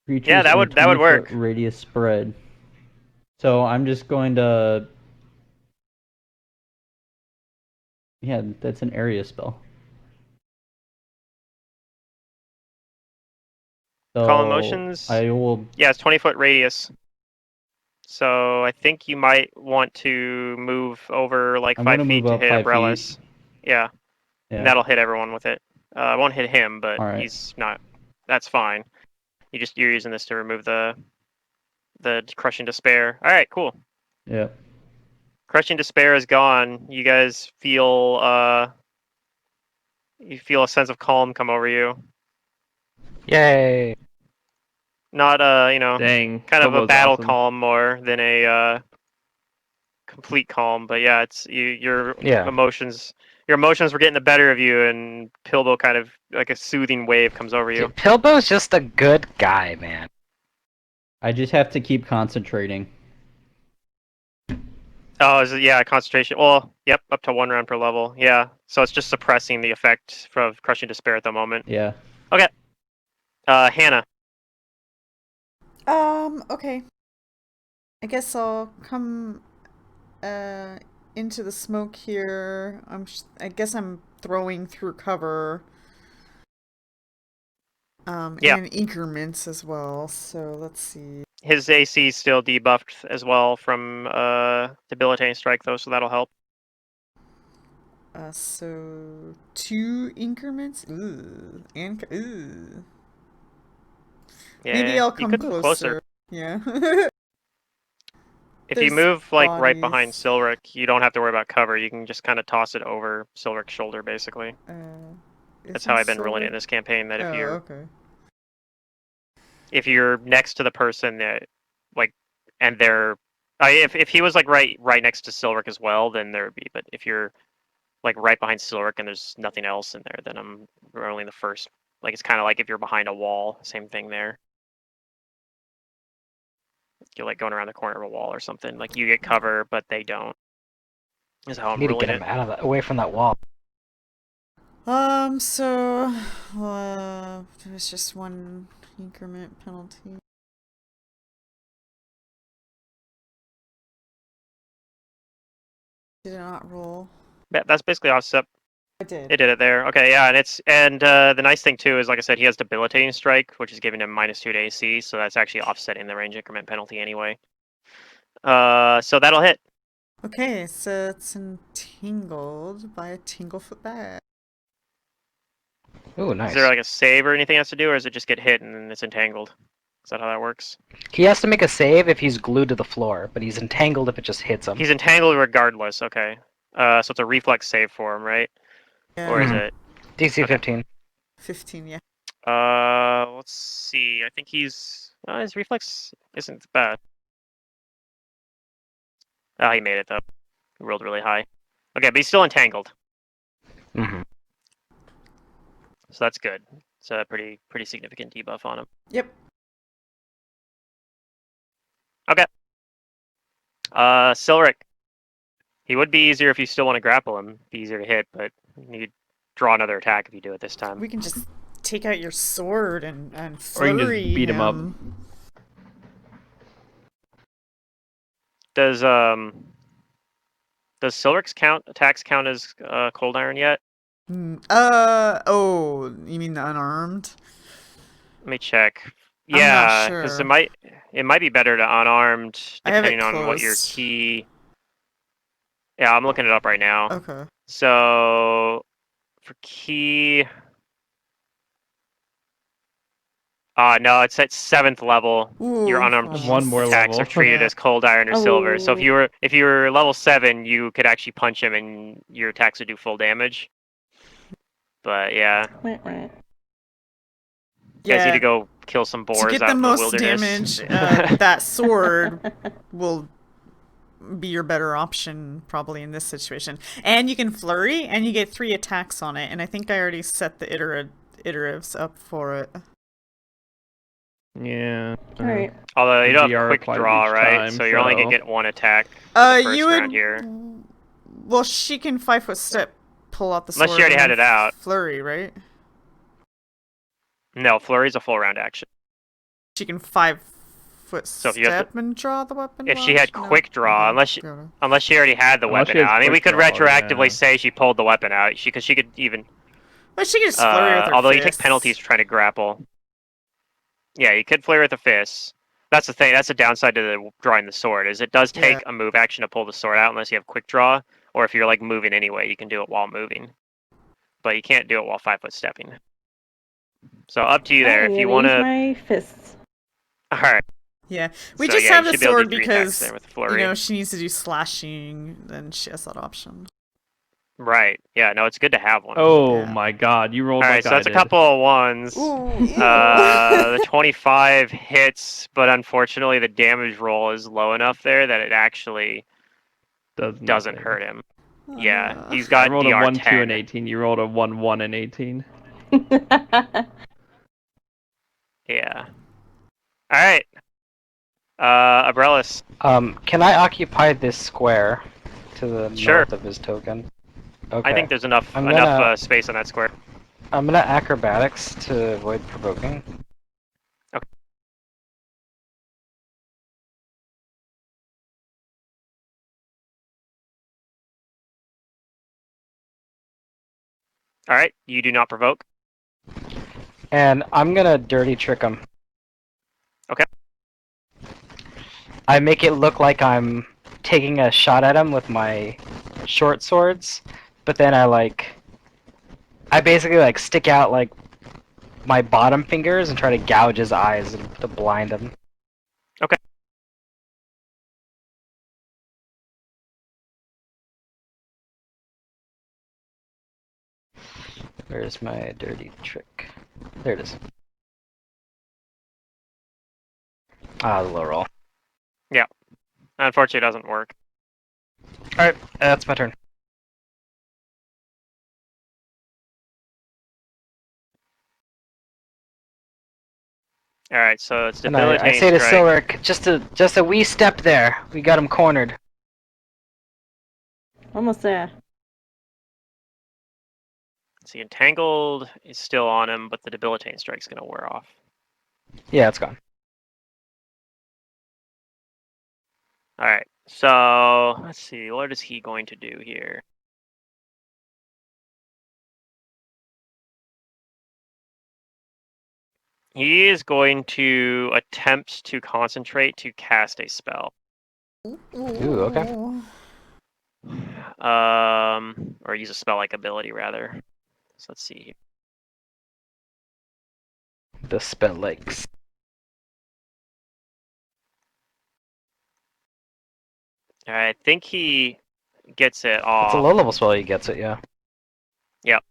Creatures Yeah, that in a would 20-foot work. radius spread. So I'm just going to. Yeah, that's an area spell. Calm So emotions. I will. Yeah, it's 20-foot radius. So I think you might want to move over like I'm 5 gonna feet move to up hit 5 feet. umbrellas. Yeah, and Yeah. that'll hit everyone with it. I won't hit him, but All right. he's not. That's fine. You're using this to remove the crushing despair. All right, cool. Yeah. Crushing despair is gone. You guys feel you feel a sense of calm come over you. Yay. Not Dang, kind of a Pilbo's battle awesome. calm more than a complete calm. But yeah, it's your Yeah. emotions. Your emotions were getting the better of you, and Pilbo kind of like a soothing wave comes over you. Dude, Pilbo's just a good guy, man. I just have to keep concentrating. Oh, yeah, concentration. Well, yep, up to 1 round per level. Yeah, so it's just suppressing the effect of crushing despair at the moment. Yeah. Okay. Hannah. Okay. I guess I'll come into the smoke here. I guess I'm throwing through cover. Yeah. And increments as well. So let's see. His AC is still debuffed as well from debilitating strike though, so that'll help. So 2 increments. Ooh, and ooh. Yeah, Maybe I'll you come could move closer. Yeah. If you There's move like right behind bodies. Silric, you don't have to worry about cover. You can just kind of toss it over Silric's shoulder, basically. That's how I've been ruling it in this campaign. That Oh, okay. if you're next to the person that like, and they're, if he was like right next to Silric as well, then there would be. But if you're like right behind Silric and there's nothing else in there, then I'm rolling the first. Like it's kind of like if you're behind a wall, same thing there. You're like going around the corner of a wall or something. Like you get cover, but they don't. Is how I'm Need to ruling get him it. out of that, away from that wall. So there's just 1 increment penalty. Did it not roll? Yeah, that's basically offset. I did. It did it there. Okay, yeah, and the nice thing too is, like I said, he has debilitating strike, which is giving him -2 to AC, so that's actually offsetting the range increment penalty anyway. So that'll hit. Okay, so it's entangled by a Tanglefoot bag. Ooh, Is nice. there like a save or anything has to do, or does it just get hit and then it's entangled? Is that how that works? He has to make a save if he's glued to the floor, but he's entangled if it just hits him. He's entangled regardless. Okay. So it's a reflex save for him, right? Yeah. Or is Mhm. it? DC Okay. 15. 15, yeah. Let's see. I think his reflex isn't bad. Oh, he made it though. He rolled really high. Okay, but he's still entangled, Mm-hmm. so that's good. It's a pretty significant debuff on him. Yep. Silric. He would be easier if you still want to grapple him. Be easier to hit, but you draw another attack if you do it this time. We can just take out your sword and Or you can just flurry beat him up. Does Silric's attacks count as cold iron yet? Oh, you mean the unarmed? Let me check. I'm not Yeah, because sure. it might be better to unarmed I have it depending on what your closed. key. Yeah, I'm looking it up right now. Okay. So for key, no, it's at 7th level. Your Ooh, unarmed One more attacks level. are treated Yeah. as cold iron or silver. So Oh. if you were level 7, you could actually punch him and your attacks would do full damage. But yeah, Right. you guys need Yeah. to go kill some To boars get out the in the most wilderness. damage, that sword will be your better option probably in this situation. And you can flurry, and you get 3 attacks on it. And I think I already set the iteratives up for it. Yeah. Alright. Although you The don't DR have quick applies draw, each right? time, So you're only gonna so- get 1 attack for the first You round would. here. Well, she can 5-foot step, pull out the sword. Unless she already and had then it out. Flurry, right? No, flurry's a full round action. She can 5-foot So if you have to- step and draw the weapon. If she while had no? quick draw, Okay. unless she already had the Unless weapon she has out. I mean, we quick could draw, retroactively yeah. say she pulled the weapon out. Because she could even. But she can just flurry with her Although you take fists. penalties for trying to grapple. Yeah, you could flurry with a fist. That's the thing. That's the downside to drawing the sword. Is it does take a move action to pull the sword out unless you have quick draw, or if you're like moving anyway, you can do it while moving. But you can't do it while 5-foot stepping. So up to you there. I'm If you gonna want use to. my fists. All right. Yeah, we So, just yeah, have you the should be able to sword do 3 attacks because there with the flurry. she needs to do slashing. Then she has that option. Right. Yeah. No, it's good to have one. Oh Yeah. my god, you rolled All right. like So that's I a did. couple of ones. Ooh, The 25 hits, but unfortunately the damage roll is low enough there that it actually doesn't nothing. hurt him. Yeah, he's I got rolled a DR 1, 2, 10. and 18. You rolled a 1, 1, and 18. Yeah. All right. Abrellis. Can I occupy this square to the Sure. north of his token? Okay. I think there's enough I'm gonna- space on that square. I'm gonna acrobatics to avoid provoking. Okay. All right. You do not provoke. And I'm gonna dirty trick him. Okay. I make it look like I'm taking a shot at him with my short swords, but then I basically like stick out like my bottom fingers and try to gouge his eyes to blind him. Okay. Where's my dirty trick? There it is. Ah, the low roll. Unfortunately, it doesn't work. Alright, that's my turn. All right. So it's And debilitating I say to strike. Silric, just a wee step there. We got him cornered. Almost there. See, entangled is still on him, but the debilitating strike's gonna wear off. Yeah, it's gone. All right. So let's see. What is he going to do here? He is going to attempt to concentrate to cast a spell. Ooh, okay. Or use a spell-like ability rather. So let's see. The spell legs. All right, I think he gets it off. It's a low level spell, he gets it, yeah. Yep.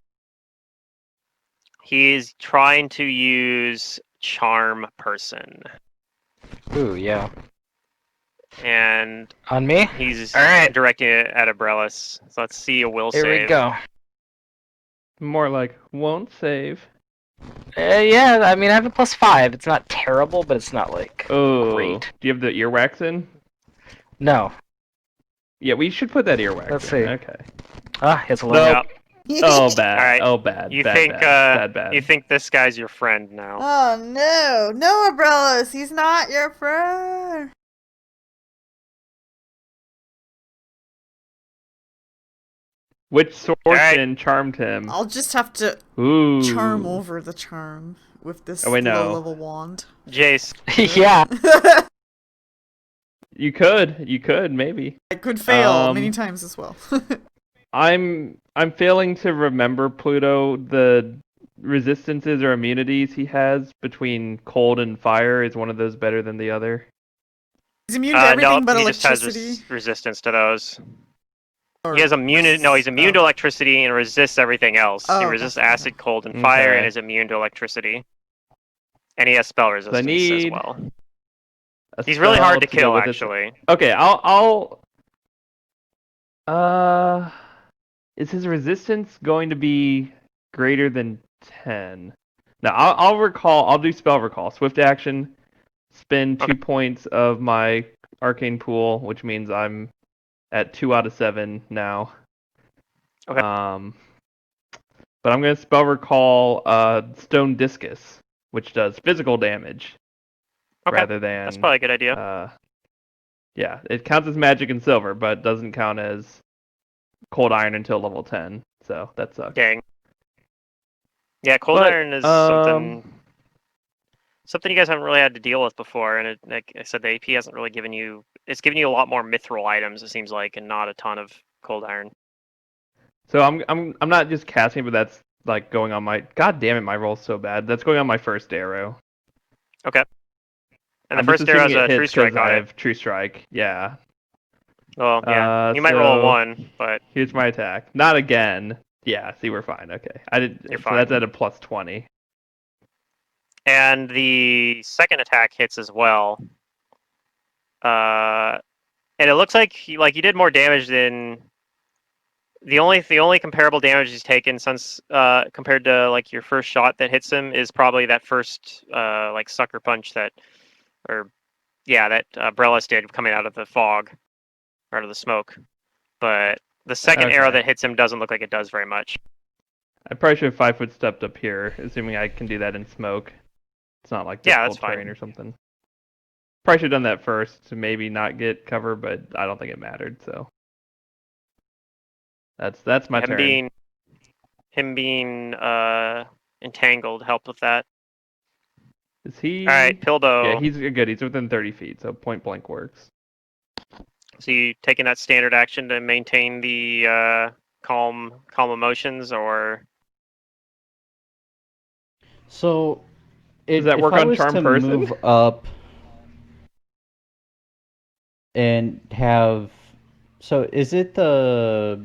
He's trying to use Charm Person. Ooh, yeah. and On me? he's All right. directing it at Abrellis. So let's see a will Here save. we go. More like won't save. Yeah, I mean, I have a +5. It's not terrible, but it's not like Oh, great. do you have the earwax in? No. Yeah, we should put that earwax Let's in. see. Okay. Ah, it's a No. little. Nope. Oh, bad. All right. Oh, bad. You bad, think bad. you think this guy's your friend now? Oh no, no umbrellas. He's not your friend. Which Alright. sorcerer charmed him? I'll just have to Ooh. charm over the charm with this Oh, wait, no. low-level wand. Jace. Yeah. You could, maybe. I could fail many Um, times as well. I'm failing to remember Pluto. The resistances or immunities he has between cold and fire, is one of those better than the other? He's immune to everything No, but he just has electricity. resistance to those. Or He has immune. No, he's immune to oh. electricity and resists everything else. Oh, he okay. resists acid, cold, and fire, and Okay. is immune to electricity. And he has spell resistance as need well. A He's really hard to spell go kill, with this- actually. Okay, is his resistance going to be greater than 10? Now, I'll do spell recall. Swift action, spend 2 points of my arcane pool, which means I'm at 2 out of 7 now. Okay. But I'm going to spell recall Stone Discus, which does physical damage Okay. rather than... That's probably a good idea. Yeah, it counts as magic and silver, but doesn't count as cold iron until level 10. So that sucks. Dang. Yeah, cold But, iron is something you guys haven't really had to deal with before, and like I said, the AP hasn't really given you. It's given you a lot more mithril items, it seems like, and not a ton of cold iron. So I'm not just casting, but that's like going on my. God damn it, my roll's so bad. That's going on my first arrow. Okay. And I'm the just first arrow has assuming it a true hits strike 'cause on I it. have true strike. Yeah. Well, yeah. You might roll a so 1, but here's my attack. Not again. Yeah. See, we're fine. Okay. You're So fine. that's at a +20. and the second attack hits as well. And it looks like you did more damage than the only comparable damage he's taken since compared to like your first shot that hits him is probably that first like sucker punch that Brelis did coming out of the fog, or out of the smoke. But the second arrow Okay. that hits him doesn't look like it does very much. I probably should have 5-foot stepped up here, assuming I can do that in smoke. It's not like Yeah, difficult that's fine. terrain or something. Probably should have done that first to maybe not get cover, but I don't think it mattered. So that's my turn. Him being entangled helped with that. Is he? All right, Pilbo. Yeah, he's good. He's within 30 feet, so point blank works. So you taking that standard action to maintain the calm emotions, or So, Does that if work I on was charm to person? move up and have, so is it the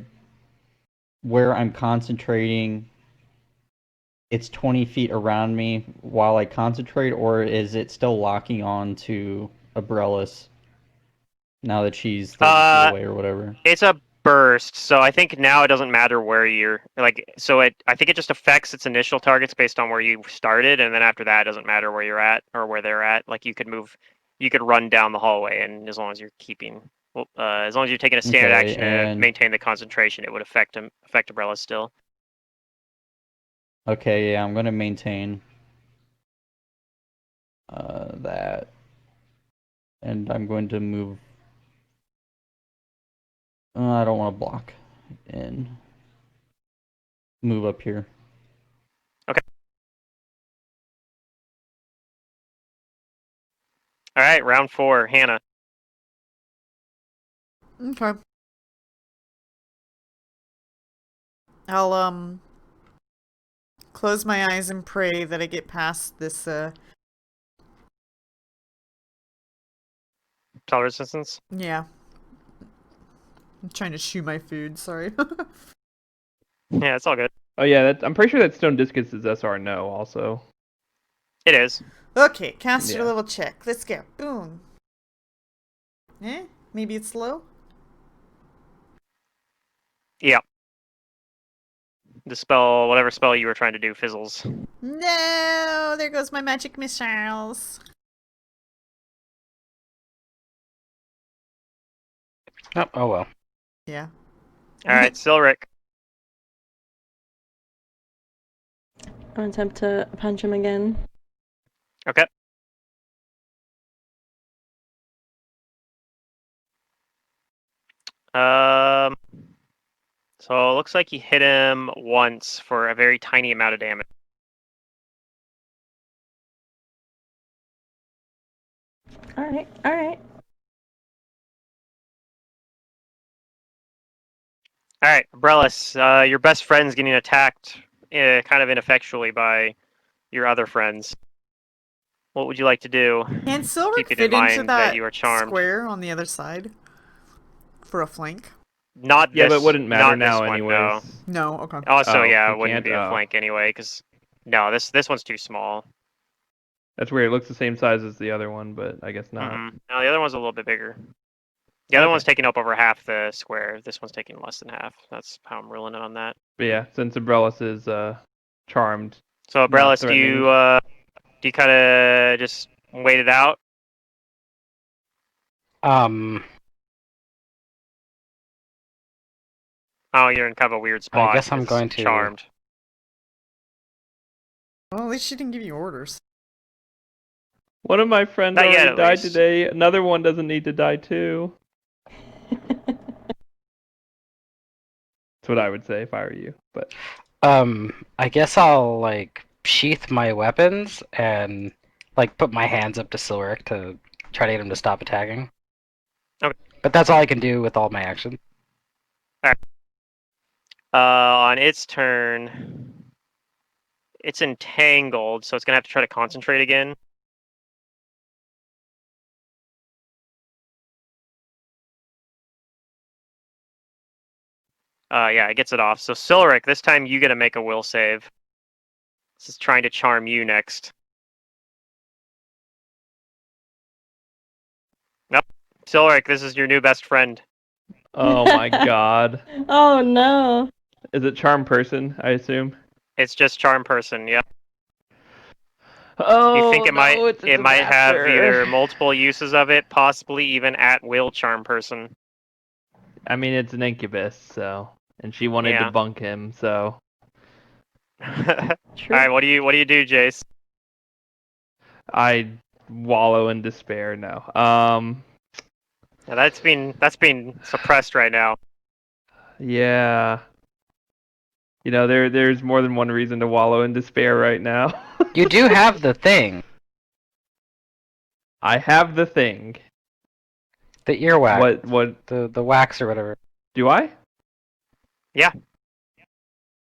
where I'm concentrating? It's 20 feet around me while I concentrate, or is it still locking on to Abrellis now that she's 30 feet away or whatever? it's a burst. So I think now it doesn't matter where you're like. So I think it just affects its initial targets based on where you started, and then after that, it doesn't matter where you're at or where they're at. Like you could run down the hallway, and as long as you're as long as you're taking a standard Okay, action to and- maintain the concentration, it would affect Umbrella still. Okay, yeah, I'm gonna maintain that, and I'm going to move. I don't want to block in. Move up here. All right, round 4, Hannah. Okay. I'll close my eyes and pray that I get past this Spell resistance. yeah. I'm trying to chew my food, sorry. Yeah, it's all good. Oh yeah, I'm pretty sure that Stone Discus is SR no also. It is. Okay, caster Yeah. level check. Let's go. Boom. Maybe it's slow? Yeah. The spell, whatever spell you were trying to do, fizzles. No! There goes my magic missiles. Oh well. Yeah. Alright, Silric. I'll attempt to punch him again. Okay. Um, so it looks like you hit him once for a very tiny amount of damage. Alright, alright. Alright, Abrellis, your best friend's getting attacked kind of ineffectually by your other friends. What would you like to do? Can Silric Keep it in fit into mind that that you are charmed. square on the other side? For a flank? Not Yeah, this, but it wouldn't matter not now this one, anyways. no. No, okay. Also, Oh, yeah, he it wouldn't can't? be a Oh. flank anyway, because no, this one's too small. That's weird. It looks the same size as the other one, but I guess not. No, the other one's a little bit bigger. The other Okay. one's taking up over half the square. This one's taking less than half. That's how I'm ruling it on that. But yeah, since Umbrellas is charmed. So, Not Abrellis, threatening. do you kind of just wait it out? Oh, you're in kind of a weird spot. I guess I'm 'cause going it's to. charmed. Well, at least she didn't give you orders. One of my friends Not yet, already at died least. today. Another one doesn't need to die too. That's what I would say if I were you. But I guess I'll like sheath my weapons and like put my hands up to Silric to try to get him to stop attacking. Okay. But that's all I can do with all my actions. On its turn, it's entangled, so it's gonna have to try to concentrate again. Yeah, it gets it off. So Silric, this time you get to make a will save. This is trying to charm you next. Nope. Silric, this is your new best friend. oh my god. Oh no. Is it charm person, I assume? It's just charm person. Yep. Oh, You think it no, might it's a might have disaster. either multiple uses of it, possibly even at will charm person. I mean, it's an incubus, so, and she wanted Yeah. to bunk him, so All True. right, what do you do, Jace? I wallow in despair now. Now that's being suppressed right now. Yeah. You know, there's more than one reason to wallow in despair right now. You do have the thing, I have the thing. the earwax, What the wax or whatever. do I? Yeah.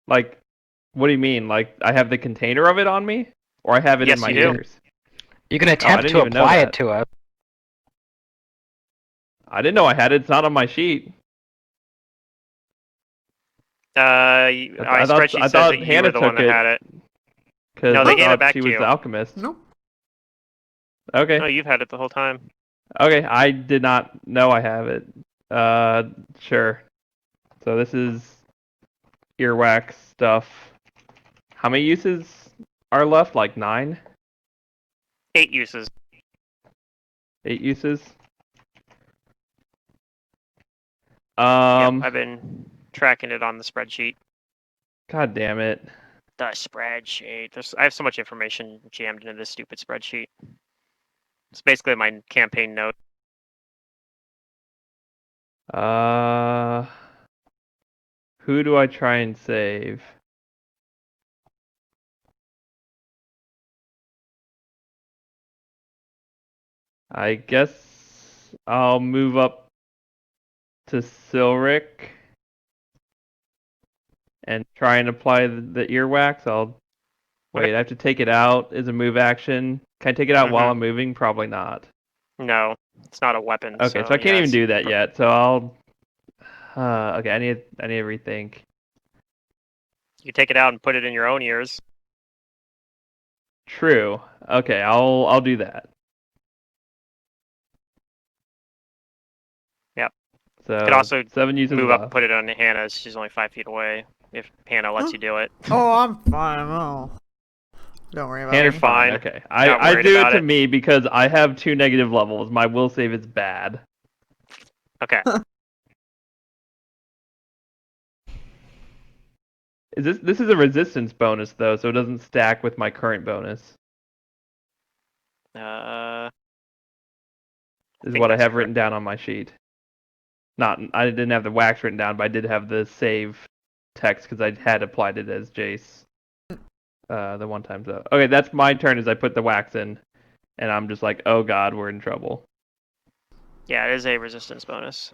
Like, what do you mean? Like, I have the container of it on me? Or I have it Yes, in my you do. ears? You can attempt didn't to even know apply that. it to us. I didn't know I had it. It's not on my sheet. My I thought- spreadsheet I says thought that you Hannah were the one that took it. had it. Because No, they I gave it thought back she to was you. the alchemist. Nope. Okay. No, you've had it the whole time. Okay, I did not know I have it. Sure. So this is earwax stuff. How many uses are left? Like 9? 8 uses. 8 uses? Yep, I've been tracking it on the spreadsheet. God damn it. The spreadsheet. I have so much information jammed into this stupid spreadsheet. It's basically my campaign note. Who do I try and save? I guess I'll move up to Silric and try and apply the earwax. Wait, I have to take it out as a move action. Can I take it out while I'm moving? Probably not. No, it's not a weapon. Okay, so I can't even do that yet. So I'll. Okay, I need to rethink. You take it out and put it in your own ears. True. Okay, I'll do that. So Could also 7 uses move up and buff. put it on Hannah. She's only 5 feet away. If Hannah lets you do it. Oh, I'm fine. Oh, don't worry about You're it. fine. Okay, Not I worried do it about to it. me because I have 2 negative levels. My will save is bad. Okay. This is a resistance bonus though, so it doesn't stack with my current bonus. I Is think what I that's have correct. written down on my sheet. I didn't have the wax written down, but I did have the save text because I had applied it as Jace. The one time though. Okay, that's my turn as I put the wax in, and I'm just like, oh god, we're in trouble. Yeah, it is a resistance bonus.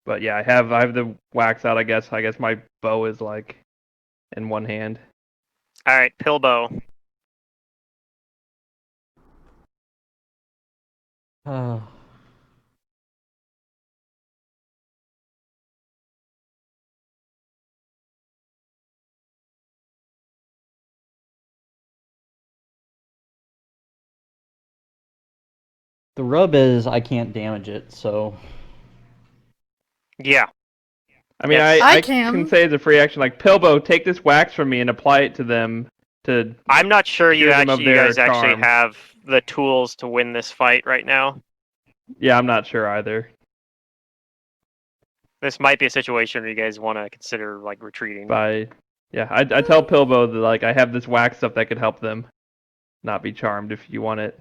But yeah, I have the wax out. I guess my bow is like in one hand. All right, Pilbow. Oh. The rub is I can't damage it, so Yeah. I mean, Yes. I I can can. say as a free action, like Pilbow, take this wax from me and apply it to them to. I'm not sure cure them of you their guys actually charm. have the tools to win this fight right now. Yeah, I'm not sure either. This might be a situation where you guys want to consider like retreating. Yeah, I tell Pilbow that like I have this wax stuff that could help them not be charmed if you want it.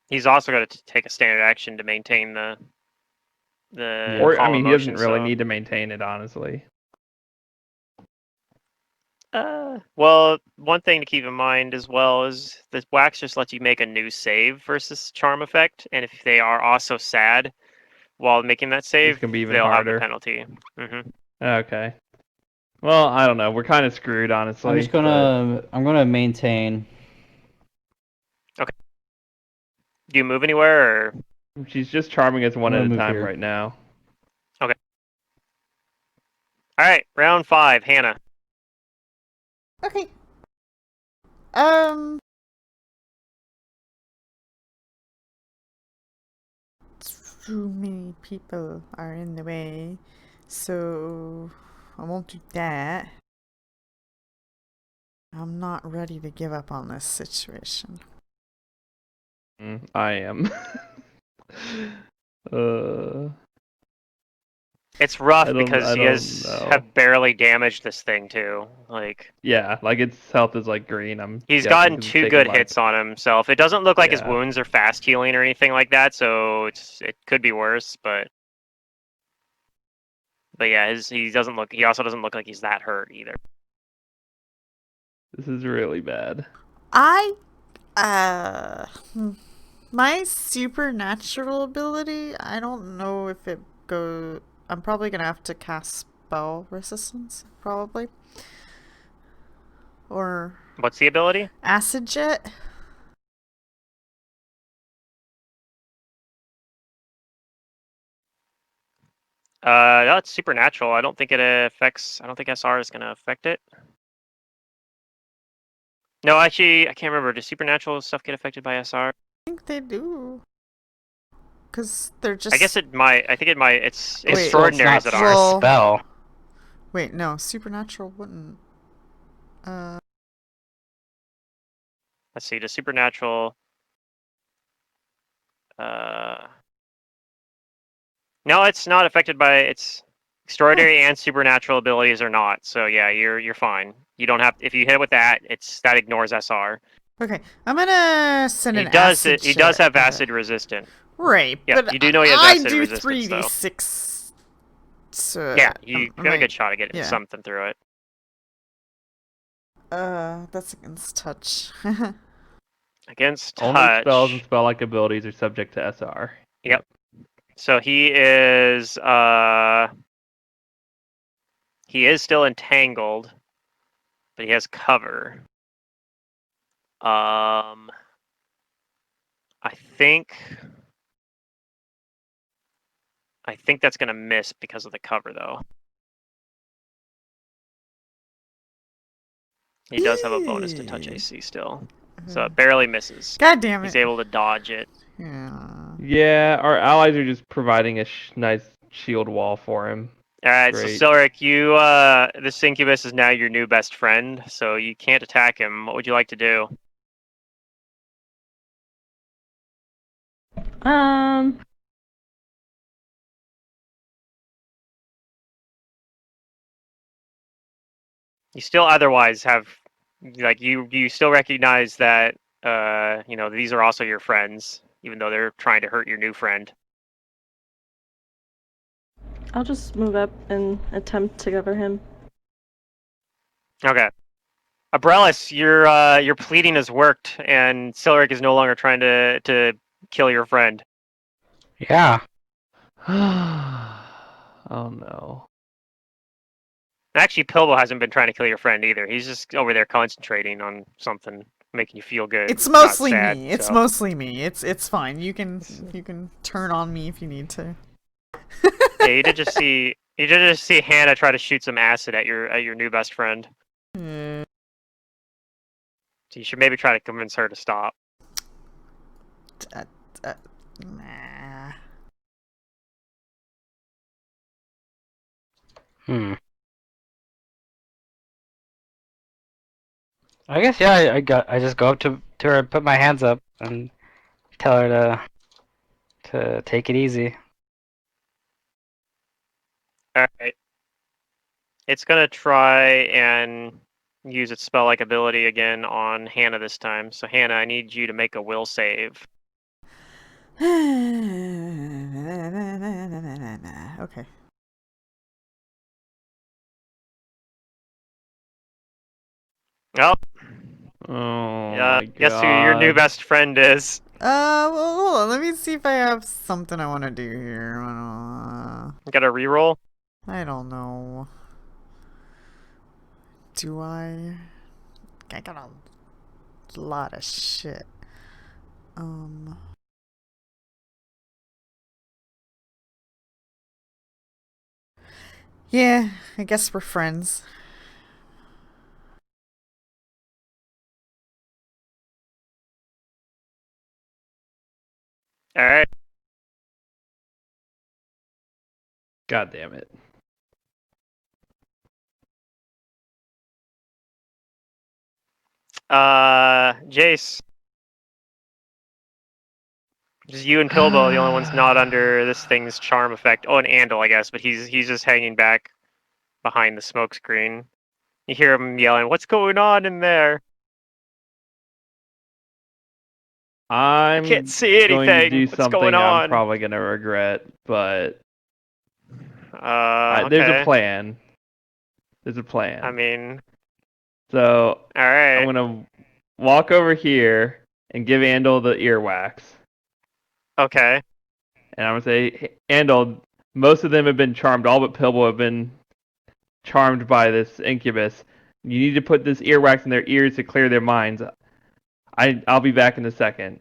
He's also got to take a standard action to maintain the Yeah. Or I call mean, of he doesn't motion. really So, need to maintain it, honestly. well, one thing to keep in mind as well is this wax just lets you make a new save versus charm effect, and if they are also sad while making that This save, can be even they'll have the harder. penalty. Okay. Well, I don't know. We're kind of screwed, honestly. I'm gonna maintain. Do you move anywhere? Or... She's just charming us one I'm at gonna a move time here. right now. Okay. All right, round 5, Hannah. Okay. Too many people are in the way, so I won't do that. I'm not ready to give up on this situation. I am. It's rough I because you don't guys know. have barely damaged this thing too. Like Yeah, like its health is like green. he's guessing gotten 'cause it's 2 taken good my- hits on himself. It doesn't look like his Yeah. wounds are fast healing or anything like that, so it could be worse. But yeah, he also doesn't look like he's that hurt either. This is really bad. My supernatural ability, I don't know if it go. I'm probably gonna have to cast spell resistance, probably. Or What's the ability? acid jet. No, it's supernatural. I don't think it affects. I don't think SR is going to affect it. No, actually, I can't remember. Does supernatural stuff get affected by SR? I think they do. Cause they're just. I guess it might. I think it might. It's Wait, extraordinaries that it's not are. Well- spell. Wait, no, supernatural wouldn't. Let's see. Does supernatural? No, it's not affected by its extraordinary and supernatural abilities are not. So yeah, you're fine. You don't have if you hit it with that, that ignores SR. Okay, I'm gonna send He an does acid. he does jet have at it. acid resistant. Right, Yeah, but you do know he has I acid do resistance, though. 3d6. So Yeah, you I got a might- good shot at getting yeah. something through it. That's against touch. Against Only spells and touch. spell-like abilities are subject to SR. Yep. So he is still entangled, but he has cover. I think that's gonna miss because of the cover, though. He does have a bonus to touch AC still. So it barely misses. God damn He's it. able to dodge it. Yeah. Yeah, our allies are just providing a nice shield wall for him. All right, Great. so Silric, you this incubus is now your new best friend, so you can't attack him. What would you like to do? You still otherwise have, like, you still recognize that these are also your friends, even though they're trying to hurt your new friend. I'll just move up and attempt to cover him. Okay. Abrellis, your pleading has worked, and Silric is no longer trying to kill your friend. Yeah. Oh no. Actually, Pilbo hasn't been trying to kill your friend either. He's just over there concentrating on something, making you feel good. It's not mostly sad, me. It's so. mostly me. It's fine. You can turn on me if you need to. Yeah, you did just see Hannah try to shoot some acid at your new best friend. Hmm. So you should maybe try to convince her to stop. Nah. I guess yeah. I just go up to her and put my hands up and tell her to take it easy. All right. It's gonna try and use its spell-like ability again on Hannah this time. So Hannah, I need you to make a will save. Okay. Well, Oh my god. guess who your new best friend is? Well, hold on. Let me see if I have something I want to do here. Got a reroll? I don't know. Do I? I got a lot of shit. Yeah, I guess we're friends. All right. God damn it. Jace. Just you and Pilbo are the only ones not under this thing's charm effect. Oh, and Andal, I guess, but he's just hanging back behind the smoke screen. You hear him yelling, "What's going on in there? I I'm can't see going to anything. do What's going something I'm on?" probably gonna regret, but there's a Okay. plan. There's a plan. I mean, So all I'm right. gonna walk over here and give Andal the earwax, Okay. and I'm gonna say, "Hey, Andal, most of them have been charmed. All but Pilbo have been charmed by this incubus. You need to put this earwax in their ears to clear their minds. I'll be back in a second,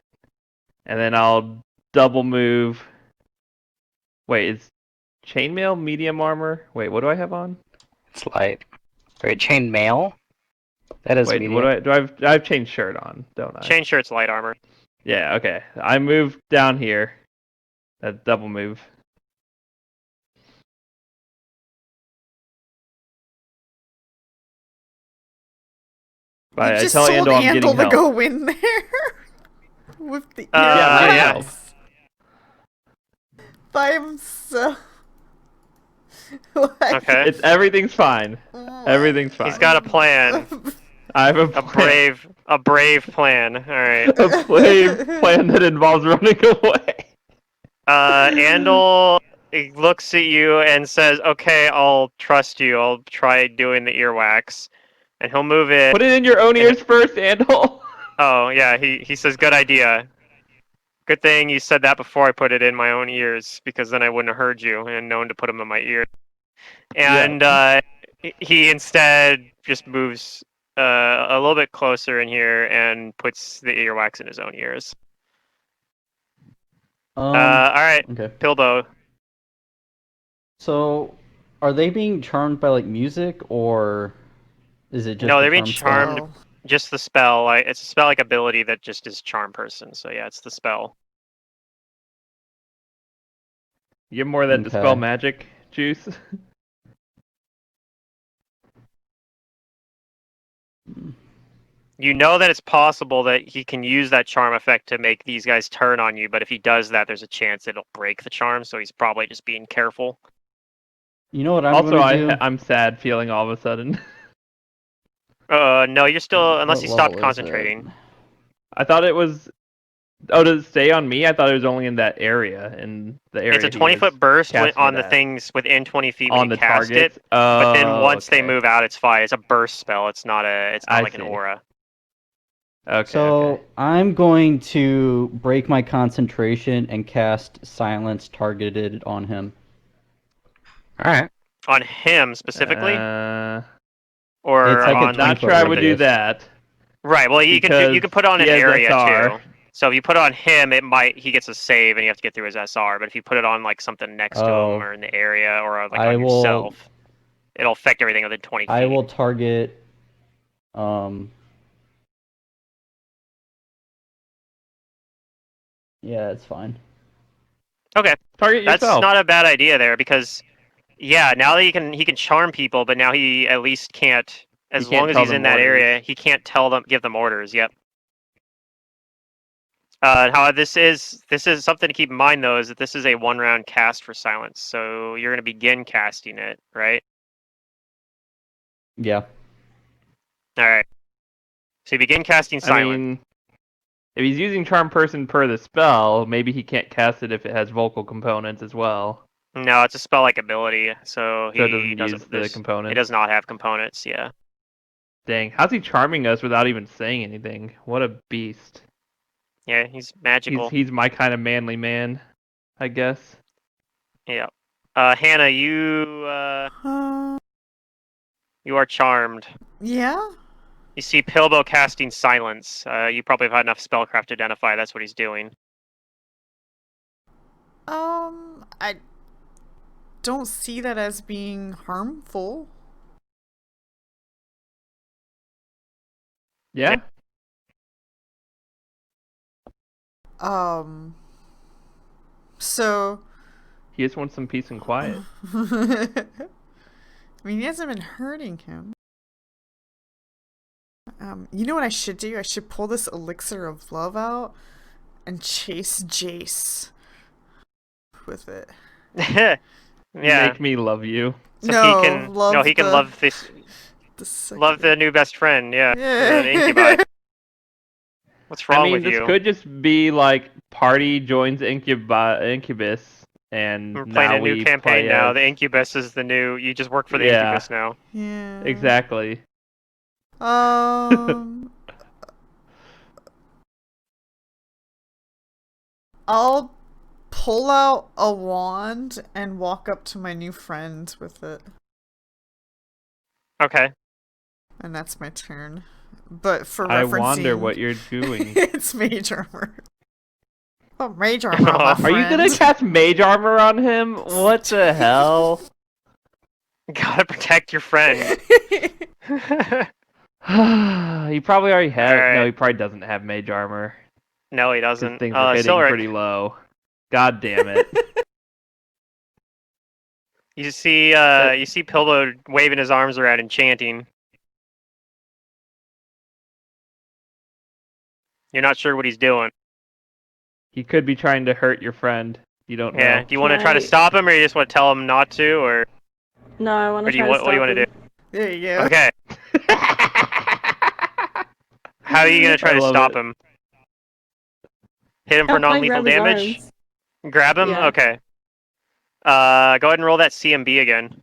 and then I'll double move. Wait, is chainmail medium armor? Wait, what do I have on? It's light. Wait, chain mail? That is Wait, what medium. I have chain shirt on, don't I? Chain shirt's light armor. Yeah, okay. I move down here. That double move. You I just tell told Andal I'm getting Andal to help. go in there with the Yeah, I'm getting yeah. help. by himself. What? Okay. It's everything's fine. Everything's fine. He's got a plan. I have a A plan. brave plan. All right. A brave plan that involves running away. Andal looks at you and says, "Okay, I'll trust you. I'll try doing the earwax," and he'll move it. Put it in your own ears first, Andal. Oh yeah, he says, "Good idea. Good thing you said that before I put it in my own ears, because then I wouldn't have heard you and known to put them in my ear." And he instead just moves a little bit closer in here and puts the earwax in his own ears. All right, Okay. Pilbo. So, are they being charmed by like music, or is it just No, the they're being charm spell? charmed Oh. Just the spell. It's a spell-like ability that just is charm person. So yeah, it's the spell. You have more of that Okay. dispel magic juice. You know that it's possible that he can use that charm effect to make these guys turn on you, but if he does that, there's a chance it'll break the charm. So he's probably just being careful. You know what I'm Also, gonna do? I'm sad feeling all of a sudden. No, you're still unless What you stopped level is it? concentrating. I thought it was. Oh, does it stay on me? I thought it was only in that area. In the area. It's a he was 20-foot burst casting on it the at. things within 20 feet when On you the cast targets. it. But then Oh, once they okay. move out, it's fine. It's a burst spell. It's not I like an see. aura. Okay. So Okay. I'm going to break my concentration and cast silence targeted on him. All right. On him specifically, or It's like a on like Not 20-foot sure I would do radius. that. right. Well, you Because could put it on he an has area SR. too. So if you put it on him, he gets a save and you have to get through his SR. But if you put it on like something next to him Oh, or in the area or like I on will. yourself, it'll affect everything within 20 feet. I will target. Um. Yeah, it's fine. Okay, Target that's yourself. not a bad idea there because yeah, now that he can charm people, but now he at least can't. As can't long as tell he's them in that orders. area, he can't give them orders. Yep. How this is something to keep in mind though is that this is a 1-round cast for silence, so you're gonna begin casting it, right? Yeah. All right. So you begin casting I silence. mean, if he's using charm person per the spell, maybe he can't cast it if it has vocal components as well. No, it's a spell-like ability, so So it he doesn't use the It components. does not have components. Yeah. Dang, how's he charming us without even saying anything? What a beast. Yeah, he's magical. He's my kind of manly man, I guess. Yeah. Hannah, you are charmed. Yeah? You see Pilbo casting silence. You probably have had enough spellcraft to identify that's what he's doing. I don't see that as being harmful. Yeah? So He just wants some peace and quiet. I mean, he hasn't been hurting him. You know what I should do? I should pull this elixir of love out and chase Jace with it. Yeah. Make me love you. So No, he can love he can the- love this love the new best friend, yeah. Yeah. The incubi. What's wrong I mean, with this you? could just be like party joins incubus, and We're playing now a new we campaign play now. as... The incubus is the new. You just work for the Yeah. incubus now. Yeah. Exactly. I'll pull out a wand and walk up to my new friend with it. Okay. And that's my turn. But for I referencing... wonder what you're doing. It's mage armor. Oh, mage armor on my Are you gonna friend. cast mage armor on him? What the hell? Gotta protect your friend. He probably already has... No, Alright. he probably doesn't have mage armor. No, he Because doesn't. things are hitting Silric, pretty low. God damn it. you see Pilbo waving his arms around and chanting. You're not sure what he's doing. He could be trying to hurt your friend. You don't know. Yeah. Do you want to try to Right. stop him, or you just want to tell him not to, or No, I want or to try to what do you stop want to him. do? There you go. Okay. How are you gonna try I to love stop it. him? Hit him for Help, I non-lethal grab his damage. arms. Grab him. Yeah. Okay. Go ahead and roll that CMB again.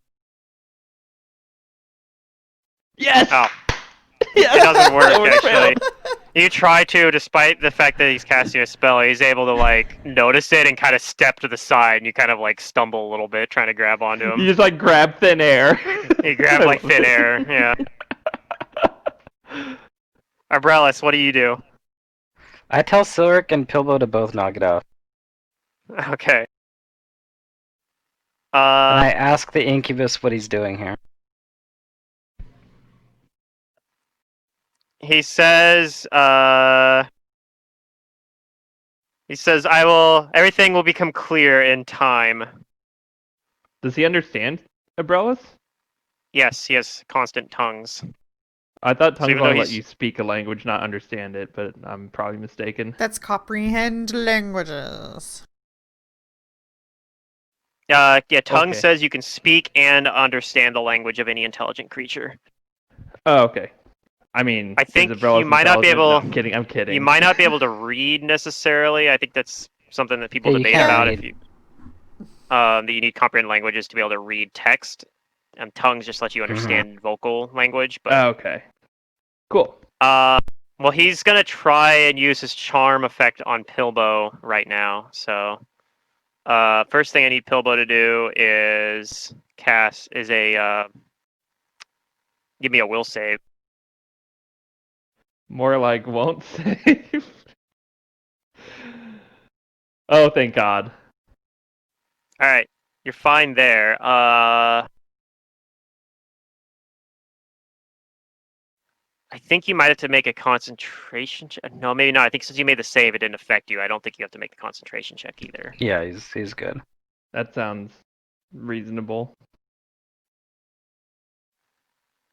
Yes! Oh, Yes! it doesn't work That actually. failed. You try to, despite the fact that he's casting a spell, he's able to like notice it and kind of step to the side, and you kind of like stumble a little bit trying to grab onto You him. just like grab thin air. You grab like thin air. Yeah. Arbrellis, what do you do? I tell Silric and Pilbo to both knock it out. Okay. And I ask the incubus what he's doing here. He says, I will, everything will become clear in time. Does he understand Abrellis? Yes, he has constant tongues. I thought So tongues even though only let he's- you speak a language, not understand it, but I'm probably mistaken. That's comprehend languages. Yeah, tongue Okay. says you can speak and understand the language of any intelligent creature. Oh, okay. I mean, I is think Abrellis you might not be intelligent? No, able. I'm kidding. I'm You kidding. might not be able to read necessarily. I think that's something that people Yeah, you debate can't about. read. If you that you need comprehend languages to be able to read text, and tongues just let you understand vocal language. But Oh, okay. Cool. well, he's gonna try and use his charm effect on Pilbo right now. So, first thing I need Pilbo to do is give me a will save. More like won't save. Oh, thank God. All right, you're fine there. I think you might have to make a concentration check. No, maybe not. I think since you made the save, it didn't affect you. I don't think you have to make the concentration check either. Yeah, he's good. That sounds reasonable.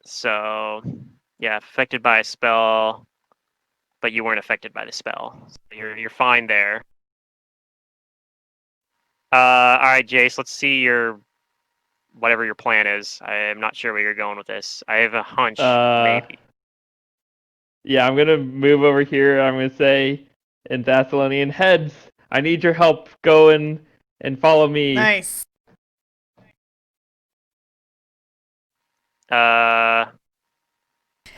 So, yeah, affected by a spell, but you weren't affected by the spell. So you're fine there. All right, Jace. Let's see your whatever your plan is. I am not sure where you're going with this. I have a hunch, maybe. Yeah, I'm gonna move over here. I'm gonna say in Thessalonian, heads, I need your help. Go and follow me. Nice. I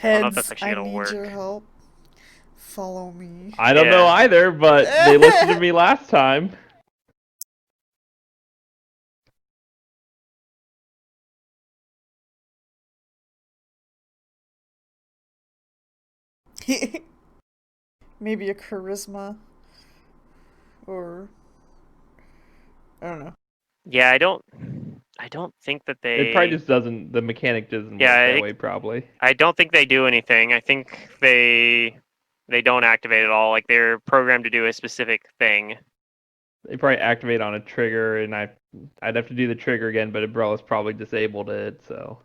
don't know if that's Heads, actually I gonna need work. your help. Follow me. I don't know Yeah. either, but they listened to me last time. Maybe a charisma. Or I don't know. Yeah, I don't think that It probably they. just doesn't. The mechanic doesn't Yeah, work I that think way. Probably. I don't think they do anything. I think they don't activate at all. Like they're programmed to do a specific thing. They probably activate on a trigger, and I'd have to do the trigger again, but Abrellis probably disabled it. So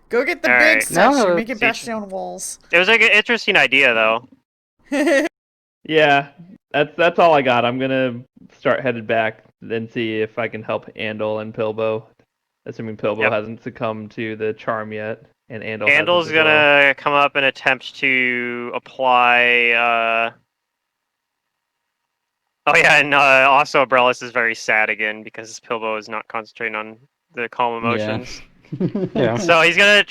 Go get the All big right. statue. No, Make it See, bastion walls. it was like an interesting idea though. yeah, that's all I got. I'm gonna start headed back and see if I can help Andal and Pilbo, assuming Pilbo Yep. hasn't succumbed to the charm yet, and Andal hasn't Andel's as well. gonna come up and attempt to apply. Oh yeah, and also Abrellis is very sad again because Pilbo is not concentrating on the calm emotions. Yeah. So he's gonna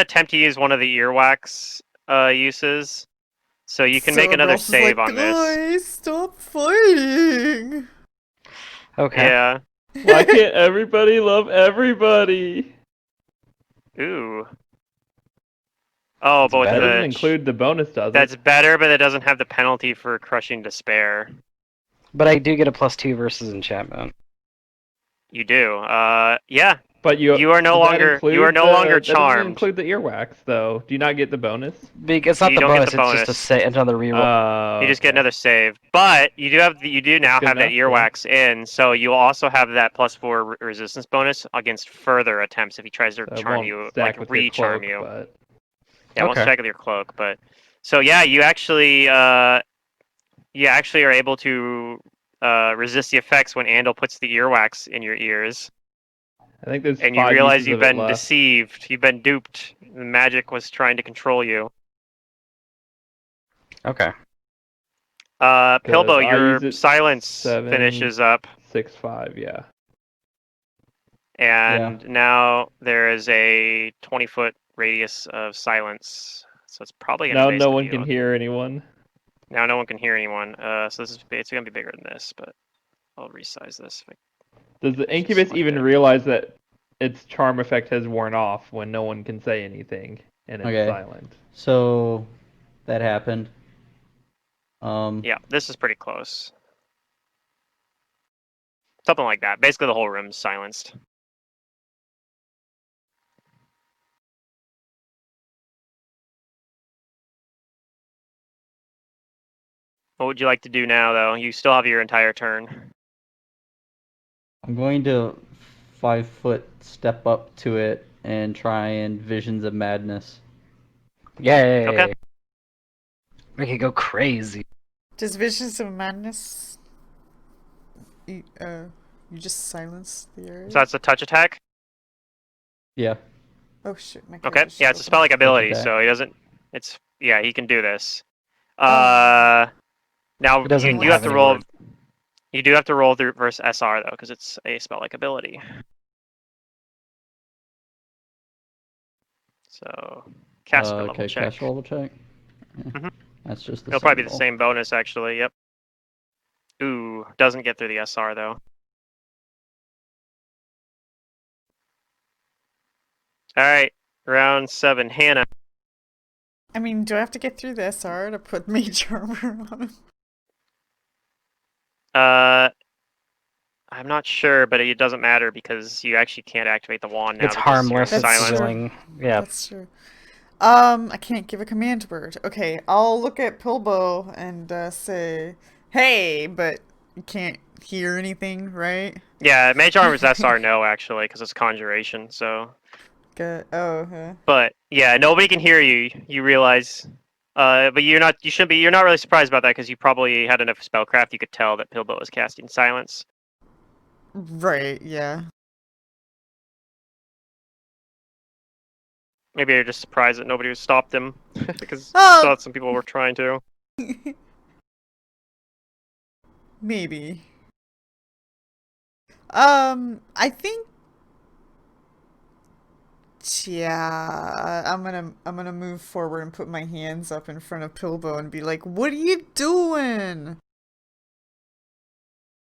attempt to use one of the earwax uses. So you can make another Cerebrus is save like, on this. Guys, stop fighting. Okay. Yeah. Why can't everybody love everybody? Ooh. Oh, but with That better. doesn't the include the bonus, does that's it? better, but it doesn't have the penalty for crushing despair. But I do get a +2 versus enchantment. You do. Yeah. But You are no does that longer include that doesn't charmed. include the earwax though. Do you not get the bonus? It's not You the don't get bonus. the It's just a bonus. say another reroll. You just get another save, but you do now good have that enough, yeah. earwax in, so you'll also have that +4 resistance bonus against further attempts if he tries to So it charm won't you, stack like with your re-charm cloak, you. but Yeah, it won't Okay. stack with your cloak, but so yeah, you actually are able to resist the effects when Andal puts the earwax in your ears, I think there's and you 5 realize uses you've of it been left. deceived, you've been duped. The magic was trying to control you. Okay. 'Cause Pilbo, I your use it silence 7, finishes up. 6, 5, yeah. And now there is a 20-foot radius of silence. So it's probably going to Now no basically one be can hear anyone. Now no one can hear anyone. So it's going to be bigger than this, but I'll resize this. Does the Just incubus select even it. realize that its charm effect has worn off when no one can say anything and it's Okay. silent? So that happened. Yeah, this is pretty close. Something like that. Basically the whole room's silenced. What would you like to do now, though? You still have your entire turn. I'm going to 5-foot step up to it and try and visions of madness. Yay! Okay. Make it go crazy. Does Visions of Madness... You just silence the area? So that's a touch attack? Yeah. Oh shit, my Okay. character's Yeah, it's a spell like ability, attack. so he doesn't... It's... Yeah, he can do this. Oh. Now, It doesn't you do have have to any roll... words. You do have to roll through versus SR, though, because it's a spell like ability. So, caster level Okay, check. caster level check. Yeah, Mhm. That's just the It'll probably be same the roll. same bonus, actually, yep. Ooh, doesn't get through the SR, though. Alright, round 7. Hannah. I mean, do I have to get through the SR to put mage armor on him? I'm not sure, but it doesn't matter because you actually can't activate the wand now It's because you're in harmless. It's That's silence. true. healing. Yeah. That's true. I can't give a command word. Okay, I'll look at Pilbo and say, "Hey," but you can't hear anything, right? Yeah, Mage Armor's SR no, actually, because it's Conjuration, so... Good. Oh, okay. But, yeah, nobody can hear you, you realize. But you're not really surprised about that because you probably had enough spellcraft you could tell that Pilbo was casting silence. Right. Yeah. Maybe you're just surprised that nobody stopped him because Oh. thought some people were trying to. Maybe. I think. Yeah, I'm gonna move forward and put my hands up in front of Pilbo and be like, "What are you doing?"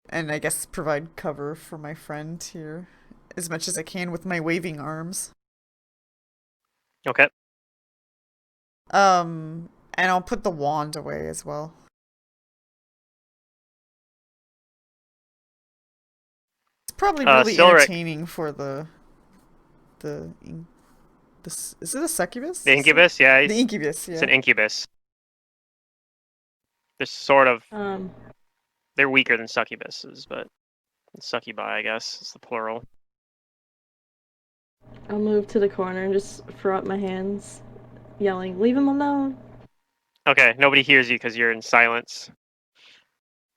And I guess provide cover for my friend here as much as I can with my waving arms. Okay. And I'll put the wand away as well. It's probably really Silric. entertaining for the is it a succubus? The Incubus, yeah. The incubus, It's yeah. an Incubus. They're sort of... They're weaker than succubuses, but... Succubi, I guess, is the plural. I'll move to the corner and just throw up my hands, yelling, "Leave him alone!" Okay, nobody hears you because you're in silence.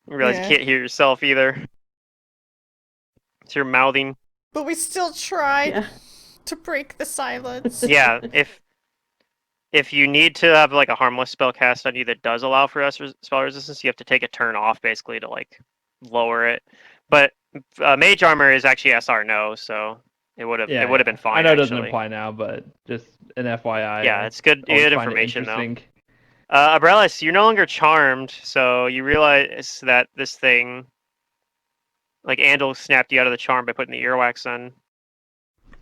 You realize Yeah. you can't hear yourself either. So you're mouthing. But we still tried Yeah. to break the silence. Yeah, if you need to have like a harmless spell cast on you that does allow for spell resistance, you have to take a turn off basically to like lower it. But mage armor is actually SR no, so it would have been fine. I know it doesn't actually. apply now, but just an FYI. Yeah, it's good. I always Good find it information though. interesting. Abrellis, you're no longer charmed, so you realize that this thing, like Andal, snapped you out of the charm by putting the earwax on.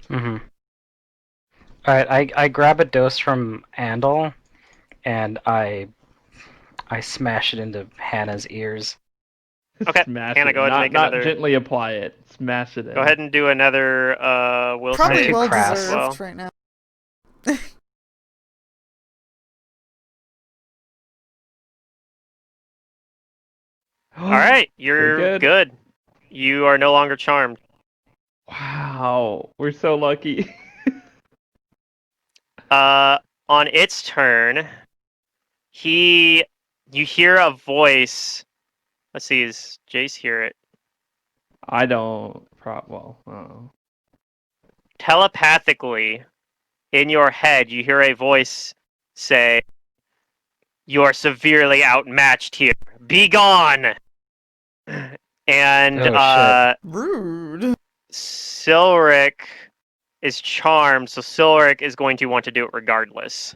Mm-hmm. Alright, I grab a dose from Andal, and I smash it into Hannah's ears. Okay, Smash Hannah, it. go ahead and Not make not another. gently apply it. Smash it in. Go ahead and do another will Probably save well crass. as well. deserved right now. All right, you're Pretty good. good. You are no longer charmed. Wow, we're so lucky. On its turn, you hear a voice. Let's see, does Jace hear it? I don't. Well, Telepathically, in your head, you hear a voice say, "You are severely outmatched here. Be gone!" And Oh, shit. Rude. Silric is charmed, so Silric is going to want to do it regardless.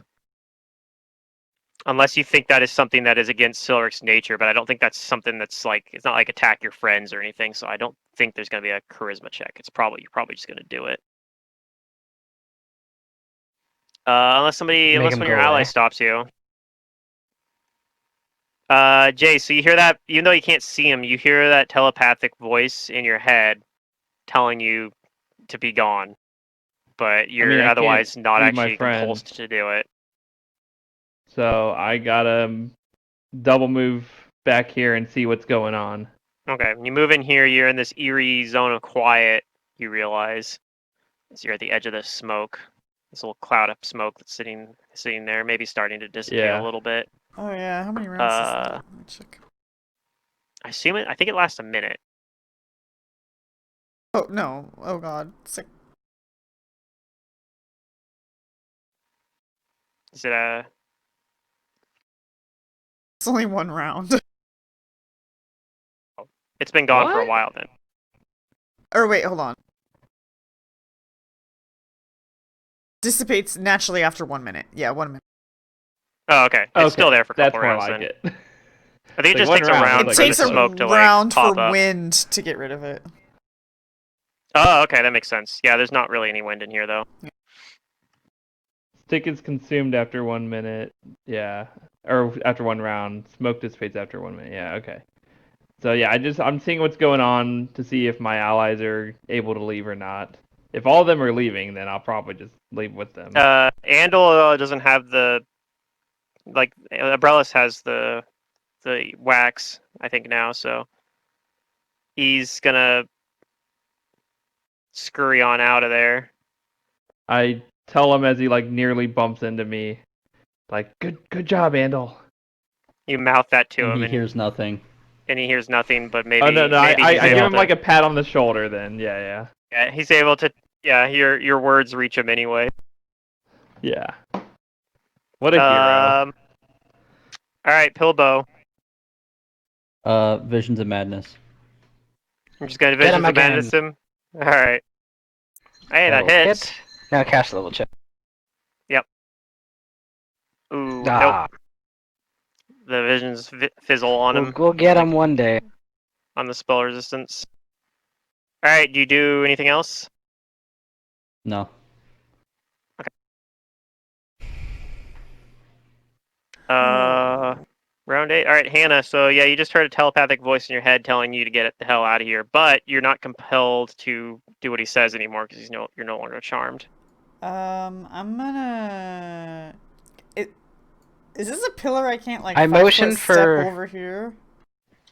Unless you think that is something that is against Silric's nature, but I don't think that's something that's like, it's not like attack your friends or anything, so I don't think there's going to be a charisma check. You're probably just going to do it. Unless one Make of him your go ally away. stops you. Jay, so you hear that, even though you can't see him, you hear that telepathic voice in your head telling you to be gone. But you're I otherwise can't not leave my actually friend. compulsed to do it. So I gotta double move back here and see what's going on. Okay, when you move in here, you're in this eerie zone of quiet. You realize, as you're at the edge of the smoke, this little cloud of smoke that's sitting there, maybe starting to dissipate Yeah. a little bit. Oh yeah, how many rounds does that? Let me check. I think it lasts a minute. Oh no! Oh god! Sick. Is it a? It's only one round. It's been gone for a What? while then. Or wait, hold on. Dissipates naturally after 1 minute. Yeah, 1 minute. Oh, okay. It's still there for a That's couple more rounds like then. it. I think it Like just one takes a round, round It like for the takes a smoke to like round for pop up. wind to get rid of it. Oh, okay, that makes sense. Yeah, there's not really any wind in here though. Stick is consumed after 1 minute. Yeah. Or after one round. Smoke dissipates after 1 minute. Yeah, okay. So yeah, I'm seeing what's going on to see if my allies are able to leave or not. If all of them are leaving, then I'll probably just leave with them. Andal doesn't have the Abrellis has the wax, I think now, so he's gonna scurry on out of there. I tell him as he like nearly bumps into me, like, good job, Andal. You mouth that to And him, he hears nothing. and he hears nothing, but maybe Oh no, maybe I he's give able him to. like a pat on the shoulder then. Yeah. Yeah, he's able to. Yeah, your words reach him anyway. Yeah. What a hero. All right, Pilbo. Visions of Madness. I'm just gonna Get him visions of madness again. him. All right. Hey, that That'll hits. hit. Now cast level check. Ooh, nope. Ah, The visions fizzle on him we'll get him one day. on the spell resistance. All right, do you do anything else? No. Round 8. All right, Hannah. So yeah, you just heard a telepathic voice in your head telling you to get the hell out of here, but you're not compelled to do what he says anymore because you're no longer charmed. I'm gonna. Is this a pillar I can't like I 5 foot motioned step for- over here?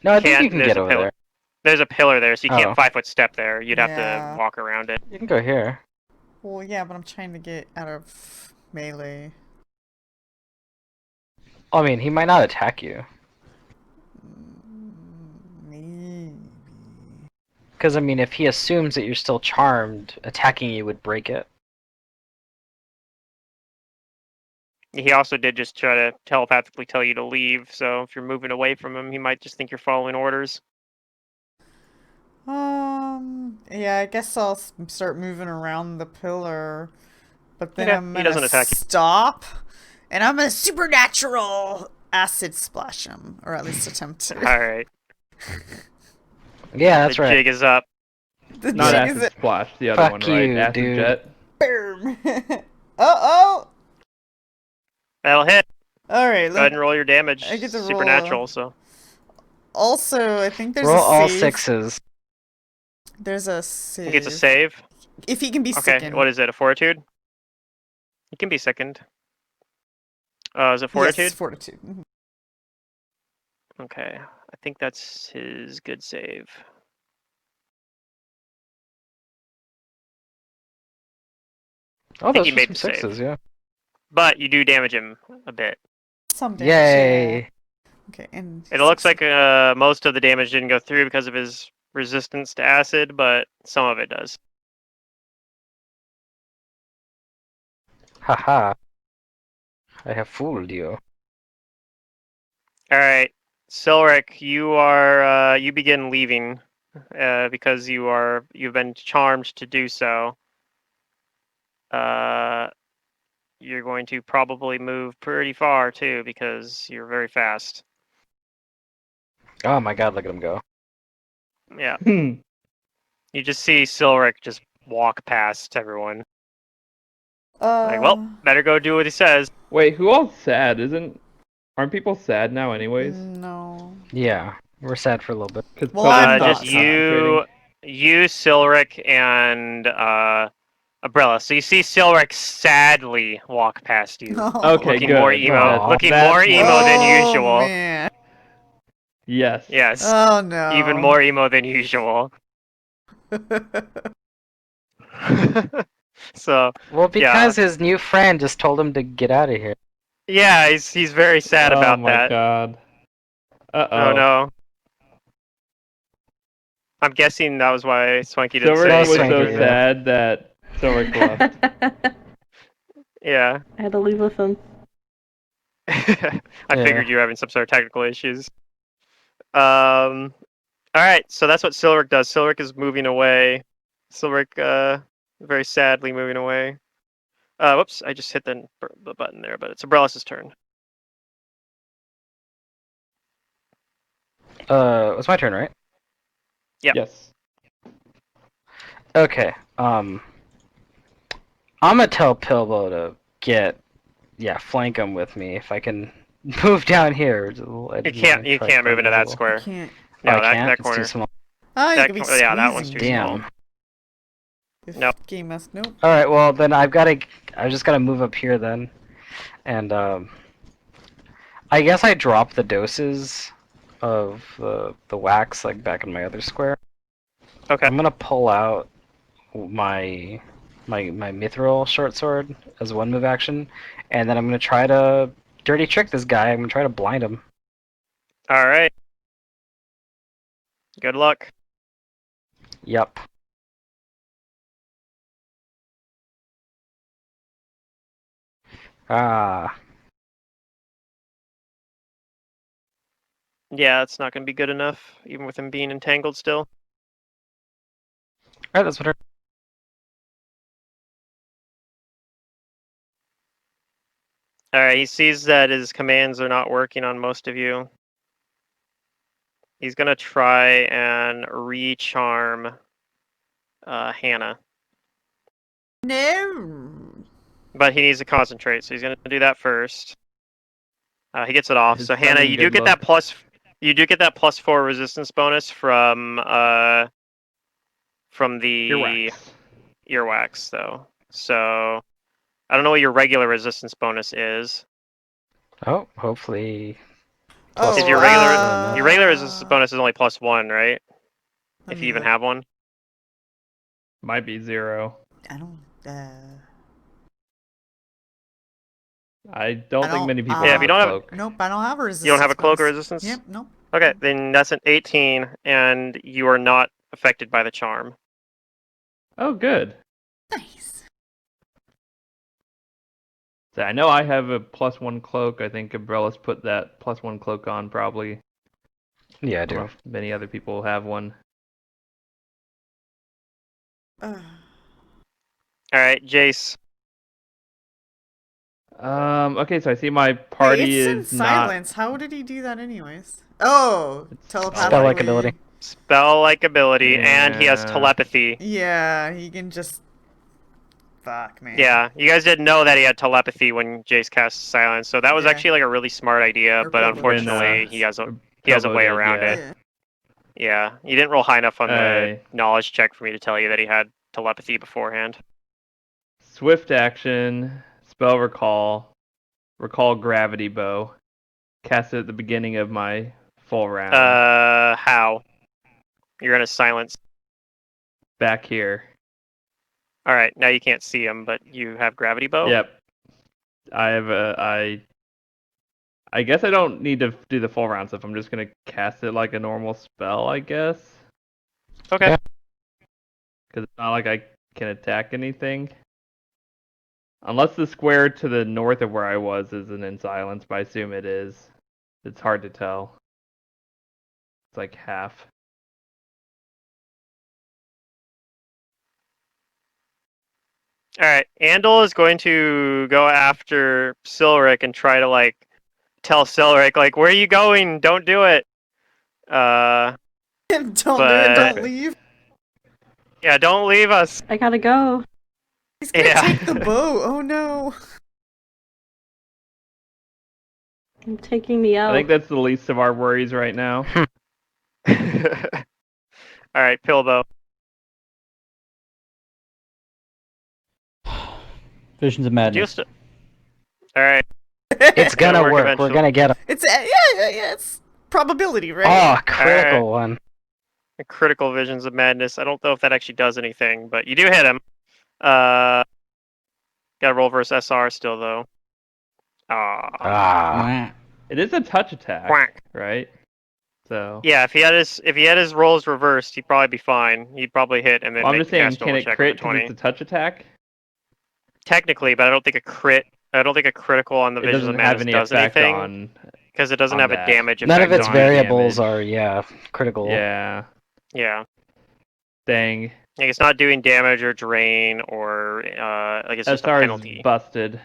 No, I think Can't- you can there's get a over pillar. there. There's a pillar there, so you Oh. can't 5 foot step there. You'd have Yeah. to walk around it. You can go here. Well, yeah, but I'm trying to get out of melee. I mean, he might not attack you. Maybe. Because, I mean, if he assumes that you're still charmed, attacking you would break it. He also did just try to telepathically tell you to leave, so if you're moving away from him, he might just think you're following orders. Yeah, I guess I'll start moving around the pillar, but then Okay, I'm he gonna doesn't attack you. stop, and I'm gonna supernatural acid splash him, or at least attempt to. All right, Yeah, that's the right. jig is up. The Not jig acid is it. splash, the other Fuck one, right? you, Acid dude. jet. Boom. Oh. That'll hit. All right. Go ahead and roll your damage. I get to roll, Supernatural, so. Also, I think there's Roll a all save. 6s. There's a I save. think it's a save. If he can be Okay, sickened. what is it? A fortitude? He can be sickened. Is it fortitude? Yes, fortitude. Mhm. Okay, I think that's his good save. Oh, think those he were made some the save. 6s, yeah. But you do damage him a bit. Some damage. Yay! Yeah. Okay, and It looks like most of the damage didn't go through because of his resistance to acid, but some of it does. Haha. I have fooled you. All right, Silric, you begin leaving because you've been charmed to do so. You're going to probably move pretty far too because you're very fast. Oh my god, look at him go. Yeah, you just see Silric just walk past everyone. Like, well, better go do what he says. Wait, who all's sad? Aren't people sad now anyways? No. Yeah, we're sad for a little bit. Because Well, I'm not Just sad. you, Silric, and Umbrella. So you see Silric sadly walk past you, Oh. Okay, looking good. more emo, Aw. looking That's more emo than Oh, usual. Man. Yes. Yes. Oh no. Even more emo than usual. So Well, because his new friend just told him to get out of here. yeah, he's very sad Oh about my that. god. Oh no. I'm guessing that was why Swanky didn't Silver say was so Swanky, yeah. sad that Silver left. Yeah. I had to leave with him. I Yeah. figured you were having some sort of technical issues. All right, so that's what Silric does. Silric is moving away. Silric, very sadly moving away. Whoops, I just hit the button there, but it's Abrellis' turn. It's my turn, right? Yep. Yes. Okay. I'm gonna tell Pilbo to flank him with me if I can move down here. You can't move into that square. Can't. No, I that can't. that It's corner. too small. Oh, you That could be yeah, that one's squeezing too me. small. Damn. If Nope. game must nope. All right. Well, then I just gotta move up here then, and I guess I drop the doses of the wax like back in my other square. Okay. I'm gonna pull out my mithril short sword as a one move action, and then I'm gonna try to dirty trick this guy. I'm gonna try to blind him. All right. Good luck. Yep. Ah. Yeah, it's not going to be good enough, even with him being entangled still. Alright, that's what All right, he sees that his commands are not working on most of you. He's going to try and recharm Hannah. No. But he needs to concentrate, so he's going to do that first. He gets it off. His So Hannah, stunning you do good get that look. You do get that +4 resistance bonus from the Earwax. earwax, though. So I don't know what your regular resistance bonus is. Oh, hopefully. Oh, Is your regular resistance bonus is only +1, right? let If me you even look. have one. Might be 0. I don't. I don't I think don't- many people Yeah, have if you a don't have- cloak. Nope, I don't have a resistance. You don't have a cloak or bonus. resistance? Yep, nope. Okay, then that's an 18, and you are not affected by the charm. Oh, good. Nice. So I know I have a +1 cloak. I think Umbrella's put that +1 cloak on probably. Yeah, I I don't know do. if many other people have one. All right, Jace. Okay, so I see my Wait, party it's in is not. silence. How did he do that, anyways? Oh, It's telepathically. Spell-like ability. Spell-like ability, and he has Yeah. telepathy. Yeah, he can just. Fuck, man. Yeah, you guys didn't know that he had telepathy when Jace cast silence, so that was Yeah. actually like a really smart idea. Or But Pilbo unfortunately, does. he has a Pilbo way did, around yeah. it. Yeah, you didn't roll high enough on the Hey. knowledge check for me to tell you that he had telepathy beforehand. Swift action, spell recall gravity bow. Cast it at the beginning of my full round. How? You're gonna silence. Back here. All right, now you can't see him, but you have gravity bow. Yep. I have I guess I don't need to do the full round stuff. I'm just gonna cast it like a normal spell, I guess. Okay. Yeah. Because it's not like I can attack anything. Unless the square to the north of where I was isn't in silence, but I assume it is. It's hard to tell. It's like half. All right, Andal is going to go after Silric and try to like tell Silric like, "Where are you going? Don't do it." Don't do it. But- Don't leave. Yeah, don't leave us. I gotta go. He's gonna Yeah. take the boat. Oh no. I'm taking the L. I think that's the least of our worries right now. All right, Pilbo. Visions of Madness. All right. It's gonna work work. We're eventually. gonna get him. It's yeah. It's probability, right? Oh, critical one. Critical Visions of Madness. I don't know if that actually does anything, but you do hit him. Got to roll versus SR still though. Ah. Mwah. It is a touch attack, Quack. right? So. Yeah, if he had his rolls reversed, he'd probably be fine. He'd probably hit and then Well, I'm make just the saying, cast can roll it check crit with a because 20. it's a touch attack? Technically, but I don't think a critical on the It Visions doesn't of have Madness any does effect anything on. because it doesn't on have a that. damage effect None of its on variables damage. are critical. Yeah. Yeah. Dang. Like it's not doing damage or drain or like it's just a SR is penalty. busted.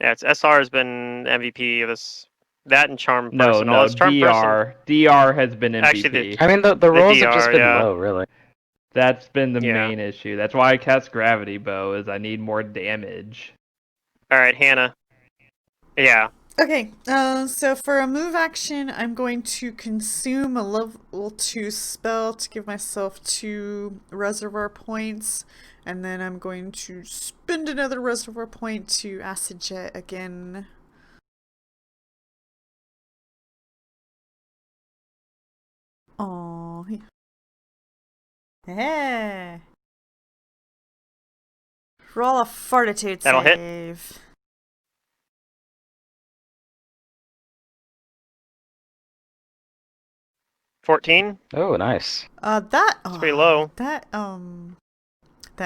Yeah, it's SR has been MVP of this. That and Charm No, Person. no, It's Charm Person. DR has been MVP. Actually, I mean, the rolls have just DR, been yeah. low, really. That's been the Yeah. main issue. That's why I cast Gravity Bow, is I need more damage. All right, Hannah. Yeah. Okay, so for a move action, I'm going to consume a level 2 spell to give myself 2 reservoir points, and then I'm going to spend another reservoir point to acid jet again. Oh, hey. Roll a fortitude That'll hit. save. Hit. 14. Oh, nice. It's pretty low. That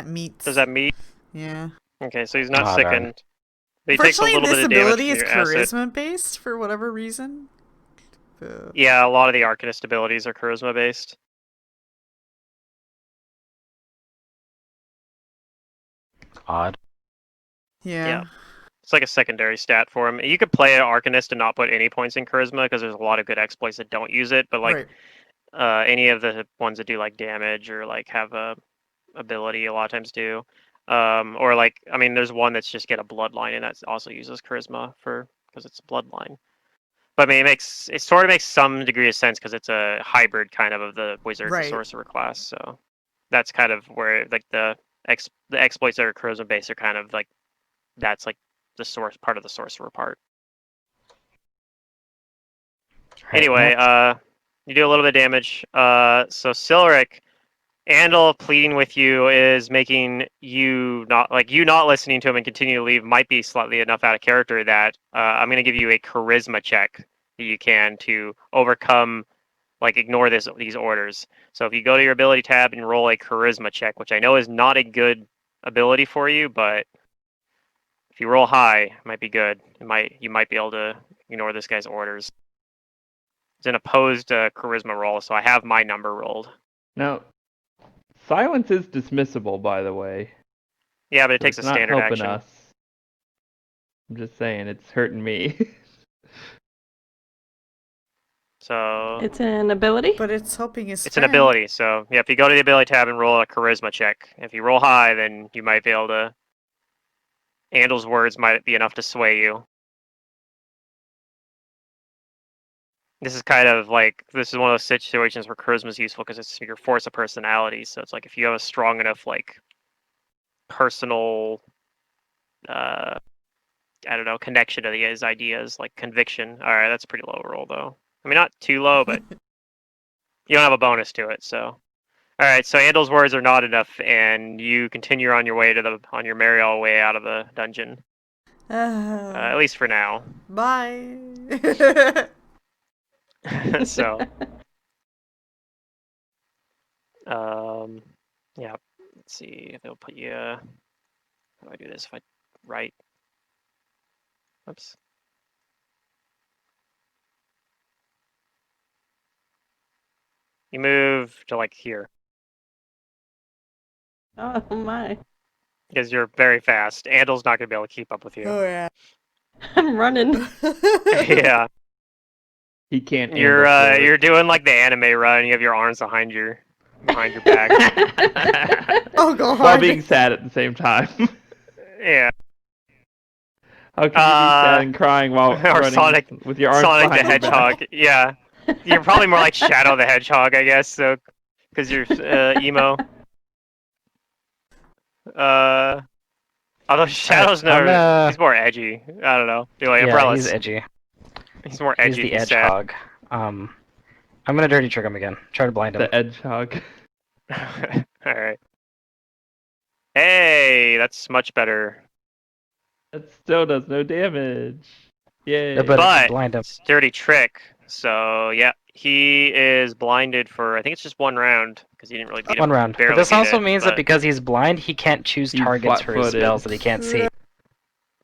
meets. Does that meet? Yeah. Okay, so he's not Ah, darn. sickened. But he takes a Fortunately, little this bit of damage ability from is your acid. charisma based for whatever reason. Yeah, a lot of the Arcanist abilities are charisma based. Odd. Yeah. It's like a secondary stat for him. You could play an Arcanist and not put any points in charisma because there's a lot of good exploits that don't use it. But like Right. any of the ones that do like damage or like have a ability, a lot of times do. Or like I mean, there's one that's just get a bloodline and that also uses charisma for because it's a bloodline. But I mean, it sort of makes some degree of sense because it's a hybrid kind of the wizard and Right. sorcerer class. So that's kind of where like the exploits that are charisma based are kind of like that's like the source part of the sorcerer part. Right, Anyway, well, you do a little bit of damage. So Silric, Andal pleading with you is making you not listening to him and continue to leave might be slightly enough out of character that I'm going to give you a charisma check that you can to overcome, like ignore these orders. So if you go to your ability tab and roll a charisma check, which I know is not a good ability for you, but if you roll high, it might be good. You might be able to ignore this guy's orders. It's an opposed charisma roll, so I have my number rolled. Now, silence is dismissible, by the way. Yeah, but it So takes a it's not standard helping action. us. I'm just saying, it's hurting me. So It's an ability? But it's helping his it's an friend. ability. So yeah, if you go to the ability tab and roll a charisma check, if you roll high, then you might be able to. Andal's words might be enough to sway you. This is kind of like this is one of those situations where charisma is useful because it's your force of personality. So it's like if you have a strong enough like personal, I don't know, connection to his ideas, like conviction. All right, that's a pretty low roll though. I mean, not too low, but you don't have a bonus to it. So all right, so Andal's words are not enough, and you continue on your way on your merry all way out of the dungeon. At least for now. Bye. So, yeah. Let's see if they'll put you. How do I do this? If I write. Oops. You move to like here Oh my. because you're very fast. Andal's not gonna be able to keep up with you. Oh yeah. I'm running. Yeah. He can't. You're handle forward. you're doing like the anime run. You have your arms behind your back. Oh god. While being sad at the same time. Yeah. How can you be sad and crying while Or running Sonic, with your arms Sonic the behind your back? Hedgehog. Yeah. You're probably more like Shadow the Hedgehog, I guess. So, because you're emo. Although Shadow's I'm gonna. he's more edgy. I don't know. Do like Yeah, he's umbrellas. edgy. He's more He's edgy. the He's edge sad. hog. I'm gonna dirty trick him again. Try to blind him. The hedgehog. All right. Hey, that's much better. That still does no damage. Yay. No, but But blind him. it's dirty trick. So yeah, he is blinded for I think it's just one round because he didn't really beat him. One round. But Barely this beat also it, means that but because he's blind, he can't choose He's targets for his flat-footed. spells that he can't see.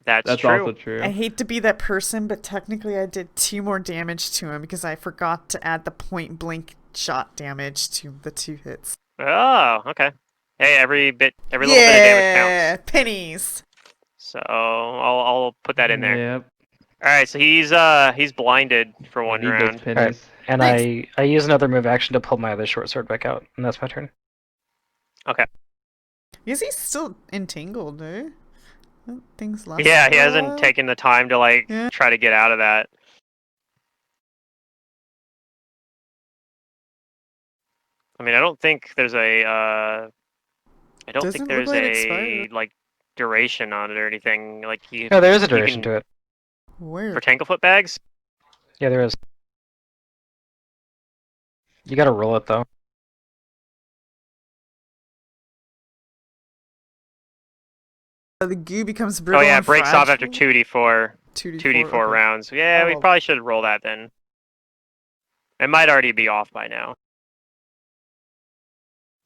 that's true. also true. I hate to be that person, but technically I did 2 more damage to him because I forgot to add the point blank shot damage to the 2 hits. Oh, okay. Hey, every little bit of damage counts. Pennies. So I'll put that in there. Yep. All right, so he's blinded for I one need those round. pennies. And Thanks. I use another move action to pull my other short sword back out, and that's my turn. Is he still entangled, eh? Things last. Yeah, he hasn't taken the time to like Yeah. try to get out of that. I mean, I don't think there's a I don't think Doesn't look there's like it a expired. like duration on it or anything. Like you No, there is a you duration can- to it. Where? for Tanglefoot bags. Yeah, there is. You gotta roll it though. The goo becomes Oh brittle yeah, and it breaks off after fragile? 2d4 2d4, 2d4 okay. rounds. Yeah, we Oh. probably should roll that then. It might already be off by now.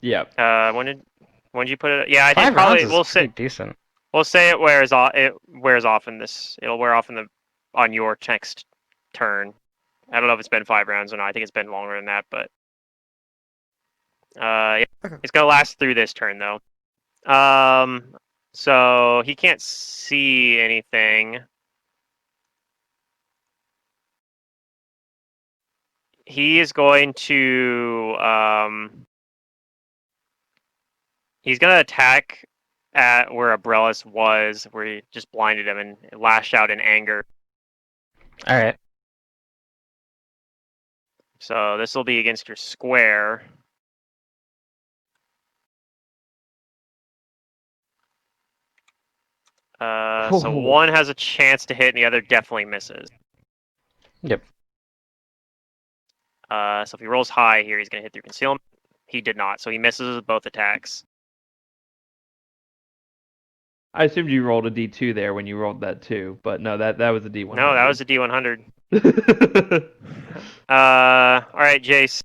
Yep. When did you put it? Yeah, I think 5 probably rounds is pretty decent. we'll say it wears off. It wears off in this. It'll wear off on your next turn. I don't know if it's been 5 rounds or not. I think it's been longer than that, but yeah, Okay. it's gonna last through this turn though. So he can't see anything. He is going to he's gonna attack at where Abrellis was, where he just blinded him and lashed out in anger. Alright. So this will be against your square. So one has a chance to hit and the other definitely misses. Yep. So if he rolls high here, he's going to hit through concealment. He did not, so he misses with both attacks. I assumed you rolled a D2 there when you rolled that too, but no, that was a D100. No, that was a D100. All right, Jace.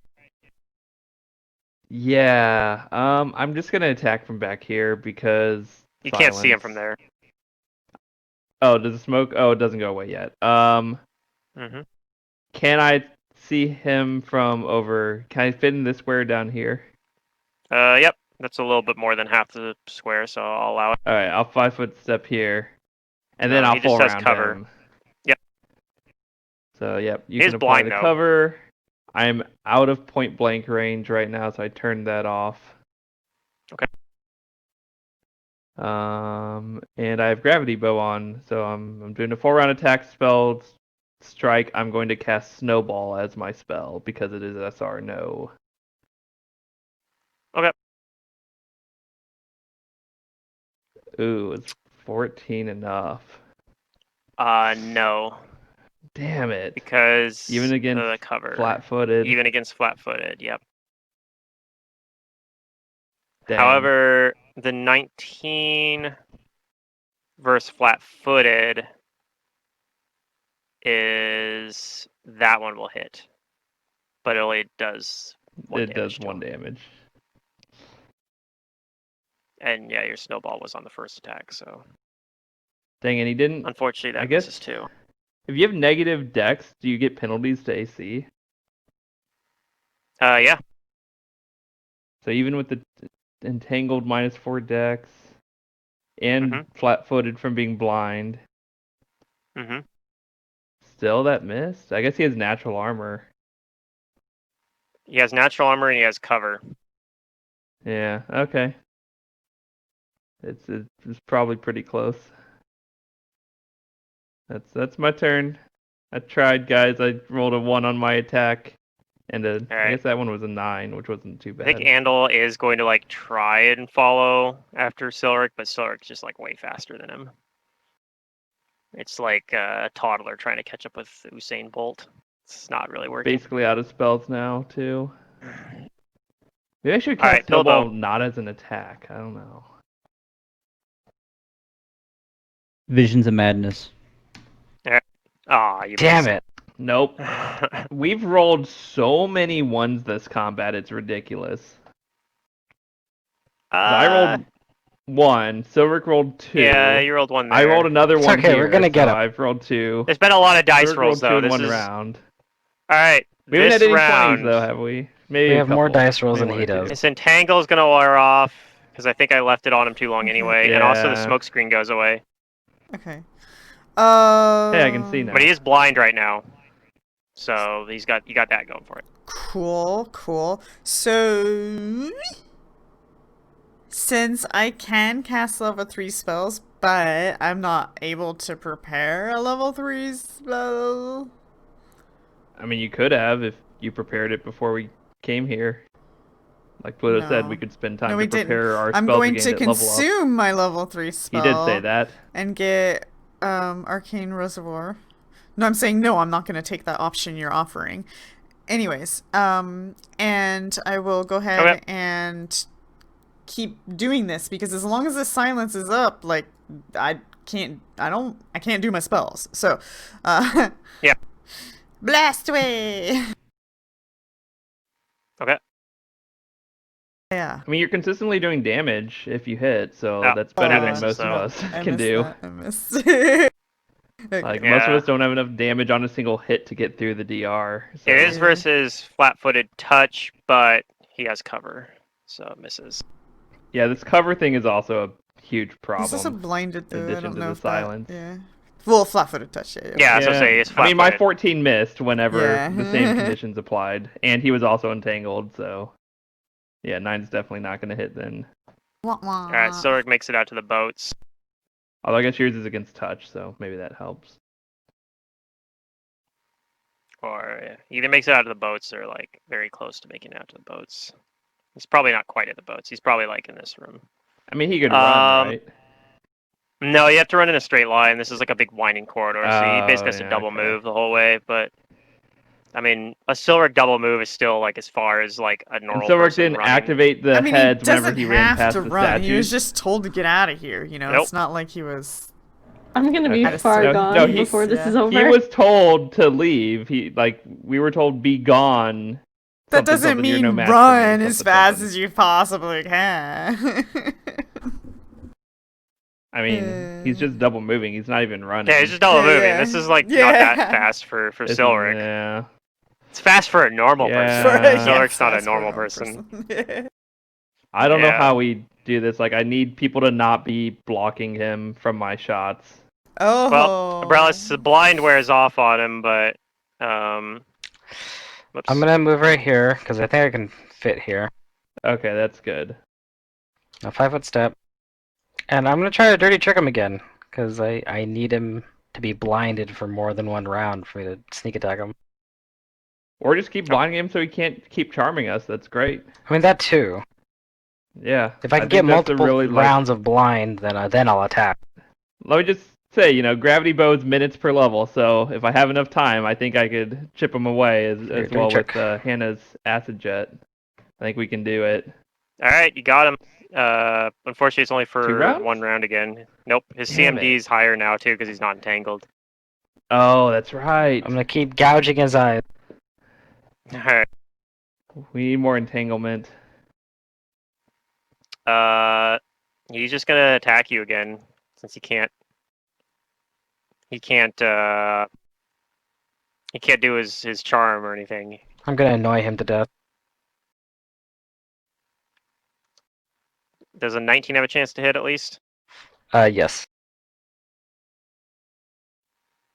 Yeah. I'm just gonna attack from back here because You can't see him silence. from there. Oh, does the smoke? Oh, it doesn't go away yet. Mm-hmm. Can I see him from over? Can I fit in this square down here? Yep. That's a little bit more than half the square, so I'll allow it. All right, I'll 5-foot step here, and No, then I'll he just full has around cover. him. Yep. So yep, you He is can apply blind, the though. cover. I'm out of point blank range right now, so I turned that off. Okay. And I have gravity bow on, so I'm doing a 4-round attack spell strike. I'm going to cast snowball as my spell because it is SR no. Okay. Ooh, it's 14 enough. No. Damn it. Because Even against the cover. flat-footed. Even against flat-footed, yep. Dang. However, the 19 versus flat-footed is that one will hit, but it only does one it damage does to 1 him. damage. And yeah, your snowball was on the first attack, so Dang, and he didn't. unfortunately I that guess misses too. if you have negative dex, do you get penalties to AC? Yeah. So even with the entangled -4 dex and Mhm. flat-footed from being blind, Mm-hmm. still that missed? I guess he has natural armor. He has natural armor and he has cover. Yeah, okay. It's probably pretty close. That's my turn. I tried, guys. I rolled a 1 on my attack, and I Alright. guess that one was a 9, which wasn't too I bad. think Andal is going to like try and follow after Silric, but Silric's just like way faster than him. It's like a toddler trying to catch up with Usain Bolt. It's not really working. Basically out of spells now too. Maybe I should All right, cast Snowball Bilbo. not as an attack. I don't know. Visions of Madness. Ah, you Damn missed. it! Nope. We've rolled so many ones this combat, it's ridiculous. 'Cause I rolled 1, Silverick rolled 2. Yeah, you rolled one there. I rolled another It's one okay, here, we're gonna get so him. I've rolled 2. There's been a lot of dice Silverick rolls rolled 2 though. in This one is round. all right. We haven't This had any round, 20s though, have we? Maybe We a have more couple. dice rolls Maybe than one he or two. does. this entangle's gonna wear off because I think I left it on him too long anyway, and also the Yeah. smoke screen goes away. Okay. Hey, I can see now. But he is blind right now, so you got that going for it. Cool. So, since I can cast level 3 spells, but I'm not able to prepare a level 3 spell. I mean, you could have if you prepared it before we came here. Like Pluto said, we could spend time No, to we didn't. prepare our I'm spells going again to at level up. consume my level 3 He spell. did say that. And get Arcane Reservoir. No, I'm saying no, I'm not going to take that option you're offering. Anyways, and I will go ahead Okay. and keep doing this because as long as the silence is up, like I can't do my spells. So, Yeah. Blast away. Okay. Yeah. I mean, you're consistently doing damage if you hit, so Oh, that's better that than misses, most so- of us I can missed do. that. I missed it. Like Okay. most of Yeah. us don't have enough damage on a single hit to get through the DR. So. It is Yeah. versus flat-footed touch, but he has cover, so it misses. Yeah, this cover thing is also a huge He's also problem. blinded in though. I addition don't to know the if silence. that. Yeah. Well, flat-footed touch. Yeah. Yeah, so say it's I flat-footed. mean, my 14 missed whenever Yeah. the same conditions applied, and he was also entangled. So, yeah, 9's definitely not going to hit then. Wah, wah. All right, Sorg makes it out to the boats. Although I guess yours is against touch, so maybe that helps. Or either makes it out to the boats or like very close to making it out to the boats. He's probably not quite at the boats. He's probably like in this room. I mean, he could run, right? No, you have to run in a straight line. This is like a big winding corridor, so he Oh, basically has to yeah, double okay. move the whole way. But I mean, a Silver double move is still like as far as like a And normal Silver person didn't running. activate the I mean, heads he whenever doesn't he ran have past to the run. statues. He was just told to get out of here. You know, Nope. it's not like he was. I'm gonna be Okay. far No, gone he- before this yeah. is over. He was told to leave. We were told be gone. That Something, doesn't something, you're no mean match for me, run as something, fast something. as you possibly can. I mean, he's just double moving. He's not even running. Yeah, he's just double Yeah, moving. yeah. This is like not Yeah. that fast for This is- Silric. Yeah. It's fast for a normal Yeah. person. Yeah, Silric's not a fast for normal normal person. I don't know Yeah. how we do this. Like, I need people to not be blocking him from my shots. Oh. Well, Abralis, the blind wears off on him, but whoops. I'm gonna move right here because I think I can fit here. Okay, that's good. A 5-foot step, and I'm gonna try to dirty trick him again because I need him to be blinded for more than one round for me to sneak attack him. Or just keep blinding him so he can't keep charming us. That's great. I mean that too. Yeah. If I can think get that's a multiple really, rounds of blind, then I'll attack. Let me just say, gravity bow's minutes per level, so if I have enough time, I think I could chip him away as Dirty well trick. with Hannah's acid jet. I think we can do it. All right, you got him. Unfortunately, it's only 2 for rounds? 1 round again. Nope, his Damn CMD is higher now too because he's not entangled. Oh, that's right. I'm gonna keep gouging his eyes. All right. We need more entanglement. He's just gonna attack you again since he can't. He can't do his charm or anything. I'm gonna annoy him to death. Does a 19 have a chance to hit at least? Yes.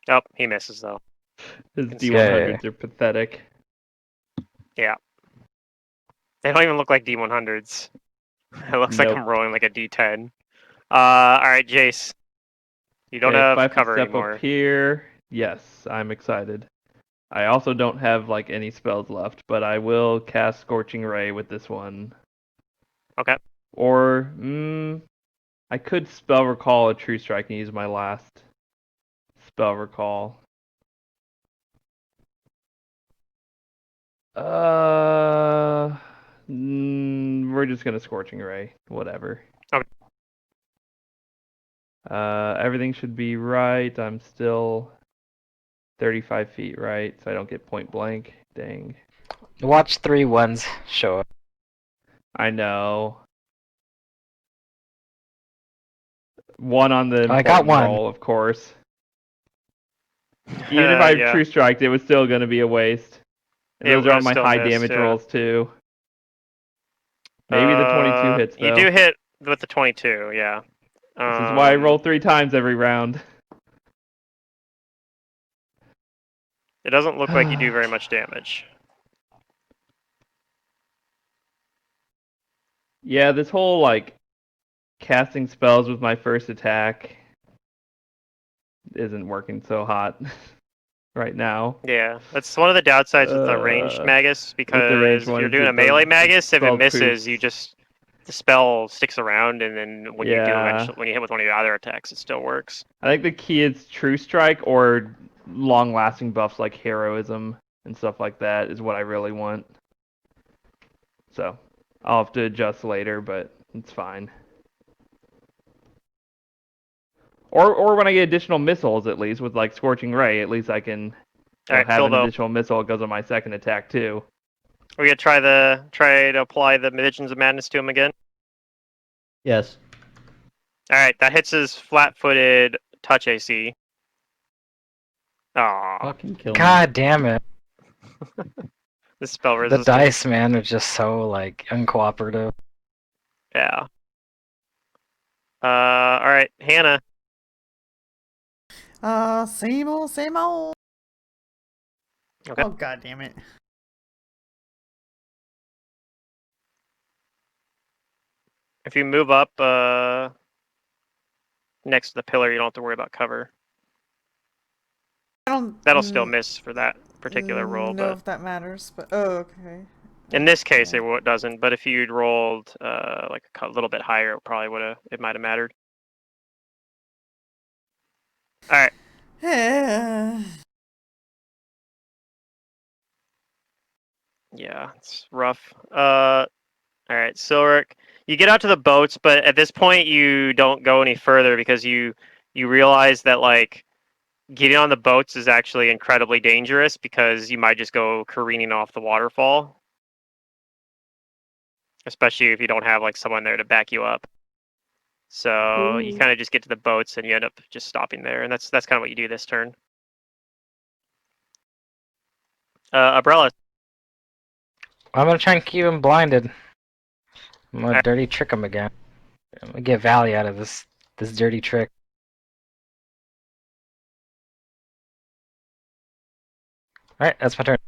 Oh, he misses though. His Can see D100s are pathetic. They don't even look like D100s. It looks like Nope. I'm rolling like a D10. All right, Jace. You don't Okay, have 5-foot cover step anymore. up here. Yes, I'm excited. I also don't have like any spells left, but I will cast Scorching Ray with this one. Okay. Or I could spell recall a True Strike and use my last spell recall. We're just gonna Scorching Ray. Whatever. Okay. Everything should be right. I'm still 35 feet right, so I don't get point blank. Dang. Watch 3 ones show up. I know. One on the I got important one. roll, of course. Even if I Yeah. true striked, it was still going to be a waste. And It those are on would've my still high missed, damage yeah. rolls too. Maybe the 22 hits though. You do hit with the 22, yeah. This is why I roll 3 times every round. It doesn't look like you do very much damage. Yeah, this whole like casting spells with my first attack isn't working so hot right now. Yeah, that's one of the downsides with the ranged magus, With the ranged because if one you're is doing that a melee the magus, if it spell misses, creeps. the spell sticks around, and then when you do Yeah. eventually, when you hit with one of your other attacks, it still works. I think the key is True Strike or long-lasting buffs like Heroism and stuff like that is what I really want. So I'll have to adjust later, but it's fine. Or when I get additional missiles, at least with like Scorching Ray, at least I can All right, have an Philbo, additional missile that goes on my second attack too. we're gonna try to apply the Visions of Madness to him again. Yes. All right, that hits his flat-footed touch AC. Aw, Fucking kill me. God damn it. the spell The resistance. dice, man, are just so, like, uncooperative. Yeah. All right, Hannah. Same old, same old. Okay. Oh, god damn it. If you move up next to the pillar, you don't have to worry about cover. I don't That'll still miss for that particular roll, know but if that matters, but oh, okay. in this case, Yeah. it doesn't. But if you'd rolled like a little bit higher, it might have mattered. All right. Yeah, it's rough. All right, Silric, you get out to the boats, but at this point you don't go any further because you realize that like getting on the boats is actually incredibly dangerous because you might just go careening off the waterfall, especially if you don't have like someone there to back you up. So you Ooh. kind of just get to the boats and you end up just stopping there, and that's kind of what you do this turn. Umbrella. I'm gonna try and keep him blinded. I'm gonna Alright. dirty trick him again. I'm gonna get value out of this dirty trick. Alright, that's my turn.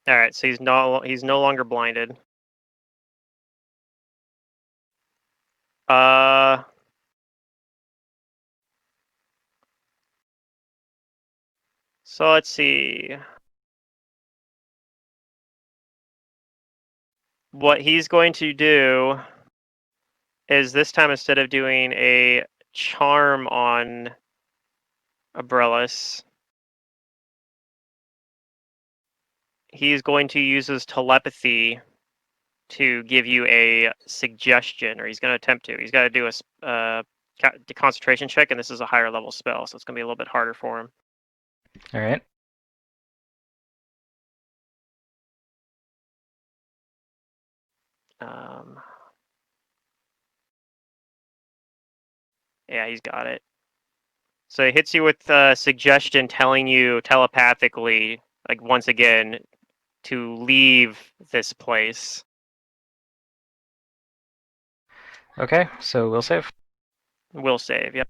All right, so he's no longer blinded. So let's see. What he's going to do is this time, instead of doing a charm on Umbrellas, he's going to use his telepathy to give you a suggestion, or he's going to attempt to. He's got to do a concentration check, and this is a higher level spell, so it's going to be a little bit harder for him. Alright. Yeah, he's got it. So he hits you with a suggestion telling you telepathically, like once again, to leave this place. Okay, so we'll save. Will save, yep.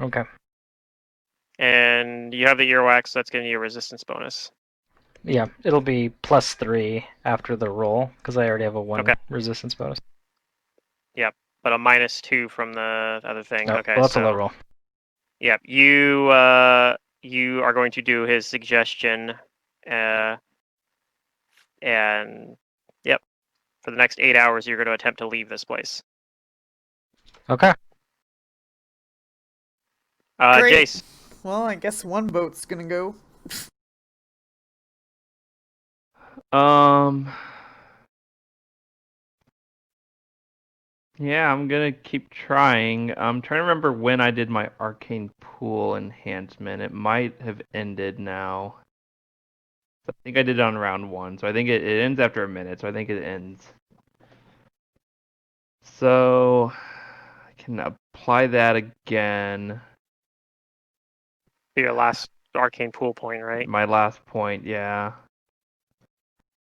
Okay. And you have the earwax, so that's giving you a resistance bonus. Yeah, it'll be +3 after the roll, because I already have a 1 Okay. resistance bonus. Yep, but a -2 from the other thing. Oh, Okay, well, that's so a low roll. yep, you are going to do his suggestion, and yep, for the next 8 hours, you're going to attempt to leave this place. Okay. Great. Jace. Well, I guess one boat's gonna go. Yeah, I'm gonna keep trying. I'm trying to remember when I did my arcane pool enhancement. It might have ended now. I think I did it on round 1, so I think it ends after a minute, so I think it ends. So I can apply that again. Your last arcane pool point, right? My last point, yeah.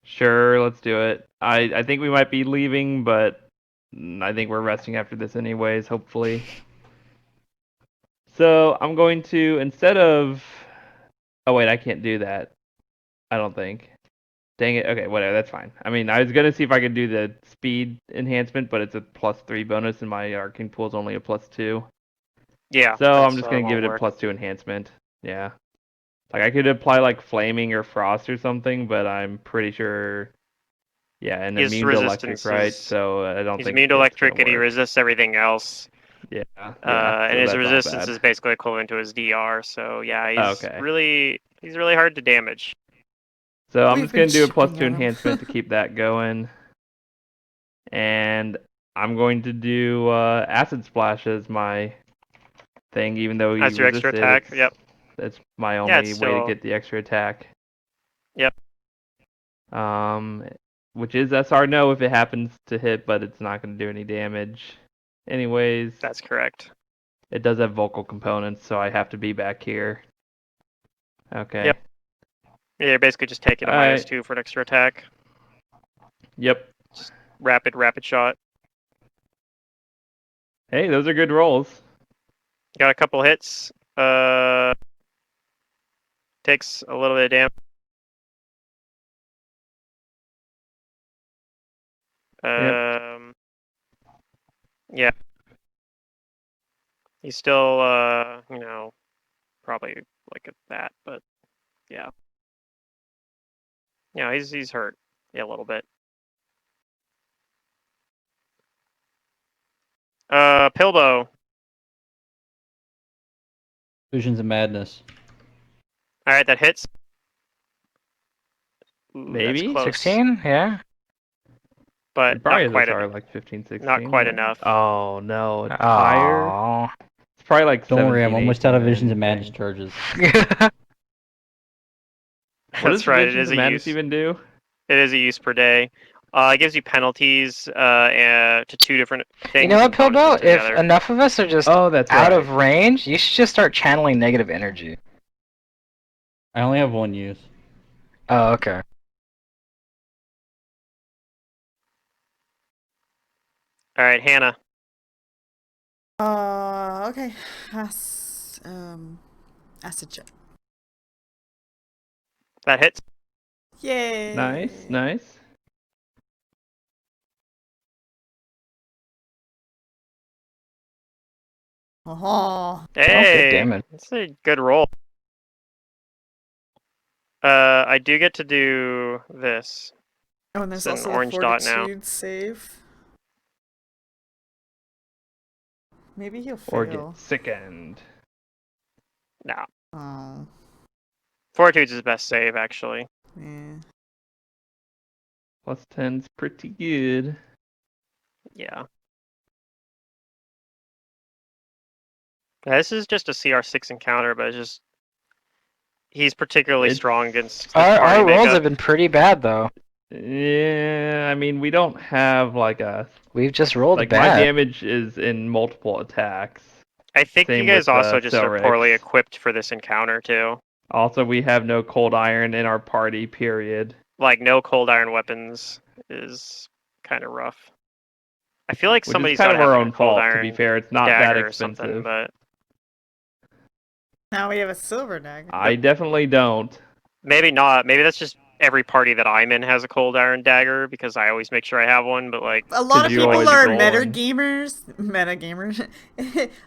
Sure, let's do it. I think we might be leaving, but I think we're resting after this anyways, hopefully. So I'm going to, instead of... Oh wait, I can't do that. I don't think. Dang it. Okay, whatever, that's fine. I mean, I was going to see if I could do the speed enhancement, but it's a +3 bonus, and my arcane pool is only a +2. Yeah. So I'm that's, just going to give won't it a work. +2 enhancement. Yeah. Like, I could apply, like, flaming or frost or something, but I'm pretty sure... Yeah, and His immune to electric, resistance right? is- So I don't He's think immune to it's electric gonna and he work. resists everything else. Yeah, And so his that's all resistance bad. is basically equivalent to his DR. So yeah, he's Okay. really hard to damage. So I'm We've just gonna been do a chipping +2 at him. enhancement to keep that going, and I'm going to do acid splash as my thing, even though he That's your extra resisted. attack. Yep. That's my Yeah, only it's way to still- get the extra attack. Yep. Which is SR no if it happens to hit, but it's not gonna do any damage. Anyways, That's correct. it does have vocal components, so I have to be back here. Okay. Yep. Yeah, you're basically just taking a Alright. -2 for an extra attack. Yep. Rapid shot. Hey, those are good rolls. Got a couple hits. Takes a little bit of damage. Yeah. He's still, probably like at that, but yeah. Yeah, he's hurt. Yeah, a little bit. Pilbow. Visions of Madness. All right, that hits. Ooh, Maybe? that's close, 16? Yeah. but It probably not quite, are like 15, 16. not quite enough. Oh no, it's higher. Aww. It's probably like Don't worry, 17, I'm almost out of 18 Visions of then. Madness charges. What does That's right. It Visions is of a Madness use. even do? It is a use per day. It gives you penalties to 2 different things. You know what, and bonuses Pilbo? to the If other. enough of us are just Oh, that's out right. of range, you should just start channeling negative energy. I only have one use. Oh, okay. All right, Hannah. Okay. Acid check. That hits. Yay! Nice. Oh, Hey, damage. that's a good roll. I do get to do this. oh, and there's It's an also the orange dot now. fortitude save. Maybe he'll Or fail. get sickened. No, Oh, Fortitude's his best save actually. yeah. +10's pretty good. Yeah. Yeah, this is just a CR6 encounter, but it's just he's particularly strong against this Our party rolls makeup. have been pretty bad though. Yeah, I mean, we don't have like a... We've just rolled Like, my bad. damage is in multiple attacks. I think Same you guys with, also just are Cellrix. poorly equipped for this encounter too. Also, we have no cold iron in our party, period. Like no cold iron weapons is kind of rough. I feel like Which somebody's is kind got of to our have own a cold fault, iron to be fair. It's not that dagger or something, expensive. but Now we have a silver dagger. I definitely don't. maybe not. Maybe that's just every party that I'm in has a cold iron dagger because I always make sure I have one. But like, A lot of 'Cause you people always are roll and- metagamers.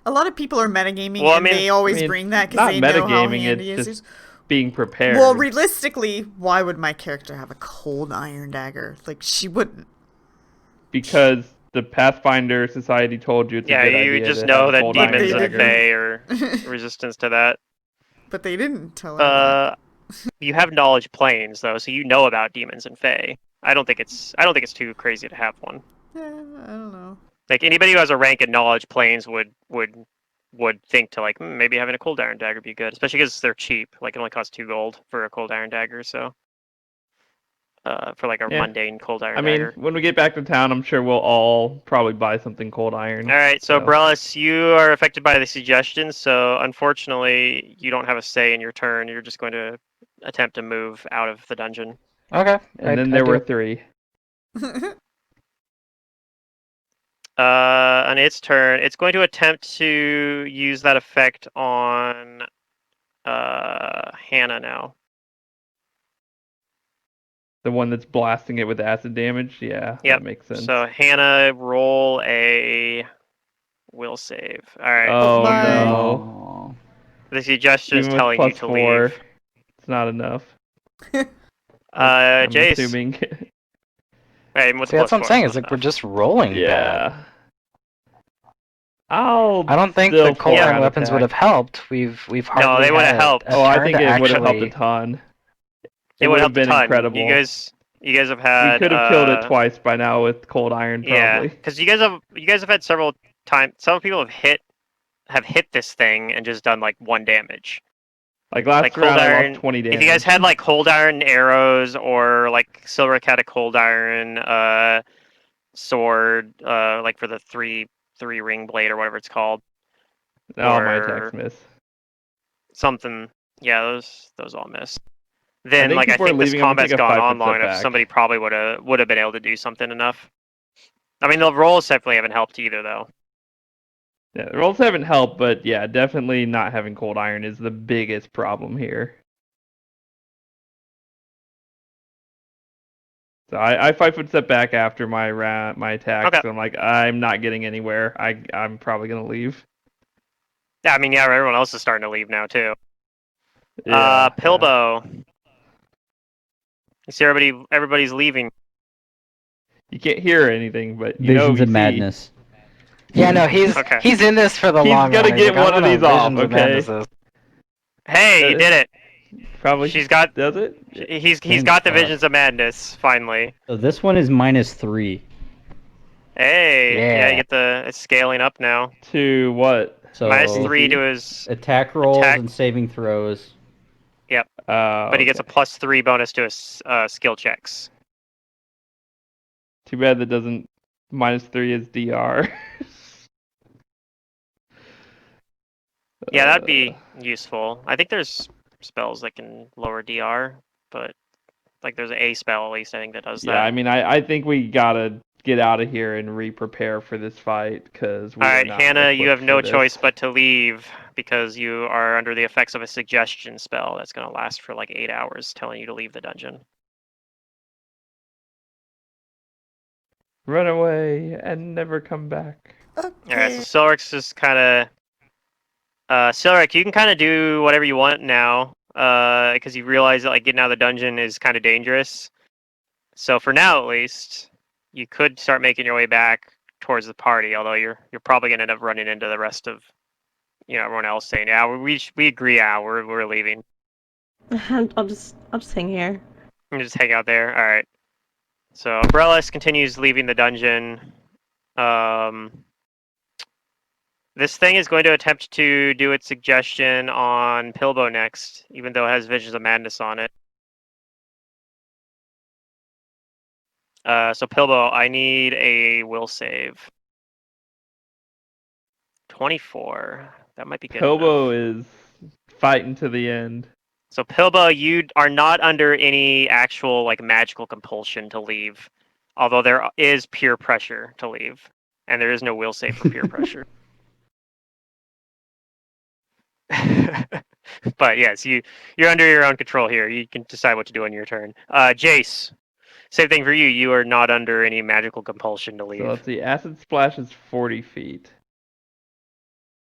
A lot of people are metagaming, Well, I and mean- they always I mean, bring that not because they know how metagaming, handy it's it just is. being prepared. Well, realistically, why would my character have a cold iron dagger? Like, she wouldn't. Because the Pathfinder Society told you it's yeah, a good you idea just to know have a that cold But demons they iron and didn't. dagger. fae are resistance to that. But they didn't tell her that. You have knowledge planes though, so you know about demons and fae. I don't think it's too crazy to have one. Yeah, I don't know. Like anybody who has a rank in knowledge planes would think to like maybe having a cold iron dagger would be good, especially because they're cheap. Like it only costs 2 gold for a cold iron dagger, so for like a Yeah. mundane cold iron I mean, dagger. when we get back to town, I'm sure we'll all probably buy something cold iron. All right, so Brellis, you are affected by the suggestion, so unfortunately you don't have a say in your turn. You're just going to attempt to move out of the dungeon. Okay. And then there were 3. On its turn, it's going to attempt to use that effect on Hannah now. The one that's blasting it with acid damage? Yeah, Yep. that makes sense. So Hannah, roll a will save. All right. Oh, Bye. no. The suggestion is Even with telling you plus to 4, leave. it's not enough. I'm Jace. assuming. Right, with See, that's plus what I'm 4, saying. it's Is not like we're enough. just rolling bad. Yeah. I don't think still the cold pull iron out weapons would attack. have helped. We've hardly No, they would have had helped. a Oh, I turn think to it would have helped a actually- ton. It would would have help been a ton. incredible. You guys have had. We could have killed it twice by now with cold iron, Yeah, probably. because you guys have had several times. Some people have hit this thing and just done like 1 damage. Like last Like cold round, I iron. lost 20 damage. If you guys had like cold iron arrows or like Silver had a cold iron sword, like for the three ring blade or whatever it's called, Oh, my or attacks miss. something. Yeah, those all miss. I Then think like I people are think this leaving. I'm gonna combat's take a gone 5 on foot long step enough. back. Somebody probably would have been able to do something enough. I mean, the rolls definitely haven't helped either, though. Yeah, the rolls haven't helped, but yeah, definitely not having cold iron is the biggest problem here. So I 5 foot step back after my attack. Okay. So I'm like, I'm not getting anywhere. I'm probably gonna leave. Yeah, I mean, yeah, everyone else is starting to leave now too. Yeah. Pilbo. You see everybody's leaving. You can't hear anything, but you Visions know of you Madness. Yeah, no, he's Okay. he's in this for the He's long gotta run. get He's like, one I of don't these know, off, Visions of okay? Madness is- Hey, you did it. Probably. She's got. Does it? He's Thank got the fuck. Visions of Madness finally. So this one is -3. Hey, yeah, Yeah. you get it's scaling up now. To what? So -3 to his. attack rolls attack- and saving throws. But he gets a +3 bonus to his skill checks. Too bad that doesn't. -3 is DR. Yeah, that'd be useful. I think there's spells that can lower DR, but like there's a spell at least I think that does that. Yeah, I mean, I think we gotta get out of here and re-prepare for this fight because. All right, Hannah, you have no choice but to leave because you are under the effects of a suggestion spell that's going to last for like 8 hours, telling you to leave the dungeon. Run away and never come back. All right, so Silrix is kind of. Silric, you can kind of do whatever you want now, because you realize that like getting out of the dungeon is kind of dangerous. So for now, at least, you could start making your way back towards the party. Although you're probably gonna end up running into the rest of, everyone else saying, "Yeah, we agree. Yeah, we're leaving." I'll just hang here. And just hang out there. All right. So Umbrellas continues leaving the dungeon. This thing is going to attempt to do its suggestion on Pilbo next, even though it has Visions of Madness on it. So Pilbo, I need a will save. 24. That might be good enough. Pilbo is fighting to the end. So Pilbo, you are not under any actual like magical compulsion to leave, although there is peer pressure to leave, and there is no will save for peer pressure. But yes, you're under your own control here. You can decide what to do on your turn. Jace, same thing for you. You are not under any magical compulsion to leave. So let's see. Acid splash is 40 feet.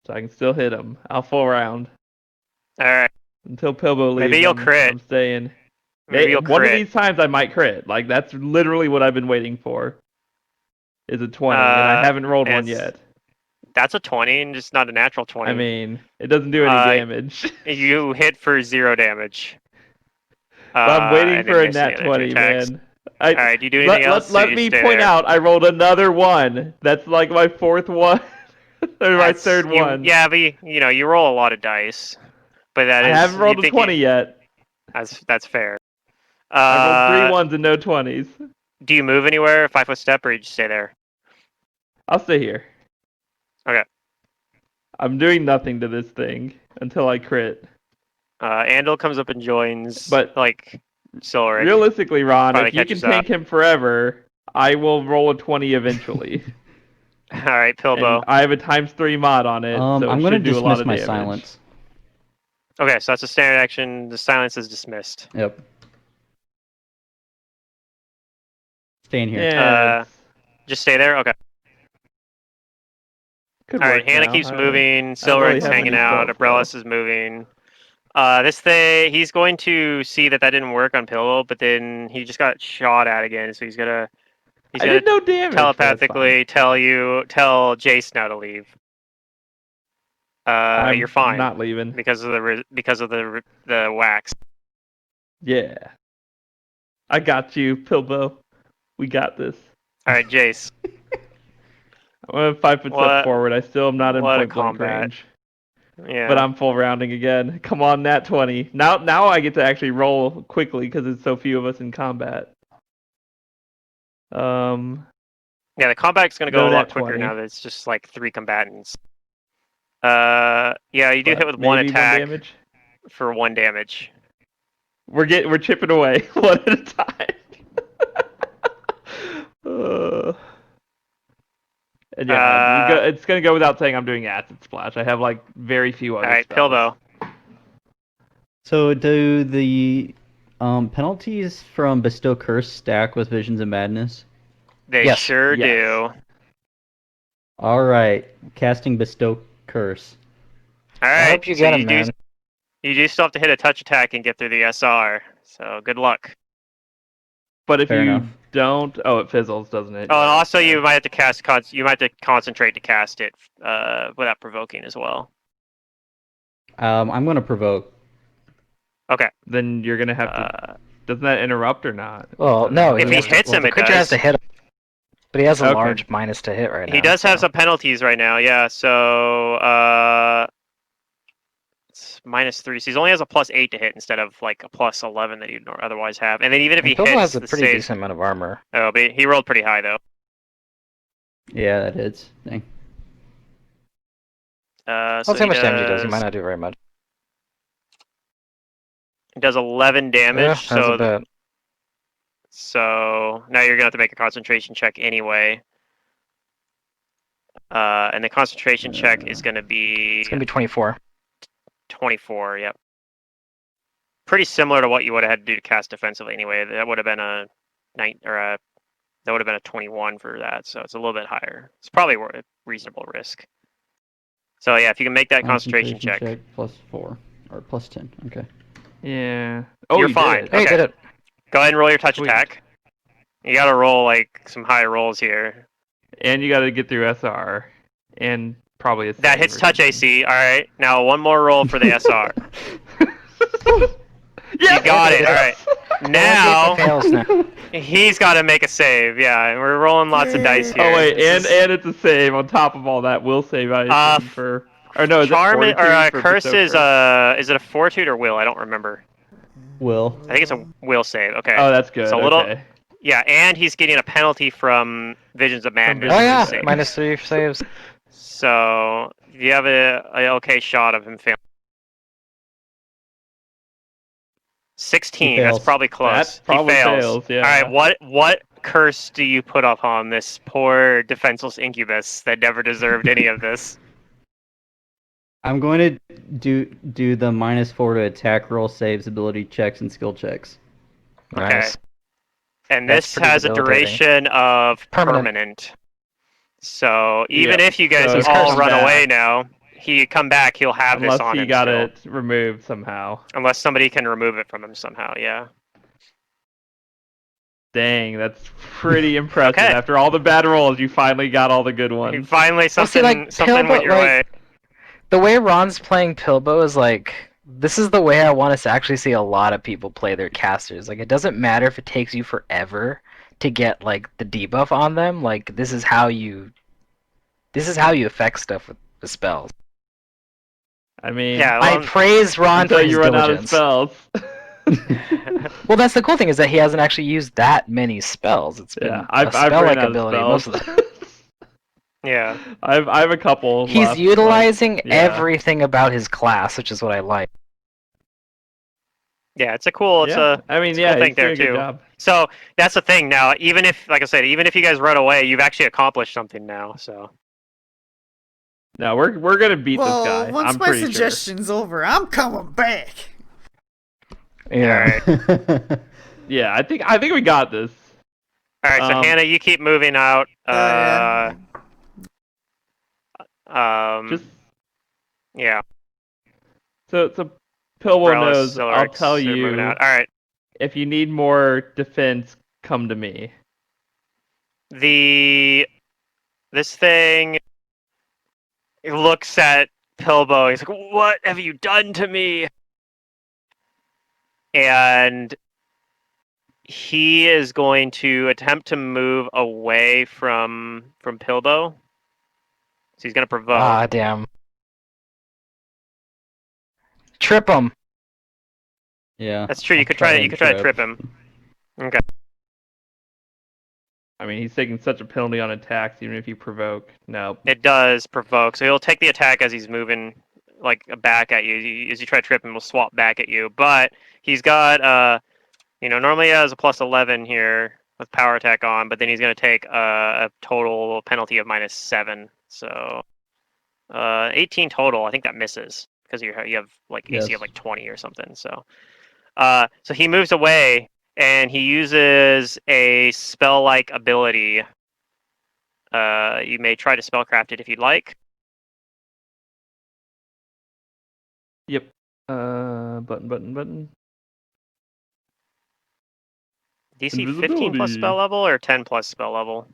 So I can still hit him. I'll full round. All right. Until Pilbo leaves. Maybe you'll crit. I'm staying. Maybe you'll one of crit. these times I might crit. Like that's literally what I've been waiting for. Is a 20, and I haven't rolled one it's- yet. That's a 20, and just not a natural 20. I mean, it doesn't do any damage. You hit for 0 damage. But I'm waiting and for then a miss the nat other 2 20, attacks. man. Alright, do you do anything else? Let You me stay point there? out, I rolled another 1. That's like my 4th one. Or my 3rd one. Yeah, but you roll a lot of dice. But that I is. haven't rolled a 20 yet. That's fair. I rolled 3 1s and no 20s. Do you move anywhere, 5-foot step, or you just stay there? I'll stay here. Okay. I'm doing nothing to this thing until I crit. Andal comes up and joins, But Silric. realistically, Ron, Probably if you can catches up. tank him forever, I will roll a 20 eventually. Alright, Pilbo. And I have a ×3 mod on it, so it I'm gonna should do a lot dismiss of my damage. silence. Okay, so that's a standard action. The silence is dismissed. Yep. Staying here. Yeah, Just stay there? Okay. could Alright, work Hannah now. keeps I moving. don't really Silric's have hanging any out. spells Abrellis is moving. This thing, he's going to see that didn't work on Pillow, but then he just got shot at again, so he's gonna I did no damage. telepathically tell Jace now to leave. I'm You're fine not leaving. because of the wax. Yeah. I got you, Pilbo. We got this. All right, Jace. I'm 5 foot step forward. I still am not in what a point blank combat. range. Yeah. But I'm full rounding again. Come on, nat 20. Now I get to actually roll quickly because there's so few of us in combat. Yeah, the combat's gonna go No a lot nat quicker 20. now that it's just like 3 combatants. Yeah, you do hit with one maybe attack 1 damage. for 1 damage. We're chipping away one at a time. And yeah, it's gonna go without saying I'm doing acid splash. I have like very few other Alright, spells. Pilbo. So do the penalties from Bestow Curse stack with Visions of Madness? They Yes. sure Yes. do. All right, casting Bestow Curse. Alright, I hope you get him, man. You do still have to hit a touch attack and get through the SR, so good luck. But if Fair you enough. don't, it fizzles, doesn't it? Oh, and Yeah. also you might have to concentrate to cast it without provoking as well. I'm gonna provoke. Okay. Then you're gonna have to. Doesn't that interrupt or not? Well, no. If he has to- hits him, the it creature has does. to hit him. But he has a Okay. large minus to hit right now. He does have so- some penalties right now, yeah. So it's -3. So he only has a +8 to hit instead of like a +11 that you'd otherwise have. And then even if he Pilbo hits, has a the pretty save. decent amount of armor. Oh, but he rolled pretty high though. Yeah, that hits. Dang. So I'll see how much damage he does. He might not do very much. He does 11 damage. Yeah, that's a bit. So now you're gonna have to make a concentration check anyway. And the concentration check is gonna be It's gonna be 24. 24. Yep. Pretty similar to what you would have had to do to cast defensively anyway. That would have been a 21 for that. So it's a little bit higher. It's probably a reasonable risk. So yeah, if you can make that concentration check. +4 or +10. Okay. Yeah. Oh, You're you fine. Did it. Hey, Okay. did it. Go ahead and roll your touch Sweet. attack. You gotta roll like some high rolls here. And you got to get through SR, and probably a That save hits or touch something. AC. All right. Now one more roll for the SR. Yes! You got it. All right. Now Fails now. he's got to make a save. Yeah, and we're rolling lots of dice here. Oh wait, This and is- it's a save on top of all that. Will save I assume, for. Or no, is Charm it or fortitude for curse Bestow is is it a fortitude or will? I don't remember. Will. I think it's a will save. Okay. Oh, that's good. So a little- Okay. Yeah, and he's getting a penalty from Visions of Madness. Oh Visions yeah, of Madness. -3 saves. So you have a okay shot of him failing. 16. He That's fails. probably close. That probably he fails, yeah. All right. What curse do you put upon this poor defenseless incubus that never deserved any of this? I'm going to do the -4 to attack roll saves, ability checks, and skill checks. Nice. And That's this pretty has a debilitating. duration of Permanent. permanent. So even Yeah. if you guys So he's all cursed run back. away now, he come back, he'll have Unless this on he him got still. it removed somehow. Unless somebody can remove it from him somehow, yeah. Dang, that's pretty impressive. Okay. After all the bad rolls, you finally got all the good You ones. finally Well, see, something like, something went Pilbo, your way. the way Ron's playing Pilbo is like, this is the way I want us to actually see a lot of people play their casters. Like, it doesn't matter if it takes you forever to get like the debuff on them. Like, this is how you affect stuff with the spells. I mean, Yeah, I well, praise Ron for until his you run out of diligence. spells. Well, that's the cool thing is that he hasn't actually used that many spells. It's been Yeah, a I've spell-like ran out of ability spells. most of the. yeah. I have a couple He's left, utilizing yeah. everything about his class, which is what I like. Yeah, it's a cool I mean, it's a yeah, cool thing he's there doing a good too. job. So that's the thing now. Even if, like I said, even if you guys run away, you've actually accomplished something now. So No, we're gonna beat Well, this guy. once I'm my pretty suggestion's over, I'm coming back. Yeah. Alright. Yeah, I think we got this. All right, so Hannah, you keep moving out. Yeah. Just Yeah. so Pilbo Umbrellas, knows. I'll Silurics tell are moving you out. All right. if you need more defense, come to me. This thing looks at Pilbo. He's like, "What have you done to me?" And he is going to attempt to move away from Pilbo. So he's going to provoke. Ah, damn. Trip him. Yeah. That's true. You I'll could try. You and could try to trip him. Okay. I mean, he's taking such a penalty on attacks, even if you provoke. No. It does provoke, so he'll take the attack as he's moving, like back at you. As you try to trip him, he'll swap back at you. But he's got, normally he has a +11 here with power attack on, but then he's going to take a total penalty of -7. So, 18 total. I think that misses because you have like AC Yes. of like 20 or something. So, so he moves away and he uses a spell-like ability. You may try to spellcraft it if you'd like. Yep. Button. DC 15 plus Invisibility. spell level or 10 plus spell level?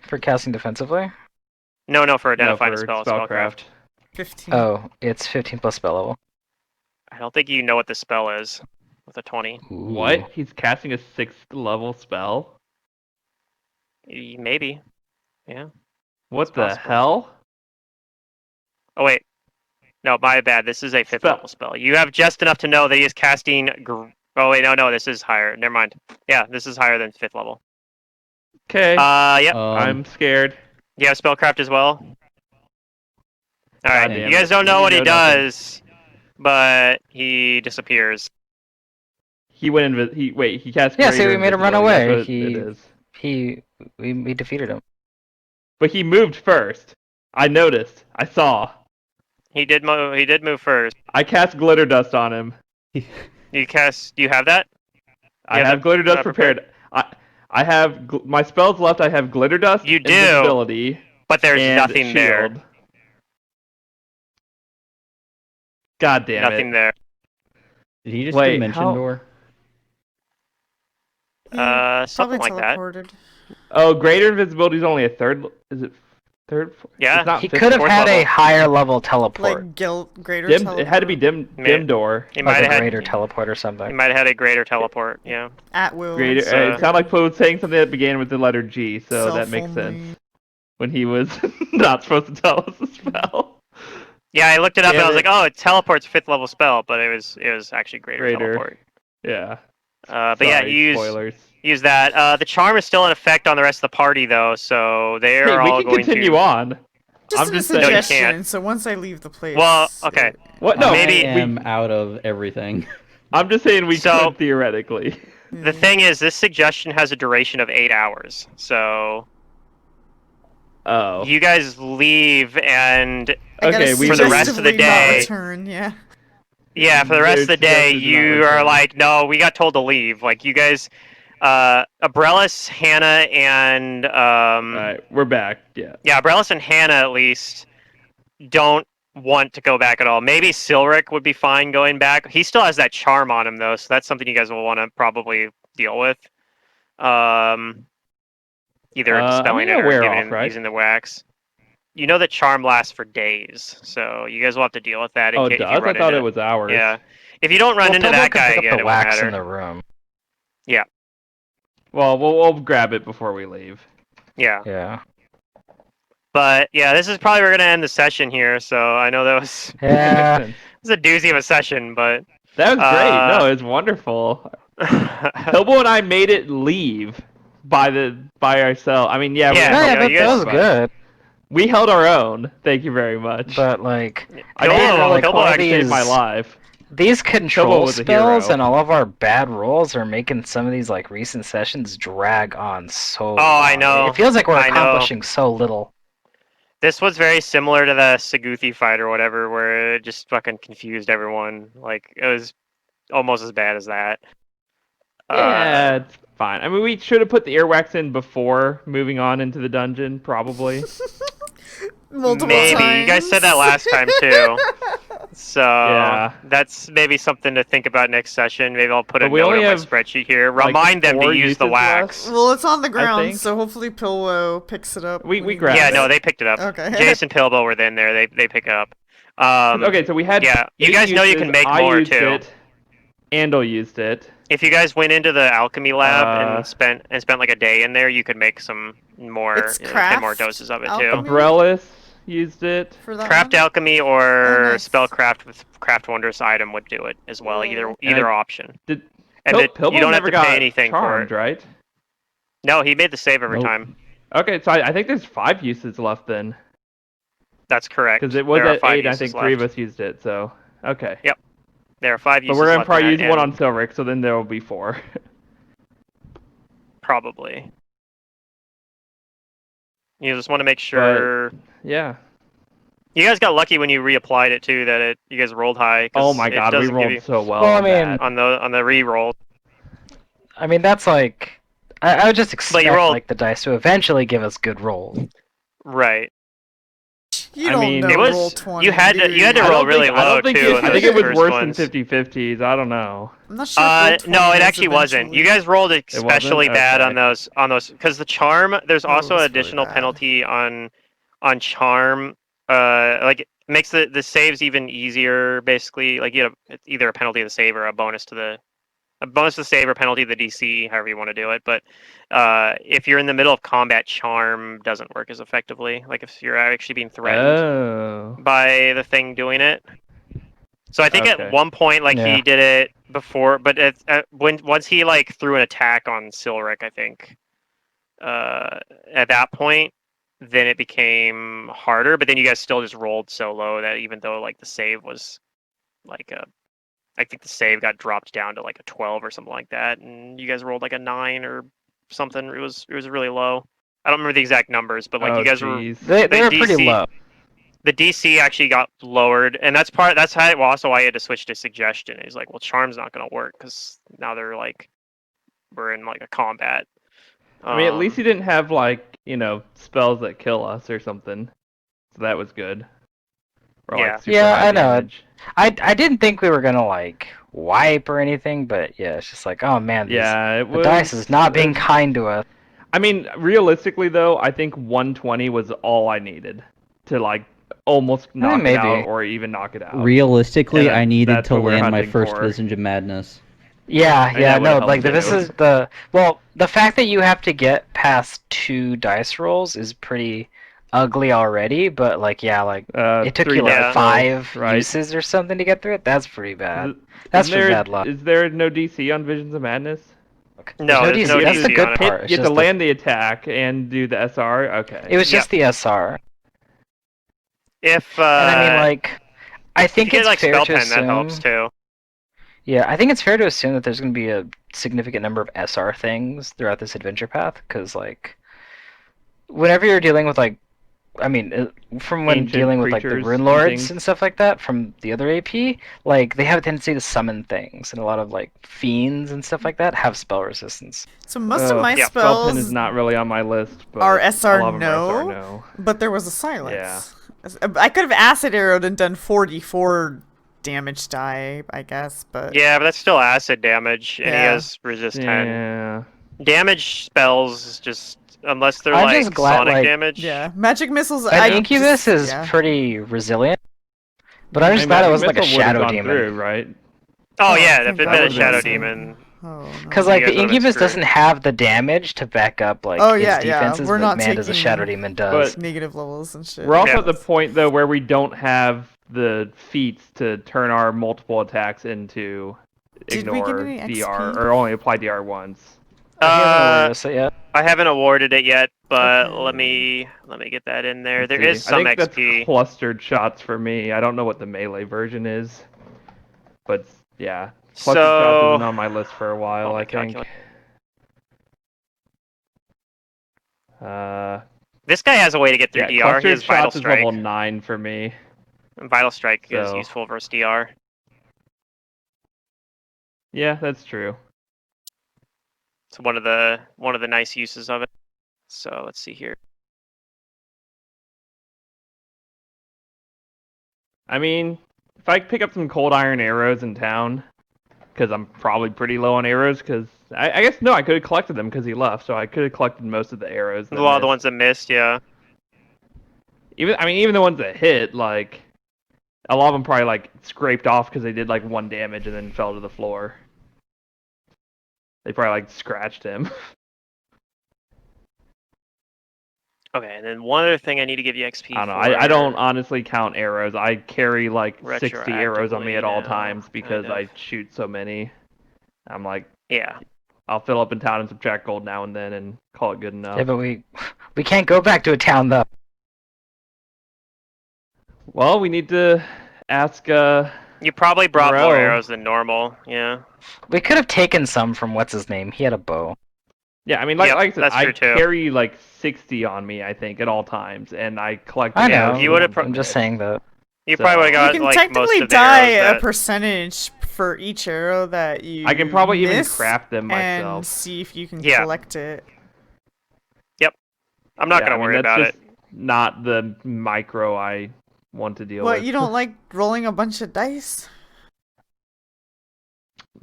For casting defensively? No, for No, identifying for a spell, spellcraft. spellcraft. 15. Oh, it's 15 plus spell level. I don't think you know what the spell is with a 20. Ooh. What? He's casting a 6th level spell? Maybe. Yeah. What It's the possible. hell? Oh, wait. No, my bad. This is a 5th level spell. You have just enough to know that he is casting... Oh, wait, no, this is higher. Never mind. Yeah, this is higher than 5th level. Okay. Yep. I'm scared. You have spellcraft as well? Alright, damn you guys it. don't know We what he know nothing. does, but he disappears. He went he cast Yeah, see, greater we made him run invisibility. That's away. what it is. We defeated him. But he moved first. I noticed. I saw. He did move first. I cast glitter dust on him. You have that? I have have that glitter dust prepared? prepared. I have my spells left. I have glitter dust, You do, invisibility, but there's and nothing shield. there. God damn Nothing it! there. Did he just Wait, dimension how- door? He Something probably like that. teleported. Oh, greater invisibility is only a third. Is it third? Yeah. It's not He fifth- could have fourth had a level. higher level teleport. Like greater dim. teleport. It had to be dim door. He Like might a have greater had. teleport or He something. might have had a greater teleport. Yeah. At will. Greater. It's, It sounded like Poe was saying something that began with the letter G, so that makes Self-only. sense. When he was not supposed to tell us the spell. Yeah, I looked it up and I was Damn like, oh, it teleports 5th level spell, but it was actually greater Greater. teleport. Yeah. But yeah, Sorry, spoilers. use that. The charm is still in effect on the rest of the party though, so they Hey, are we all can going continue to. on. Just I'm a just saying. No, you suggestion. can't. So once I leave the place. Well, okay. What? No, Maybe- I am out of everything. I'm just saying we So- could theoretically. The thing is, this suggestion has a duration of 8 hours, so Oh. you guys leave and I gotta Okay, we For the rest of the suggestively not day- return. Yeah. yeah, for the rest of the day, Suggested not you are return. like, no, we got told to leave. Like you guys, Abrellis, Hannah, and All right, we're back. Yeah. yeah, Abrellis and Hannah at least don't want to go back at all. Maybe Silric would be fine going back. He still has that charm on him though, so that's something you guys will want to probably deal with. Either dispelling it or wear giving off, right? using the wax. You know the charm lasts for days, so you guys will have to deal with that. Oh, If it you does? I run thought into it was hours. Yeah, if you don't run Well, into Pilbo that can guy pick up again, the it won't wax matter. in the room. Well, we'll grab it before we leave. Yeah, Yeah. but yeah, this is probably we're gonna end the session here. So I know that was Yeah. Makes sense. it was a doozy of a session, but That was great. No, it was wonderful. Pilbo and I made it leave by ourselves. I mean, yeah, we Yeah, had No, help yeah, you that guys- was but good. We held our own. Thank you very much. But like, I did man, roll a like, all 20 to save these- my life. these control was a spells hero. and all of our bad rolls are making some of these like recent sessions drag on so I long. know. It feels like we're I know. accomplishing so little. This was very similar to the Saguthi fight or whatever, where it just fucking confused everyone. Like it was almost as bad as that. Yeah, it's fine. I mean, we should have put the earwax in before moving on into the dungeon, probably. Multiple Maybe times. you guys said that last time too. So Yeah. that's maybe something to think about next session. Maybe I'll put a But we note only on my have, spreadsheet here. like, Remind them to 4 use the uses wax. left. Well, it's on the ground, think. so hopefully Pillow picks it up. We when he grabbed Yeah, grabs no, it. they picked it up. Okay. Jason Pilbo were in there. They pick it up. Okay, so we had yeah, you 8 guys know you uses. can make I more, used too. It. Andal used it. If you guys went into the alchemy lab and spent like a day in there, you could make some more, It's 10 craft more doses of it alchemy? too. Abrellis used it. For that Craft one? alchemy or Oh, nice. spellcraft with craft wondrous item would do it as well. Yeah. Either option. Did And Pilbo you don't have never to pay got anything for charmed, it. right? No, he made the save every Nope. time. Okay, so I think there's 5 uses left then. That's correct. Because it was There are at 5 8, I uses think 3 of left. us used it, so... Okay. Yep. There are 5 But uses we're going to left probably in use that, one on and Silric, so then there will be 4. probably. You just want to make sure. Yeah. You guys got lucky when you reapplied it too. That you guys rolled high. 'cause Oh my it god, we doesn't give rolled you- so well, Well, I on mean- that. on the re-roll. I mean, that's like, I would just expect rolled- like the dice to eventually give us good rolls. Right. You I don't mean, know It was- roll 20. you had to- dude. you had to I roll don't really think, I low, don't think too, it, in I think those it was first worse ones. than 50-50s. I don't know. I'm not sure. if roll 20 No, it is actually wasn't. You guys rolled especially wasn't? bad Okay. on those because the charm. There's Oh, also it was an additional really bad. penalty on charm. Like it makes the saves even easier. Basically, like you have either a penalty to the save or a bonus to the save or penalty to the DC, however you want to do it. But if you're in the middle of combat, charm doesn't work as effectively. Like if you're actually being threatened Oh. by the thing doing it. So I think Okay. at one point, like Yeah. he did it before, but once he like threw an attack on Silric, I think at that point, then it became harder. But then you guys still just rolled so low that even though like the save was like I think the save got dropped down to like a 12 or something like that, and you guys rolled like a 9 or something. It was really low. I don't remember the exact numbers, but like Oh, you guys were. jeez. They The were pretty DC low. The DC actually got lowered, and that's how also why I had to switch to suggestion. He's like, well, charm's not gonna work because now they're like, we're in like a combat. I mean, at least he didn't have, like, spells that kill us or something. So that was good. Or, Yeah. like, super Yeah, high I know. damage. I didn't think we were gonna like wipe or anything, but yeah, it's just like, oh man, Yeah, it the was... dice is not being kind to us. I mean, realistically, though, I think 120 was all I needed to, like, almost knock it maybe. out or even knock it out. Realistically, And I needed that's to what we're land my hunting first for. Visage of Madness. Yeah, that yeah, would've no, helped like this too. is the fact that you have to get past 2 dice rolls is pretty ugly already, but like yeah, like it took 3 you like dice rolls, 5 right? uses or something to get through it. That's pretty bad. Is- That's is pretty there, bad luck. Is there no DC on Visions of Madness? Okay. No, there's no That's the DC good on it. part. It's You have just to land the attack and do the SR? Okay. it was just the SR. If And I mean like I if you think get it's like fair spell to pen, assume that helps too. Yeah, I think it's fair to assume that there's going to be a significant number of SR things throughout this adventure path, because, like, whenever you're dealing with, like, I mean, from when Ancient dealing with, like, the creatures Rune and Lords things. and stuff like that from the other AP, like, they have a tendency to summon things, and a lot of, like, fiends and stuff like that have spell resistance. So most of my Yeah, Spell pen spells is not really on my list, but are a lot SR of them are no, SR no. but there was a silence. Yeah. I could have acid arrowed and done 4d4 damage die, I guess, but Yeah, but that's still acid damage, and he Yeah. has resist 10. Yeah. Damage spells just unless they're I'm like just glad, sonic like, damage. yeah, magic missiles. An I incubus just, is yeah. pretty resilient, but I'm I just mean, glad it Magic was like a Missile would have shadow gone demon. through, right? Oh Oh, yeah, if thank it God. been a would've been shadow awesome. demon. Oh no. Because You like guys the would've been incubus screwed. doesn't have the damage to back up like Oh, its yeah, yeah. defenses, We're but not man, does a taking- shadow demon does. But negative levels and shit. We're also Yeah. at the point though where we don't have the feats to turn our multiple attacks into Did we get ignore any DR XP? or only apply DR once. He hasn't Uh, awarded us it yet. I haven't awarded it yet, but Okay. let me get that in there. Let's There see. is some I think XP. that's clustered shots for me. I don't know what the melee version is, but yeah, clustered shots So isn't on my list for a while. Oh, my I think. this guy has a way to get through Yeah, DR. He clustered has Vital shots is Strike. level 9 for me. And Vital Strike is So- useful versus DR. Yeah, that's true. It's one of the nice uses of it. So let's see here. I mean, if I pick up some cold iron arrows in town, because I'm probably pretty low on arrows, because I guess no, I could have collected them because he left, so I could have collected most of the arrows. A lot of the ones that missed, yeah. Even the ones that hit, like a lot of them probably like scraped off because they did like 1 damage and then fell to the floor. They probably like scratched him. Okay, and then one other thing I need to give you XP I don't know. for. I don't honestly count arrows. I carry like 60 arrows on me at all Retroactively, times no, because kind of. I shoot so many. I'm like, Yeah. I'll fill up in town and subtract gold now and then and call it good enough. Yeah, but we can't go back to a town though. Well, we need to ask. You probably brought more Moreau. arrows than normal, yeah. We could have taken some from what's his name. He had a bow. Yeah, I mean, like, Yep, like I said, that's I true, too. carry like 60 on me, I think, at all times, and I collect. I Yeah, know. you would've I'm just saying that. You So- probably would have You got can like most technically of the die arrows a that... percentage for each arrow that you I can probably even miss craft them and myself. see if you can Yeah. collect it. I'm not Yeah, gonna I mean, worry that's about it. just Not the micro I want to deal What, with. you don't like rolling a bunch of dice?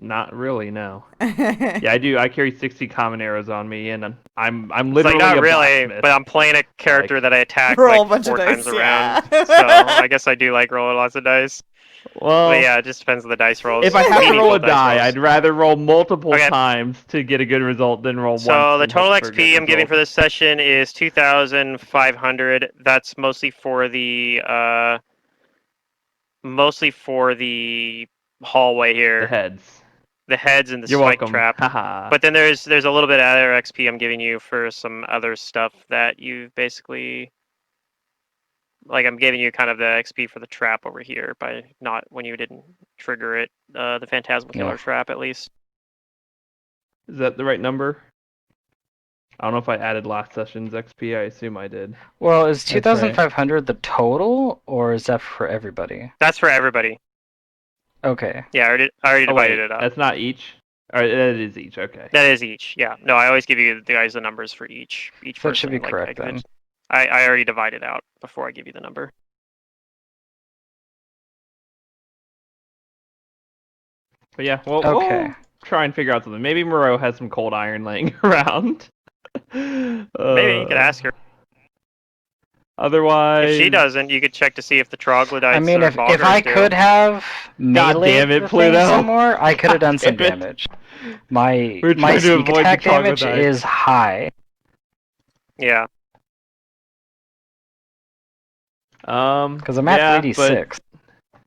Not really, no. Yeah, Yeah, I do. I carry 60 common arrows on me, and I'm It's literally like not a really, blacksmith. but I'm playing a character Like, that I attack roll a like bunch of 4 times dice, around. yeah. So I guess I do like rolling lots of dice. Well, But yeah, it just depends on the dice rolls. if I have to Meaningful roll a dice die, rolls. I'd rather roll multiple Okay. times to get a good result than roll once. So the and total hope for a good XP I'm giving result. for this session is 2,500. That's mostly for the hallway here, the heads. the heads and the You're spike welcome. trap. Haha. But then there's a little bit of other XP I'm giving you for some other stuff that you basically, like, I'm giving you kind of the XP for the trap over here by not when you didn't trigger it, the Phantasmal Killer Yeah. trap at least. Is that the right number? I don't know if I added last session's XP. I assume I did. Well, is That's right. 2,500 the total, or is that for everybody? That's for everybody. Okay. Yeah, I already Oh, divided wait, it up. that's not each? Or that is each, okay. That is each. Yeah. No, I always give you the guys the numbers for each That person. should be like, correct then. I already divided out before I give you the number. But yeah, well, Okay. we'll try and figure out something. Maybe Moreau has some cold iron laying around. Maybe you could ask her. Otherwise... If she doesn't, you could check to see if the troglodytes I mean, or if boggers I do. could have melee damn it, the Pluto. thing some more, I could have done some Damn it. damage. My We're my trying to sneak avoid the attack damage troglodytes. is high. Yeah. Because I'm at yeah, 3d6. but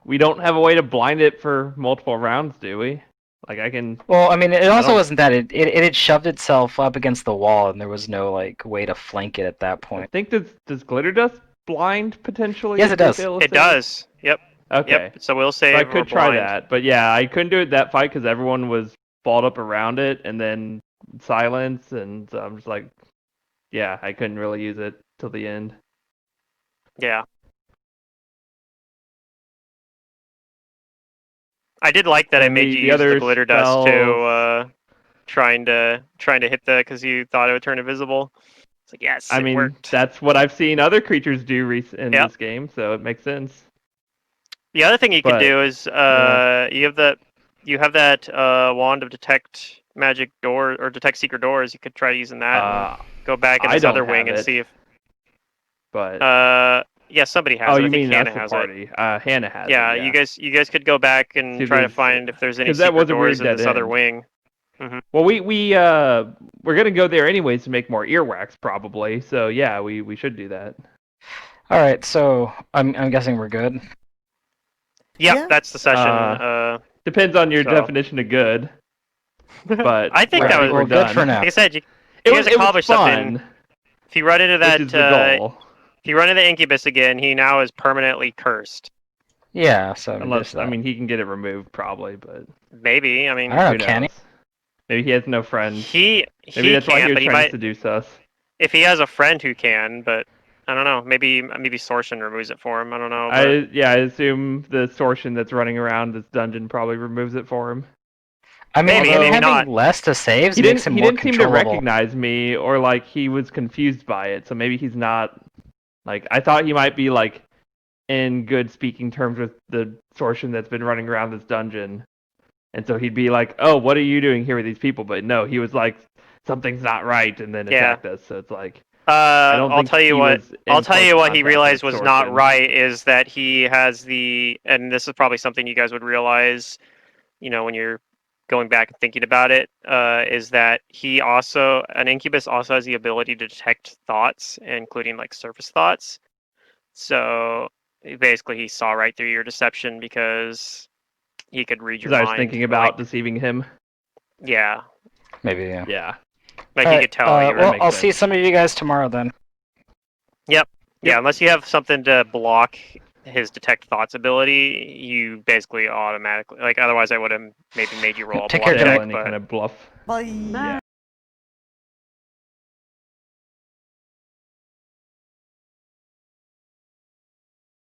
we don't have a way to blind it for multiple rounds, do we? Like, I can... Well, I mean, it also don't- wasn't that. It had shoved itself up against the wall, and there was no, like, way to flank it at that I point. think does glitter dust blind potentially? Yes, if it they does. fail a It save? does. Yep. Okay. Yep. So we'll say So I we're could try blind. that, but yeah, I couldn't do it that fight because everyone was balled up around it and then silence, and so I'm just like, yeah, I couldn't really use it till the end. Yeah. I did like that I And made the you use the other glitter dust spells- trying to hit the because you thought it would turn invisible. It's like, yes, I it mean, worked. that's what I've seen other creatures do in Yep. this game, so it makes sense. The other thing you could But, do is you have that wand of detect magic door or detect secret doors. You could try using that and go back in I this don't other wing have and it, see if but yeah, somebody has oh, it. I you think mean Hannah us, the has it. party? Hannah has Yeah, it. you guys could go back and See, try to there's- find if there's any 'cause that secret was a weird doors in dead this other end. wing. Well, we're gonna go there anyways to make more earwax, probably. So yeah, we should do that. All right, so I'm guessing we're good. Yep, Yeah. that's the session. Depends on your So- definition of good, but I think I that think was we're good done. for now. like I said. You It guys was accomplished fun, something. If you run into that, which is the goal. if you run into incubus again, he now is permanently cursed. Yeah, so there's Unless that. I mean he can get it removed probably, but Maybe. I mean, I don't know, who can he? knows? Maybe he has no friends. he Maybe that's why he can't, was but he trying might to seduce us. if he has a friend who can. But I don't know. Maybe Sortion removes it for him. I don't know. But I assume the Sortion that's running around this dungeon probably removes it for him. I mean, Maybe, him maybe having not. less to saves He makes didn't him he more didn't seem to controllable. recognize me, or like he was confused by it. So maybe he's not like I thought he might be like in good speaking terms with the Sortion that's been running around this dungeon. And so he'd be like, "Oh, what are you doing here with these people?" But no, he was like, "Something's not right," and then Yeah. attacked us. So it's like, I don't I'll think tell you he what. was in I'll tell close you what he contact realized with was not Sortion. right is that he has and this is probably something you guys would realize, when you're going back and thinking about it, is that an incubus also has the ability to detect thoughts, including like surface thoughts. So basically, he saw right through your deception because he could read your Because I was mind. thinking about deceiving him. Yeah, Maybe, yeah. Yeah. like All he right, could tell you were. well, makes I'll see sense. some of you guys tomorrow then. Yeah, Yep. unless you have something to block his detect thoughts ability, you basically automatically otherwise I would have maybe made you roll a Take bluff care, Fail check, any but kind of bluff. Bye. Yeah.